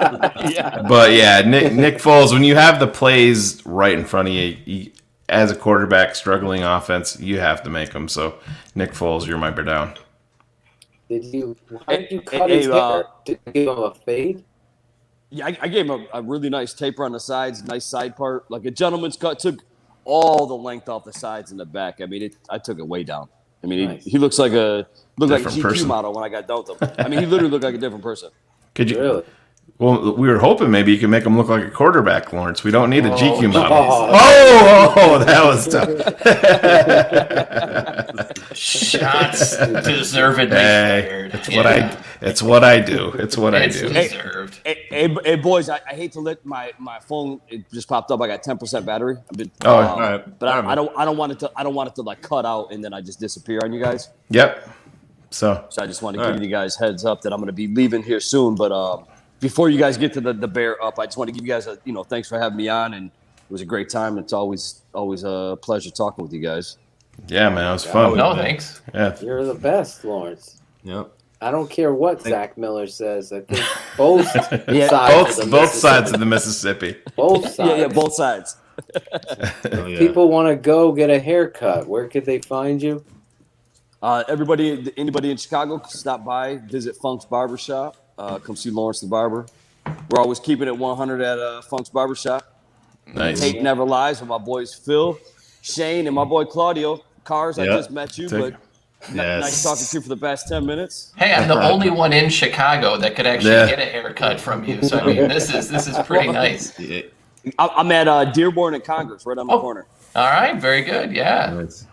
But yeah, Nick Foles, when you have the plays right in front of you, as a quarterback, struggling offense, you have to make them. So, Nick Foles, you're my bear down. Why did you cut his hair? Did you give him a fade? Yeah, I gave him a really nice taper on the sides, nice side part, like a gentleman's cut. Took all the length off the sides and the back. I took it way down. Nice. He looks like a GQ person. model when I got dealt him. He literally looked like a different person. Could you? Really? Well, we were hoping maybe you can make him look like a quarterback, Lawrence. We don't need a GQ model. That was tough. Shots deservedly fired. It's what I do. It's what I do. Deserved. Hey, boys, I hate to let my phone. It just popped up. I got 10% battery. All right. But I don't want it to like cut out and then I just disappear on you guys. Yep. So I just want to give you guys heads up that I'm going to be leaving here soon. But before you guys get to the bear up, I just want to give you guys thanks for having me on, and it was a great time. It's always a pleasure talking with you guys. Yeah, man, it was fun. Thanks. Yeah, You're the best, Lawrence. Yep. I don't care what Zach Miller says. I think both both sides of the Mississippi. Both sides. Yeah, both sides. People want to go get a haircut. Where could they find you? Anybody in Chicago, stop by, visit Funk's Barbershop. Come see Lawrence the Barber. We're always keeping it 100 at Funk's Barbershop. Nice. Tape never lies with my boys Phil, Shayne, and my boy Claudio. Cars, I just met you, but nice talking to you for the past 10 minutes. Hey, I'm the only one in Chicago that could actually get a haircut from you. So I mean, this is pretty nice. I'm at Dearborn and Congress, right on the corner. All right, very good. Yeah. Nice.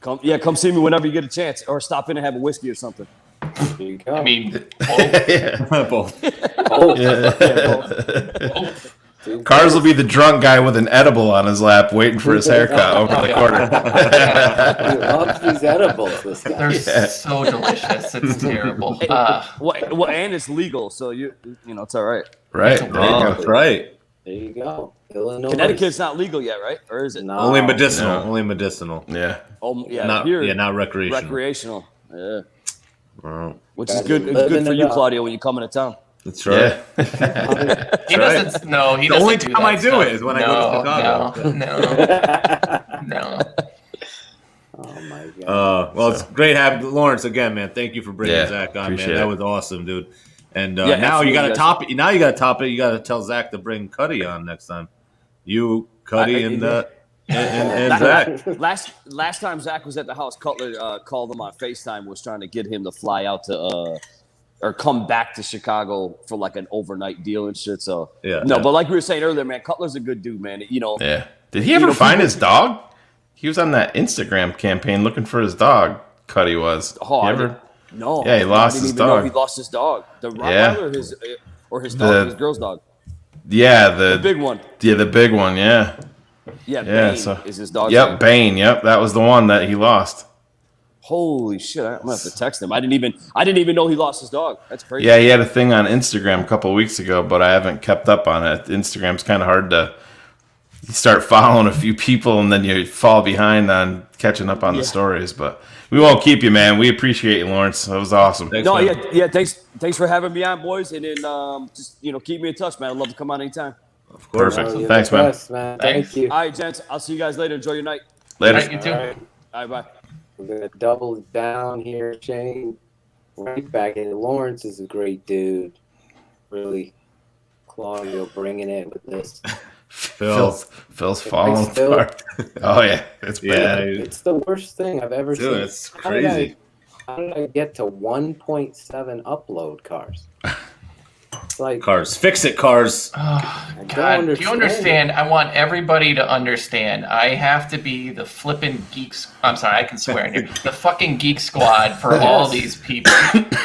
Come see me whenever you get a chance, or stop in and have a whiskey or something. There you go. I mean, both. Cars will be the drunk guy with an edible on his lap, waiting for his haircut over the corner. He loves these edibles. This guy. They're so delicious. It's terrible. Well, and it's legal, so you know it's all right. Right. There you go. That's right. There you go. Illinois. Connecticut's not legal yet, right? Or is it? No. Only medicinal. Only medicinal. Yeah. Oh, yeah. Not recreational. Recreational. Yeah. Wow. Which is good. It's good for you, Claudio, when you come into town. That's right. He doesn't. No, he the doesn't. only do time that I do stuff. it is when I go to Chicago. No. Oh my god. Well, it's great having Lawrence again, man. Thank you for bringing Zach on, man. Appreciate That it. was awesome, dude. And now you got to top it. Now you got to top it. You got to tell Zach to bring Cuddy on next time. You, Cuddy, and Zach. Last time Zach was at the house, Cutler called him on FaceTime, was trying to get him to fly out to or come back to Chicago for like an overnight deal and shit. So but like we were saying earlier, man, Cutler's a good dude, man. Yeah. Did he ever find his dog? He was on that Instagram campaign looking for his dog. Cuddy was. No. Yeah, he lost his dog. He lost his dog. The Rottweiler or his dog, his girl's dog. Yeah, the big one. Yeah, the big one. Yeah. Yeah, Bane is his dog's name. Bane. Yep, that was the one that he lost. Holy shit! I'm gonna have to text him. I didn't even know he lost his dog. That's crazy. Yeah, he had a thing on Instagram a couple of weeks ago, but I haven't kept up on it. Instagram's kind of hard to. You start following a few people and then you fall behind on catching up on the stories. But we won't keep you, man. We appreciate you, Lawrence. That was awesome. Thanks, Thanks for having me on, boys. And then just keep me in touch, man. I'd love to come on anytime. Of course. Perfect. Thanks, man. man. Thanks. Thank you. All right, gents. I'll see you guys later. Enjoy your night. Later. All right, you too. All right, bye. We're gonna double down here, Shayne. Right back in. Lawrence is a great dude. Really, Claudio bringing it with this. Phil's falling apart. Oh yeah, it's bad. It's the worst thing I've ever seen. It's crazy. How did I get to 1.7 upload, Cars? It's like Cars, fix it, Cars. Oh, God, do you understand? I want everybody to understand. I have to be the flippin' geeks. I'm sorry, I can swear in here. The fucking geek squad for all these people.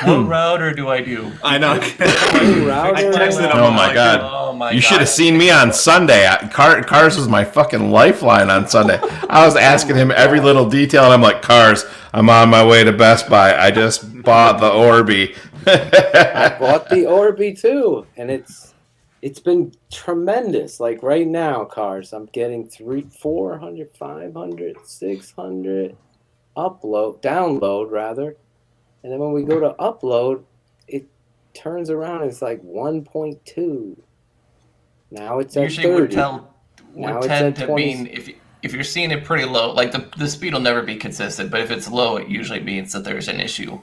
What router do I do? I know. I texted him. Oh my God! You should have seen me on Sunday. Cars was my fucking lifeline on Sunday. I was asking him every little detail, and I'm like, Cars, I'm on my way to Best Buy. I just bought the Orbi. I bought the Orbi too, and it's been tremendous. Like right now, Cars, I'm getting 400, 500, 600 download rather, and then when we go to upload, it turns around and it's like 1.2. Now it's at Usually 30. would tend to mean if you're seeing it pretty low, like the speed will never be consistent, but if it's low, it usually means that there's an issue.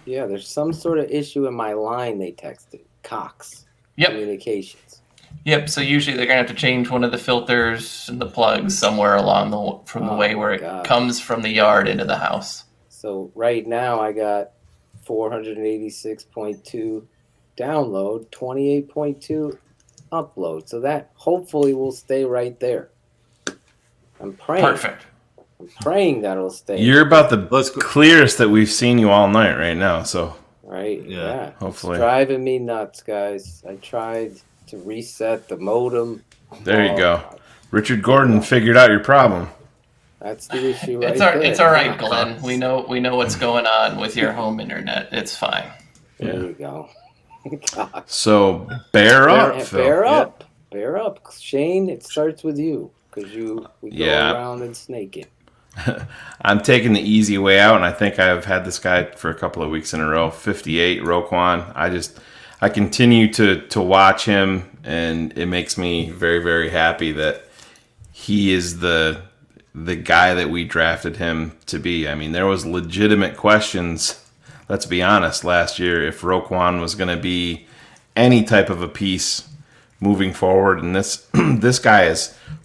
Yeah, there's some sort of issue in my line they texted. Cox. Yep. Communications. Yep, so usually they're going to have to change one of the filters and the plugs somewhere along the way where it comes from the yard into the house. So right now I got 486.2 download, 28.2 upload. So that hopefully will stay right there. I'm praying. Perfect. I'm praying that'll stay. You're about the clearest that we've seen you all night right now. So right. Yeah. Hopefully. It's driving me nuts, guys. I tried to reset the modem. There you go. Richard Gordon figured out your problem. That's the issue right It's all right, Glenn. We know what's going on with your home internet. It's fine. There you go. God. So bear up, Phil. Bear up. Bear up. Shayne, it starts with you because we go around and snake it. I'm taking the easy way out, and I think I've had this guy for a couple of weeks in a row. 58, Roquan. I continue to watch him, and it makes me very, very happy that he is the guy that we drafted him to be. I mean, there was legitimate questions, let's be honest, last year if Roquan was going to be any type of a piece moving forward. And this guy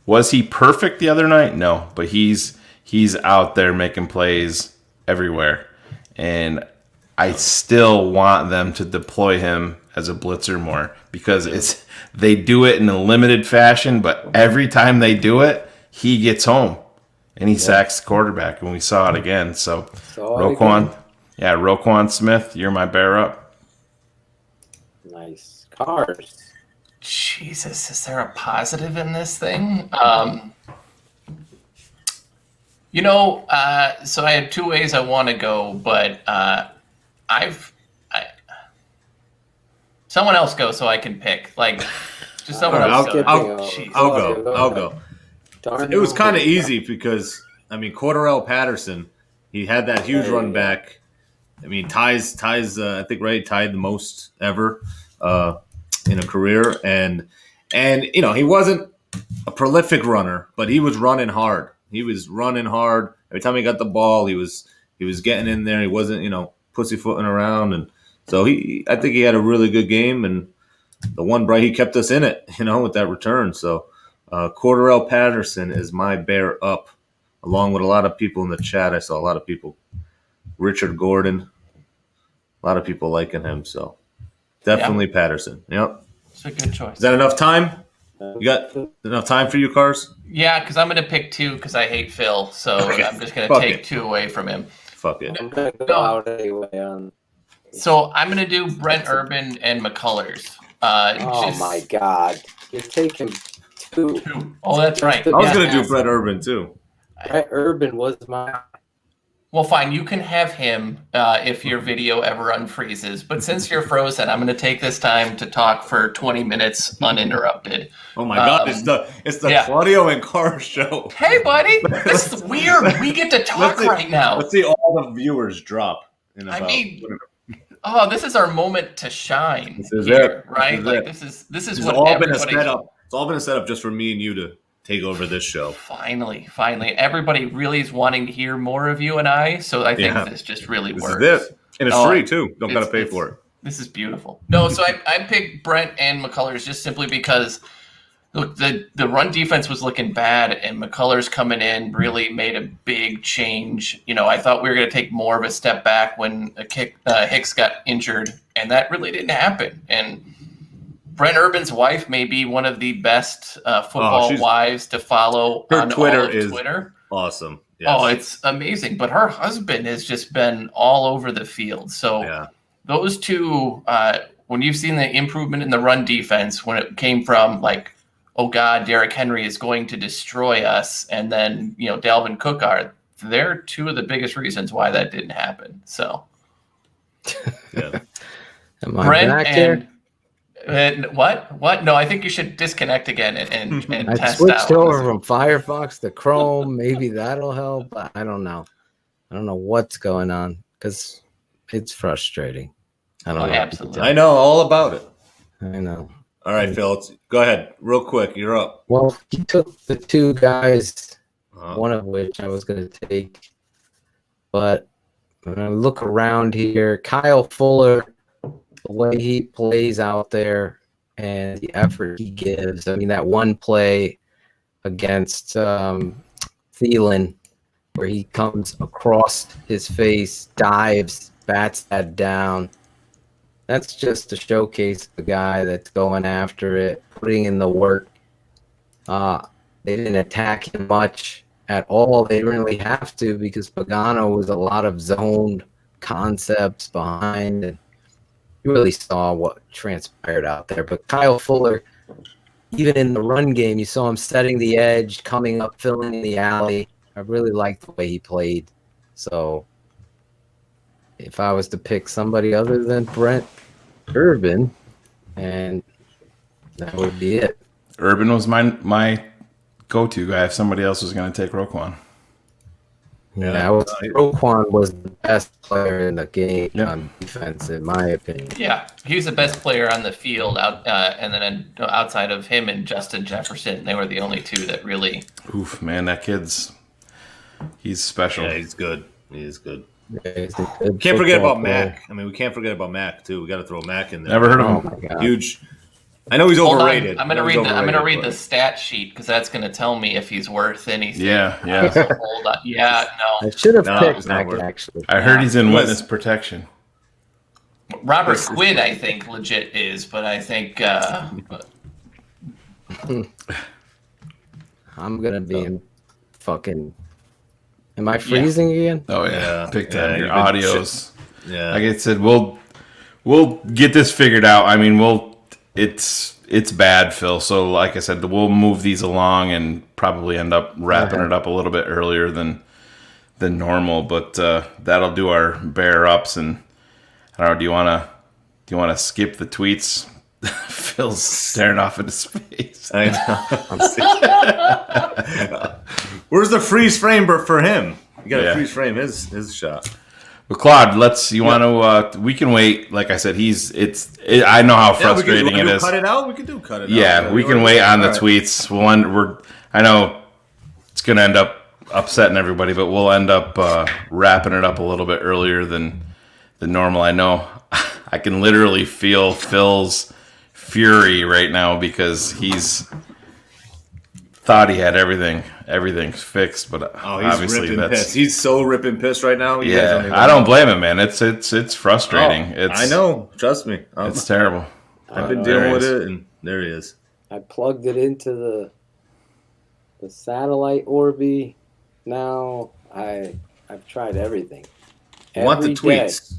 was he perfect the other night? No, but he's out there making plays everywhere. And I still want them to deploy him as a blitzer more because they do it in a limited fashion, but every time they do it, he gets home and he sacks the quarterback, and we saw it again. So Roquan Smith, you're my bear up. Nice. Cars. Jesus, is there a positive in this thing? So I had two ways I want to go, but someone else go so I can pick. Like, just someone else go. I'll go. It was kind of easy because, I mean, Cordarrelle Patterson, he had that huge run back. I mean, ties. I think tied the most ever in a career, and he wasn't a prolific runner, but he was running hard. Every time he got the ball, he was getting in there. He wasn't pussyfooting around, and so I think he had a really good game. And the one he kept us in it, with that return. So Cordarrelle Patterson is my bear up, along with a lot of people in the chat. I saw a lot of people. Richard Gordon, a lot of people liking him. So definitely Patterson. Yep, it's a good choice. Is that enough time? You got enough time for you, Cars? Yeah, because I'm going to pick two because I hate Phil, so I'm just going to take two away from him. Fuck it. I'm going to go out anyway. So I'm going to do Brent Urban and McCullers. My God. You're taking two. Oh, that's right. I was going to do Brent Urban, too. Brent Urban was my... Well, fine. You can have him if your video ever unfreezes. But since you're frozen, I'm going to take this time to talk for 20 minutes uninterrupted. Oh, my God. It's the Claudio and Cars show. Hey, buddy. This is weird. We get to talk right now. Let's see all the viewers drop. This is our moment to shine. This is it. Right? This is it's what all been a setup. It's all been a setup just for me and you to take over this show. Finally. Everybody really is wanting to hear more of you and I, so I think this just really works. This is it. And it's free, too. Don't got to pay for it. This is beautiful. No, so I picked Brent and McCullers just simply because look, the run defense was looking bad, and McCullers coming in really made a big change. I thought we were going to take more of a step back when Hicks got injured, and that really didn't happen. And Brent Urban's wife may be one of the best football wives to follow on Twitter. Twitter. Awesome. Yes. Oh, it's amazing. But her husband has just been all over the field. So those two, when you've seen the improvement in the run defense, when it came from oh God, Derrick Henry is going to destroy us, and then Dalvin Cook they're two of the biggest reasons why that didn't happen. So Am I Brent back here? And what? No, I think you should disconnect again and I test switched out. over from Firefox to Chrome. Maybe that'll help. I don't know. I don't know what's going on because it's frustrating. I don't know. Absolutely. I know all about it. I know. All right, Phil. Go ahead. Real quick. You're up. Well, he took the two guys, one of which I was going to take. But when I look around here, Kyle Fuller, the way he plays out there and the effort he gives. I mean, that one play against Thielen where he comes across his face, dives, bats that down. That's just to showcase the guy that's going after it, putting in the work. They didn't attack him much at all. They didn't really have to because Pagano was a lot of zoned concepts behind, and you really saw what transpired out there. But Kyle Fuller, even in the run game, you saw him setting the edge, coming up, filling in the alley. I really liked the way he played. So if I was to pick somebody other than Brent Urban, and that would be it. Urban was my go-to guy if somebody else was going to take Roquan. Yeah, Roquan was the best player in the game on defense, in my opinion. Yeah, he was the best player on the field, and then outside of him and Justin Jefferson, they were the only two that really. Oof, man, that he's special. Yeah, he's good. He is good. Yeah, can't forget about Mac. I mean, we can't forget about Mac too. We got to throw Mac in there. Never heard of him. Oh my God. Huge. I know he's overrated. I'm gonna read the stat sheet because that's gonna tell me if he's worth anything. Yeah. So hold on. Yeah, no. I should have picked Mac, actually. I heard he's in witness protection. Robert Quinn, I think, legit is, but I think I'm gonna be in fucking. Am I freezing again? Oh yeah, big time. Your audio's. Yeah. Like I said, we'll get this figured out. I mean, it's bad, Phil. So like I said, we'll move these along and probably end up wrapping it up a little bit earlier than normal. But that'll do our bear ups. And I don't know. Do you want to skip the tweets? Phil's staring off into space. I know. Where's the freeze frame for him? You got to freeze frame his shot. Well, Claude, we can wait. Like I said, I know how frustrating it is. Cut it out. We can do cut it out. Yeah, we can wait on the tweets. I know it's going to end up upsetting everybody, but we'll end up wrapping it up a little bit earlier than normal. I know I can literally feel Phil's fury right now because he's thought he had everything fixed, but obviously pissed. He's so ripping pissed right now. I don't blame him, man. It's frustrating. I know. Trust me, it's terrible. I've been dealing with it, and there he is. I plugged it into the satellite Orbi. Now I've tried everything. Want the tweets?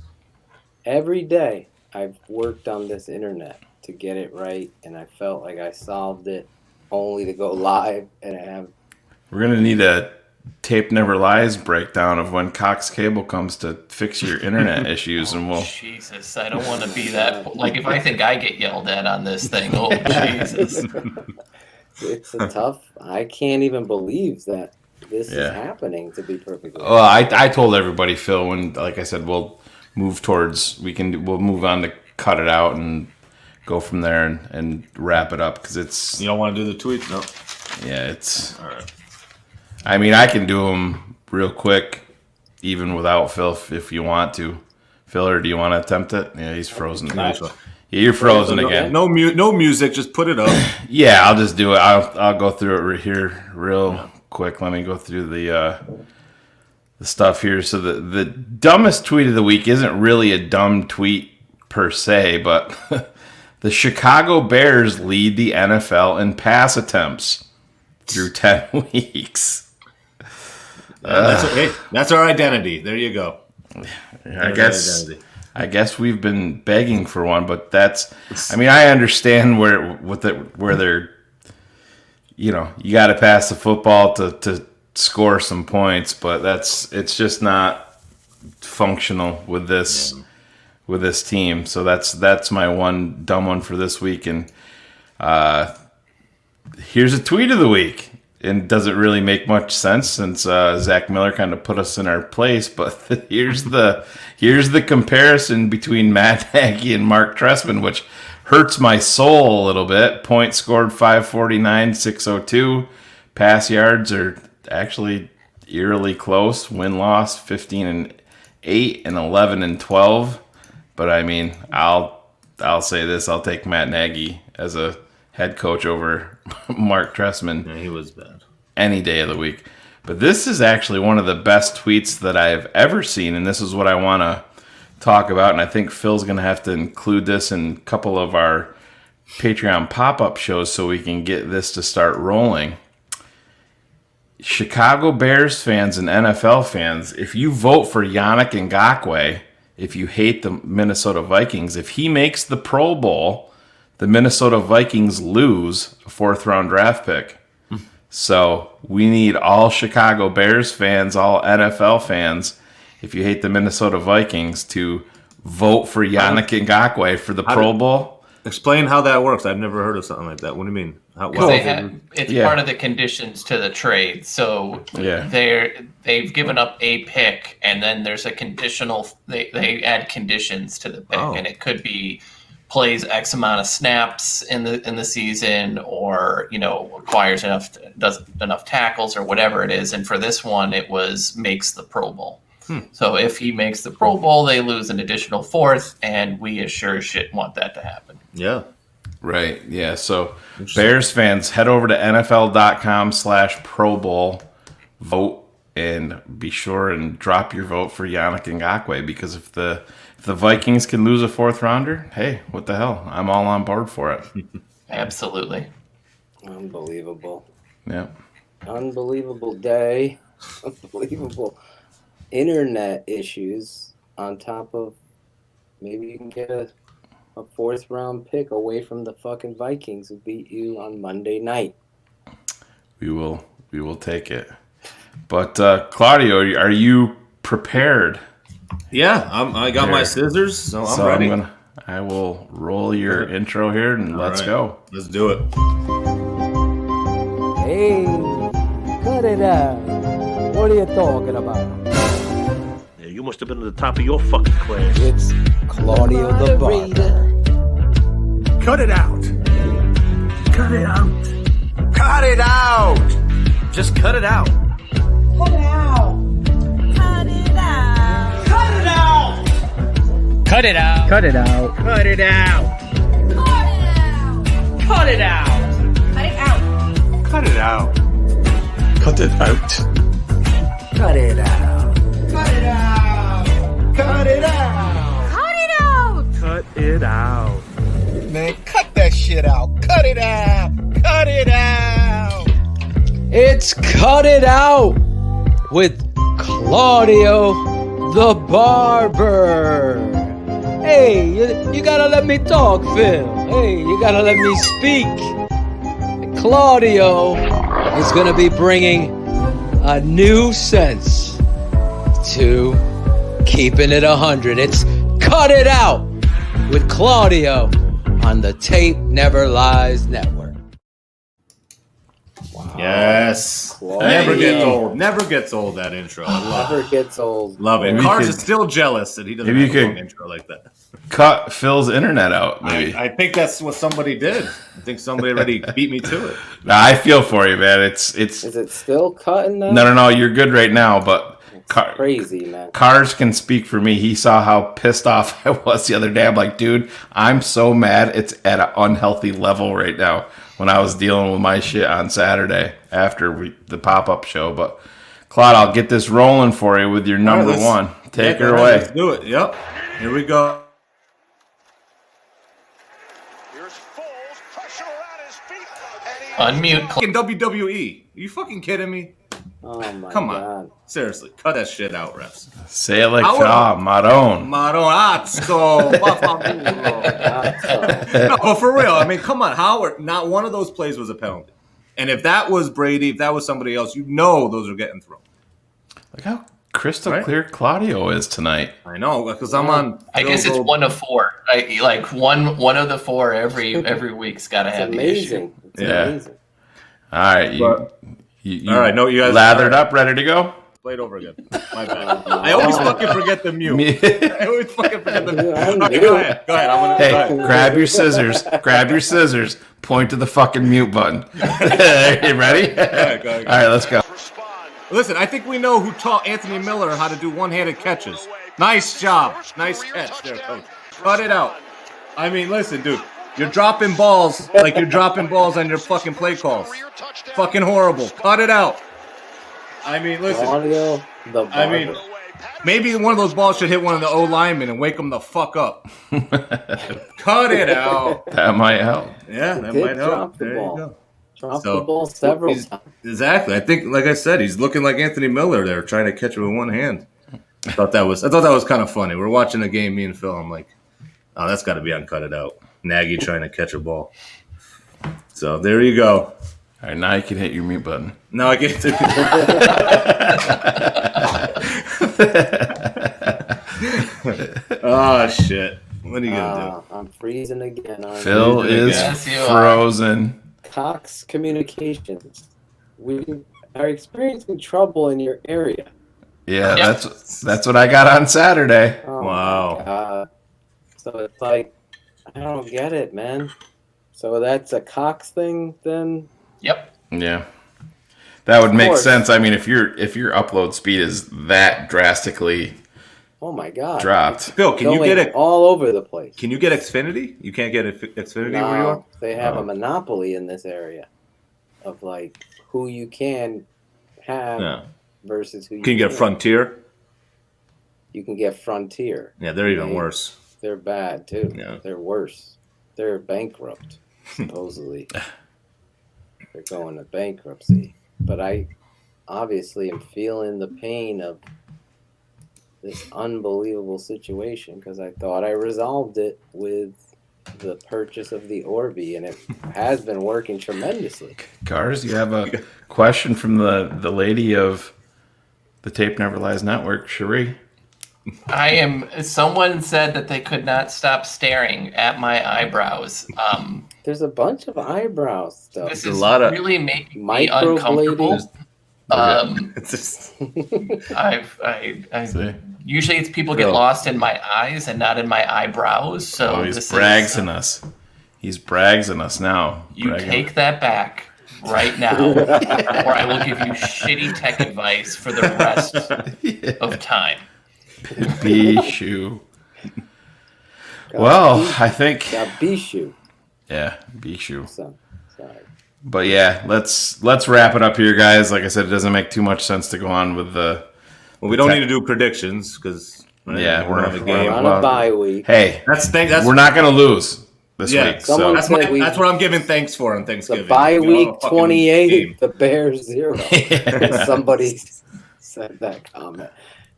Every day I've worked on this internet to get it right, and I felt like I solved it only to go live and have. We're gonna need a Tape Never Lies breakdown of when Cox Cable comes to fix your internet issues, and we'll. Jesus, I don't want to be that. Like if I think I get yelled at on this thing, oh Jesus. It's a tough. I can't even believe that this is happening. To be perfectly. Well, I told everybody, Phil, when like I said, we'll move on to cut it out and go from there and wrap it up because it's. You don't want to do the tweets, no. Yeah, it's. All right. I mean, I can do them real quick, even without Phil, if you want to. Phil, or do you want to attempt it? Yeah, he's frozen. Yeah, you're frozen again. No music. Just put it up. Yeah, I'll just do it. I'll go through it here real quick. Let me go through the stuff here. So the dumbest tweet of the week isn't really a dumb tweet per se, but the Chicago Bears lead the NFL in pass attempts through 10 weeks. That's our identity. There you go. I guess we've been begging for one, but I understand where they're, you got to pass the football to score some points, but it's just not functional with this team. So that's my one dumb one for this week. And here's a tweet of the week. And doesn't really make much sense since Zach Miller kind of put us in our place. But here's the comparison between Matt Nagy and Mark Trestman, which hurts my soul a little bit. Points scored 549, 602. Pass yards are actually eerily close. Win-loss 15-8 and 11-12. But I mean, I'll say this: I'll take Matt Nagy as a head coach over Mark Trestman. Yeah, he was bad. Any day of the week. But this is actually one of the best tweets that I've ever seen, and this is what I want to talk about, and I think Phil's going to have to include this in a couple of our Patreon pop-up shows so we can get this to start rolling. Chicago Bears fans and NFL fans, if you vote for Yannick Ngakoue, if you hate the Minnesota Vikings, if he makes the Pro Bowl, the Minnesota Vikings lose a 4th-round draft pick. So we need all Chicago Bears fans, all NFL fans, if you hate the Minnesota Vikings, to vote for Yannick Ngakoue for the Pro Bowl. Explain how that works. I've never heard of something like that. What do you mean? It's part of the conditions to the trade. So they've given up a pick, and then there's a conditional. They add conditions to the pick, and it could be plays X amount of snaps in the season, or acquires does enough tackles, or whatever it is. And for this one, it was makes the Pro Bowl. So if he makes the Pro Bowl, they lose an additional 4th, and we as sure as shit want that to happen. Yeah. Right. Yeah. So Bears fans, head over to NFL.com/Pro Bowl, vote, and be sure and drop your vote for Yannick Ngakoue, because if the Vikings can lose a 4th rounder, hey, what the hell? I'm all on board for it. Absolutely. Unbelievable. Yeah. Unbelievable day. Unbelievable internet issues on top of maybe you can get a 4th-round pick away from the fucking Vikings who beat you on Monday night. We will take it. But Claudio, are you prepared? Yeah, I got my scissors, so I'm ready. I will roll your intro here, and let's go. Let's do it. Hey, cut it out. What are you talking about? Yeah, you must have been at the top of your fucking class. It's Claudio the Barber. Cut it out. Cut it out. Cut it out. Just cut it out. Cut it out. Cut it out. Cut it out. Cut it out. Cut it out. Cut it out. Cut it out. Cut it out. Cut it out. Cut it out. Cut it out. Cut it out. Cut it out. Cut it out. Cut it out. Man, cut that shit out. Cut it out. Cut it out. It's Cut It Out with Claudio the Barber. Hey, you gotta let me talk, Phil. Hey, you gotta let me speak. Claudio is gonna be bringing a new sense to keeping it 100. It's Cut It Out with Claudio on the Tape Never Lies Network. Wow. Yes. Claudio. Never gets old. Never gets old, that intro. I love Never gets old. Love it. Maybe Cars is still jealous that he doesn't have a long intro like that. Cut Phil's internet out, maybe. I think that's what somebody did. I think somebody already beat me to it. Nah, I feel for you, man. It's. Is it still cutting now? No. You're good right now, but crazy, man. Cars can speak for me. He saw how pissed off I was the other day. I'm like, dude, I'm so mad. It's at an unhealthy level right now. When I was dealing with my shit on Saturday after the pop-up show. But Claude, I'll get this rolling for you with your number one. Take her away. Let's do it. Yep. Here we go. Unmute. Fucking WWE. Are you fucking kidding me? Oh my Come God. on. Seriously. Cut that shit out, refs. Say it like Maron. Maronazzo. No, but for real, I mean, come on. Howard, not one of those plays was a penalty. And if that was Brady, if that was somebody else, you know those are getting thrown. Look how crystal clear Claudio is tonight. I know, because I'm on. I guess it's 1 of 4. Like one of the 4 every week's got to have the issue. It's amazing. All right, you all right, no, you guys lathered up, ready to go? Play it over again. My bad. I always fucking forget the mute. I always fucking forget the mute. Okay, go ahead. Go ahead. Grab your scissors. Grab your scissors. Point to the fucking mute button. You ready? Go ahead. All right, let's go. Listen, I think we know who taught Anthony Miller how to do one-handed catches. Nice job. Nice catch there, coach. Cut it out. I mean, listen, dude. You're dropping balls like you're dropping balls on your fucking play calls. Fucking horrible. Cut it out. I mean, listen. Claudio the Barber. I mean, Maybe one of those balls should hit one of the O linemen and wake them the fuck up. Cut it out. That might help. Yeah, that Did might help. drop the There ball. you go. Dropped the ball several times. Exactly. I think, like I said, he's looking like Anthony Miller there, trying to catch it with one hand. I thought that was kind of funny. We're watching the game, me and Phil. I'm like, oh, that's got to be on Cut It Out. Nagy trying to catch a ball. So there you go. All right, now you can hit your mute button. Now I get to. Oh shit! What are you gonna do? I'm freezing again. Phil is frozen. Cox Communications. We are experiencing trouble in your area. Yeah, that's what I got on Saturday. Oh, wow. So it's like, I don't get it, man. So that's a Cox thing then? Yep. Yeah. That would make sense. I mean, if your upload speed is that drastically oh my god dropped. Phil, can you get it all over the place? Can you get Xfinity? You can't get Xfinity where you are? They have a monopoly in this area of like who you can have versus who you can you get Frontier? You can get Frontier. Yeah, they're even worse. They're bad too. Yeah. They're worse. They're bankrupt, supposedly. They're going to bankruptcy. But I obviously am feeling the pain of this unbelievable situation because I thought I resolved it with the purchase of the Orbi, and it has been working tremendously. Cars, you have a question from the lady of the Tape Never Lies Network, Cherie. Someone said that they could not stop staring at my eyebrows. There's a bunch of eyebrow stuff. This is really making me uncomfortable. Usually it's people get lost in my eyes and not in my eyebrows. So he's bragging us. He's bragging us now. You take that back right now, or I will give you shitty tech advice for the rest of time. Bishu. Well, I think Bishu. Yeah, Bishu. Sorry. But yeah, let's wrap it up here, guys. Like I said, it doesn't make too much sense to go on with the. Well, we don't need to do predictions because we're on the game. We're on a bye week. Hey, that's we're not going to lose this week. So that's what I'm giving thanks for on Thanksgiving. The bye week 28, the Bears 0. Somebody said that comment,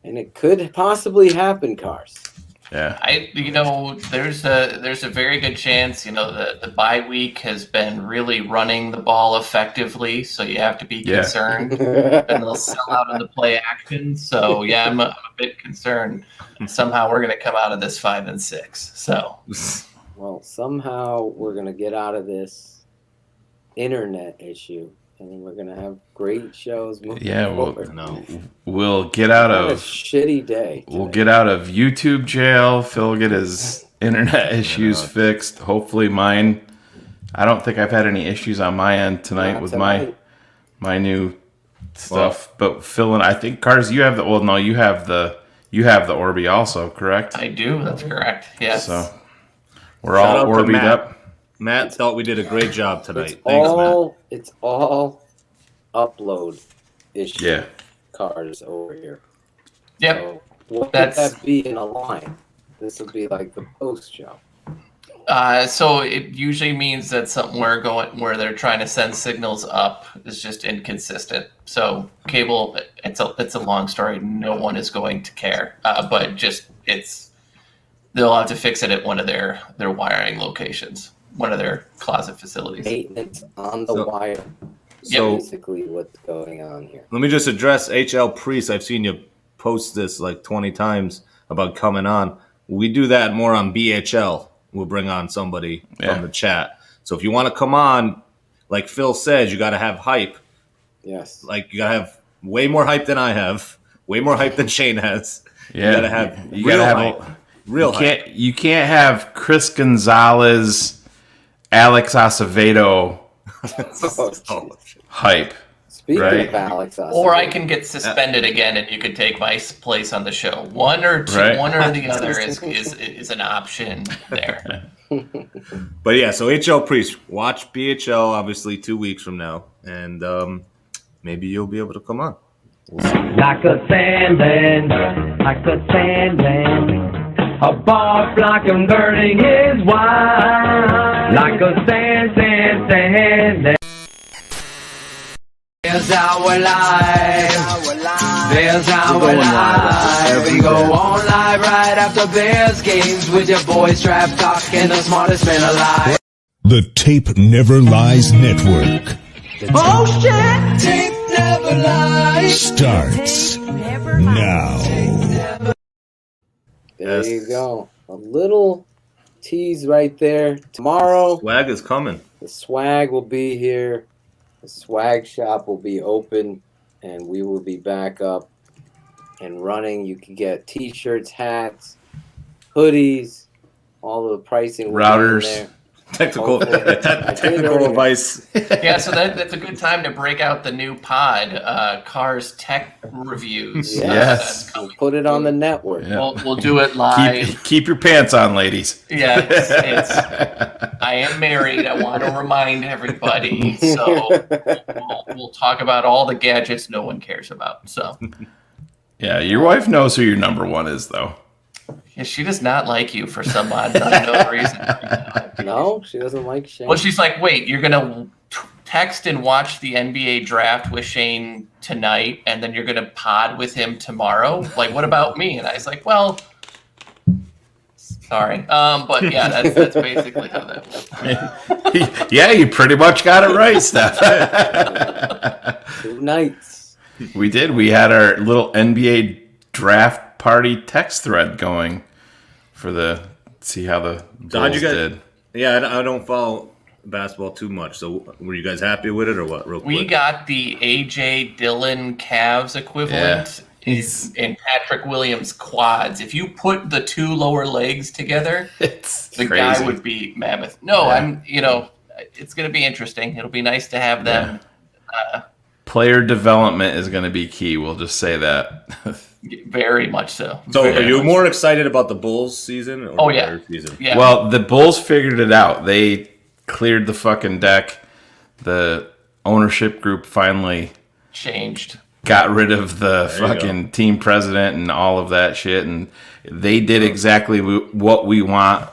and it could possibly happen, Cars. Yeah. There's a very good chance, the bye week has been really running the ball effectively, so you have to be concerned. And they'll sell out in the play action. So yeah, I'm a bit concerned. Somehow we're going to come out of this 5-6. So, well, somehow we're going to get out of this internet issue. And then we're gonna have great shows moving forward. We'll get out of a shitty day. We'll get out of YouTube jail. Phil will get his internet issues fixed. Hopefully mine. I don't think I've had any issues on my end tonight with my new stuff. But Phil and I think Cars, you have the you have the Orbi also, correct? I do. That's correct. Yes. So we're all Orbied up. Matt thought we did a great job tonight. It's all upload issue. Yeah. Cars over here. Yep. So what would that be in a line? This would be like the post show. So it usually means that somewhere where they're trying to send signals up is just inconsistent. So cable, it's a long story. No one is going to care. But they'll have to fix it at one of their wiring locations. One of their closet facilities. Maintenance on the wire. So basically what's going on here. Let me just address HL Priest. I've seen you post this like 20 times about coming on. We do that more on BHL. We'll bring on somebody from the chat. So if you want to come on, like Phil says, you got to have hype. Yes. Like you got to have way more hype than I have. Way more hype than Shayne has. Yeah. You got to have real hype. Real hype. You can't have Chris Gonzalez, Alex Acevedo hype. Speaking right? of Alex Acevedo. Or I can get suspended again, and you could take my place on the show. One or two, one or the other is an option there. But yeah, so HL Priest, watch BHL obviously 2 weeks from now, and maybe you'll be able to come on. Like a Sandman, like a Sandman. A bar block converting his wine like a sand. There's our life. There's our life. We go on live right after Bears games with your boys Draft Talk and the smartest man alive. The Tape Never Lies Network Oh shit! Tape never lies. starts now. There you go. A little tease right there. Tomorrow, Swag is coming. the swag will be here. The swag shop will be open, and we will be back up and running. You can get T-shirts, hats, hoodies, all of the pricing will be in Routers. there. Technical Hopefully. advice. Yeah, so that's a good time to break out the new pod, Cars Tech Reviews. Yes. We'll put it on the network. We'll do it live. Keep your pants on, ladies. Yeah, I am married. I want to remind everybody. So we'll talk about all the gadgets no one cares about. So Yeah, your wife knows who your number one is, though. yeah, she does not like you for some odd unknown reason. No, she doesn't like Shayne. Well, she's like, wait, you're gonna text and watch the NBA draft with Shayne tonight, and then you're gonna pod with him tomorrow? Like, what about me? And I was like, well, sorry, but yeah, that's basically how that went. Yeah, you pretty much got it right, Steph. 2 nights. We did. We had our little NBA draft party text thread going for see how the So how'd you Bulls guys? did. Yeah, I don't follow basketball too much. So were you guys happy with it or what? Real quick. We got the AJ Dillon Cavs equivalent in Patrick Williams quads. If you put the 2 lower legs together, the guy crazy. would be mammoth. No, Yeah. it's going to be interesting. It'll be nice to have them. Player development is going to be key. We'll just say that. Very much so. So Very are you much more excited about the Bulls season or Oh, the yeah. Bears season? Yeah. Well, the Bulls figured it out. They cleared the fucking deck. The ownership group finally changed. Got rid of the There you fucking team president and all of that shit, and they did exactly what we want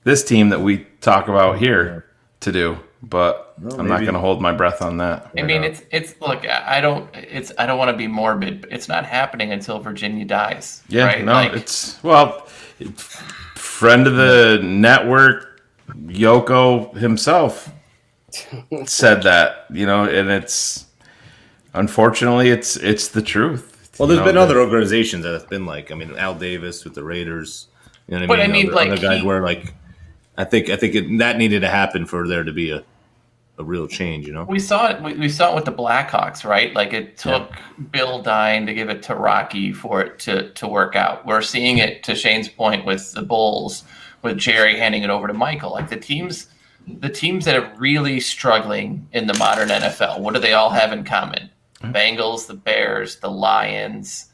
this team that we talk about here to do. But I'm not maybe. going to hold my breath on that. I mean, it's look. I don't want to be morbid, but it's not happening until Virginia dies. Yeah, right? no, Like, friend of the network, Yoko himself said that, and it's unfortunately it's the truth. Well, there's You been know, other organizations that have been like, I mean, Al Davis with the Raiders. You know what But I mean? I mean, like, other guys where like, I think that needed to happen for there to be a real change. we saw it. We saw it with the Blackhawks, right? Like it took Bill dying to give it to Rocky for it to work out. We're seeing it, to Shayne's point, with the Bulls, with Jerry handing it over to Michael. Like the teams that are really struggling in the modern NFL, what do they all have in common? Bengals, the Bears, the Lions,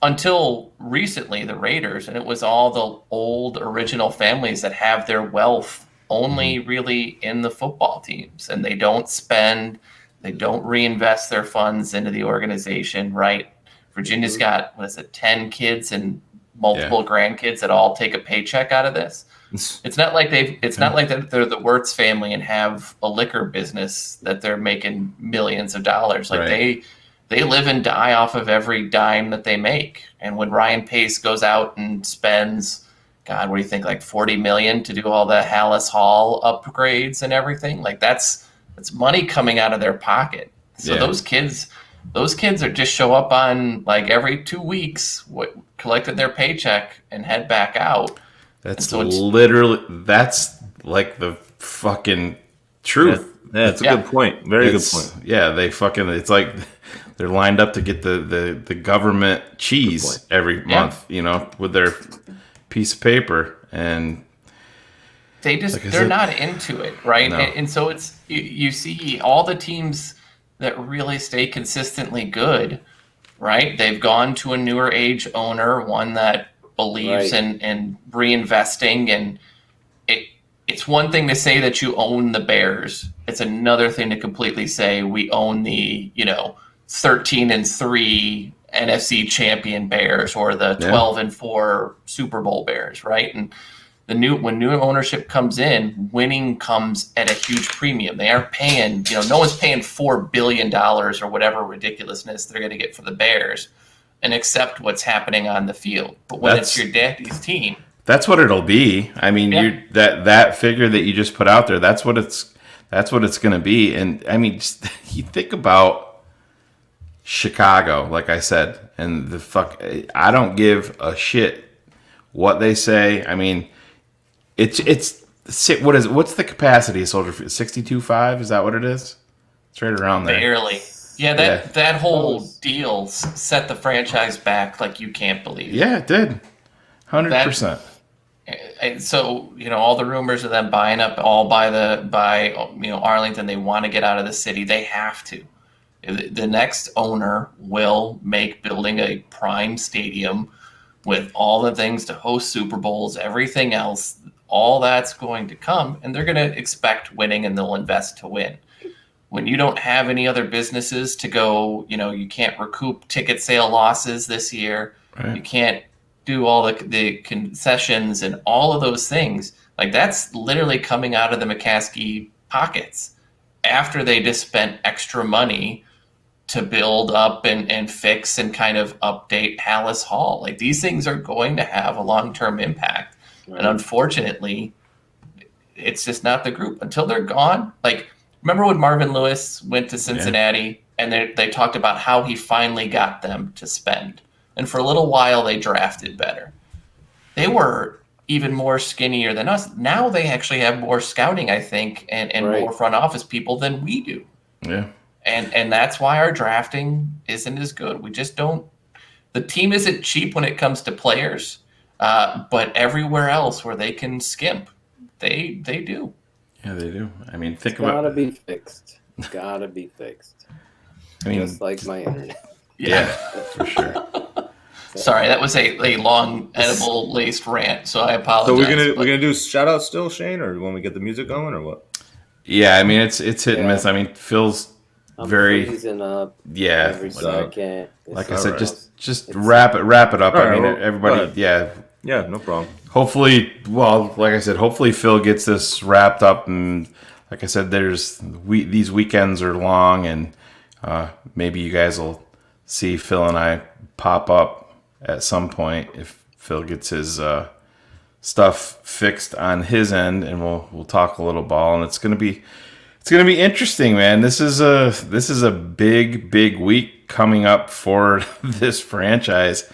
until recently the Raiders, and it was all the old original families that have their wealth only really in the football teams, and they don't spend, they don't reinvest their funds into the organization, right? Virginia's got 10 kids and multiple grandkids that all take a paycheck out of this. It's not like that they're the Wirtz family and have a liquor business that they're making millions of dollars. Like they live and die off of every dime that they make. And when Ryan Pace goes out and spends, God, what do you think, like $40 million to do all the Hallis Hall upgrades and everything? Like that's money coming out of their pocket. So those kids are just show up on like every 2 weeks, collected their paycheck and head back out. That's that's like the fucking truth. Yeah, it's a good point. Very good point. Yeah, it's like they're lined up to get the government cheese every month, with their piece of paper, and they're not into it, right? No. And so it's you see all the teams that really stay consistently good, right? They've gone to a newer age owner, one that believes in reinvesting, and it's one thing to say that you own the Bears. It's another thing to completely say we own the 13-3 NFC champion Bears or the 12-4 Super Bowl Bears, right? And when new ownership comes in, winning comes at a huge premium. They aren't paying, no one's paying $4 billion or whatever ridiculousness they're going to get for the Bears and accept what's happening on the field. But when it's your daddy's team, that's what it'll be. I mean, that figure that you just put out there, that's what it's going to be. And I mean, just, you think about Chicago, like I said, and I don't give a shit what they say. I mean, what's the capacity of Soldier Field? 62.5? Is that what it is? It's right around there. Barely. Yeah, that whole deal set the franchise back like you can't believe. Yeah, it did. 100%. So, all the rumors of them buying up all by Arlington, they want to get out of the city. They have to. The next owner will make building a prime stadium with all the things to host Super Bowls, everything else, all that's going to come, and they're going to expect winning, and they'll invest to win. When you don't have any other businesses to go, you can't recoup ticket sale losses this year. Right. You can't do all the concessions and all of those things. Like, that's literally coming out of the McCaskey pockets after they just spent extra money to build up and fix and kind of update Hallis Hall. Like, these things are going to have a long-term impact. Right. And unfortunately, it's just not the group until they're gone. Like, remember when Marvin Lewis went to Cincinnati and they talked about how he finally got them to spend. And for a little while, they drafted better. They were even more skinnier than us. Now they actually have more scouting, I think, and more front office people than we do. Yeah. And that's why our drafting isn't as good. We just don't. The team isn't cheap when it comes to players, but everywhere else where they can skimp, they do. Yeah, they do. I mean, It's gotta be fixed. It's gotta be fixed. I mean, just like my internet. Yeah, for sure. Sorry, that was a long edible laced rant, so I apologize. So we're gonna do shout out still, Shayne, or when we get the music going, or what? Yeah, I mean it's hit and miss. I mean, Phil's I'm very freezing up. Yeah, every second. Like I said, just wrap it up. I mean, everybody, yeah, no problem. Hopefully, like I said, hopefully Phil gets this wrapped up, and like I said, these weekends are long, and maybe you guys will see Phil and I pop up at some point if Phil gets his stuff fixed on his end, and we'll talk a little ball, and it's gonna be interesting, man. This is a big week coming up for this franchise.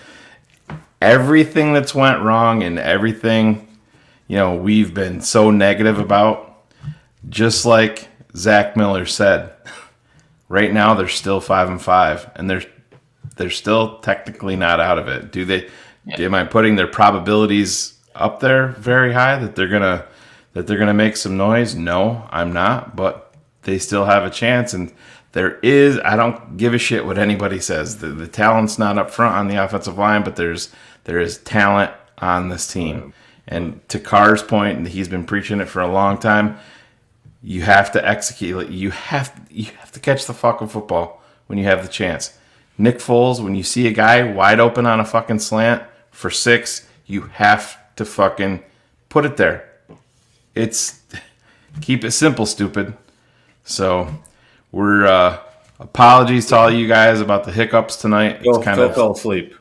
Everything that's went wrong and everything, we've been so negative about, just like Zach Miller said, right now they're still 5-5, and they're still technically not out of it. Am I putting their probabilities up there very high that they're gonna make some noise? No, I'm not, but they still have a chance, and I don't give a shit what anybody says. The talent's not up front on the offensive line, but there is talent on this team. And to Carr's point, and he's been preaching it for a long time, you have to execute. You have to catch the fucking football when you have the chance. Nick Foles, when you see a guy wide open on a fucking slant for 6, you have to fucking put it there. Keep it simple, stupid. So we're apologies to all you guys about the hiccups tonight. Phil fell asleep.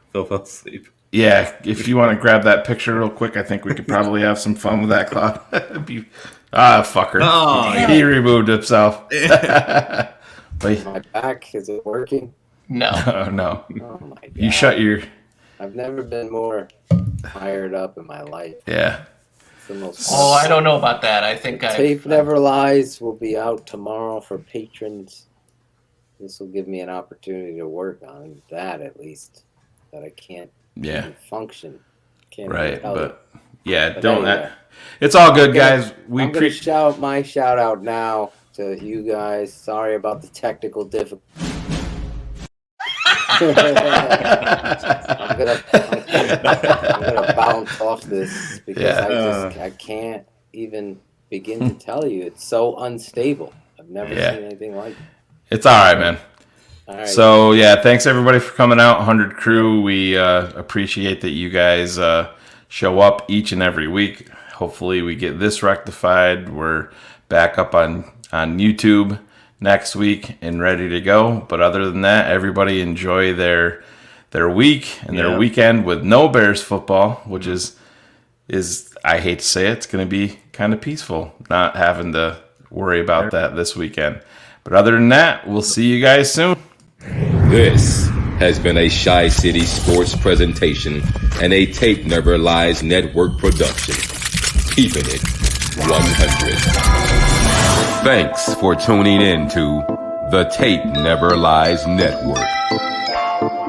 Yeah, if you want to grab that picture real quick, I think we could probably have some fun with that, Claude. Fucker. Oh, he removed himself. My back, is it working? No. No. Oh my God. You shut your... I've never been more fired up in my life. Yeah. It's the most I don't know about that. I think Tape Never Lies will be out tomorrow for patrons. This will give me an opportunity to work on that, at least, that I can't even function. Right, but don't. It's all good, guys. I'm going to shout my shout out now to you guys. Sorry about the technical difficulties. I'm gonna bounce off this because I can't even begin to tell you. It's so unstable. I've never seen anything like it. It's all right, man. All right. So, yeah, thanks everybody for coming out. 100 crew. We appreciate that you guys show up each and every week. Hopefully we get this rectified. We're back up on YouTube next week and ready to go. But other than that, everybody enjoy their week and their weekend with no Bears football, which is I hate to say it, it's going to be kind of peaceful not having to worry about that this weekend. But other than that, we'll see you guys soon. This has been a Shy City Sports presentation and a Tape Never Lies Network production. Keeping it 100. Thanks for tuning in to the Tape Never Lies Network.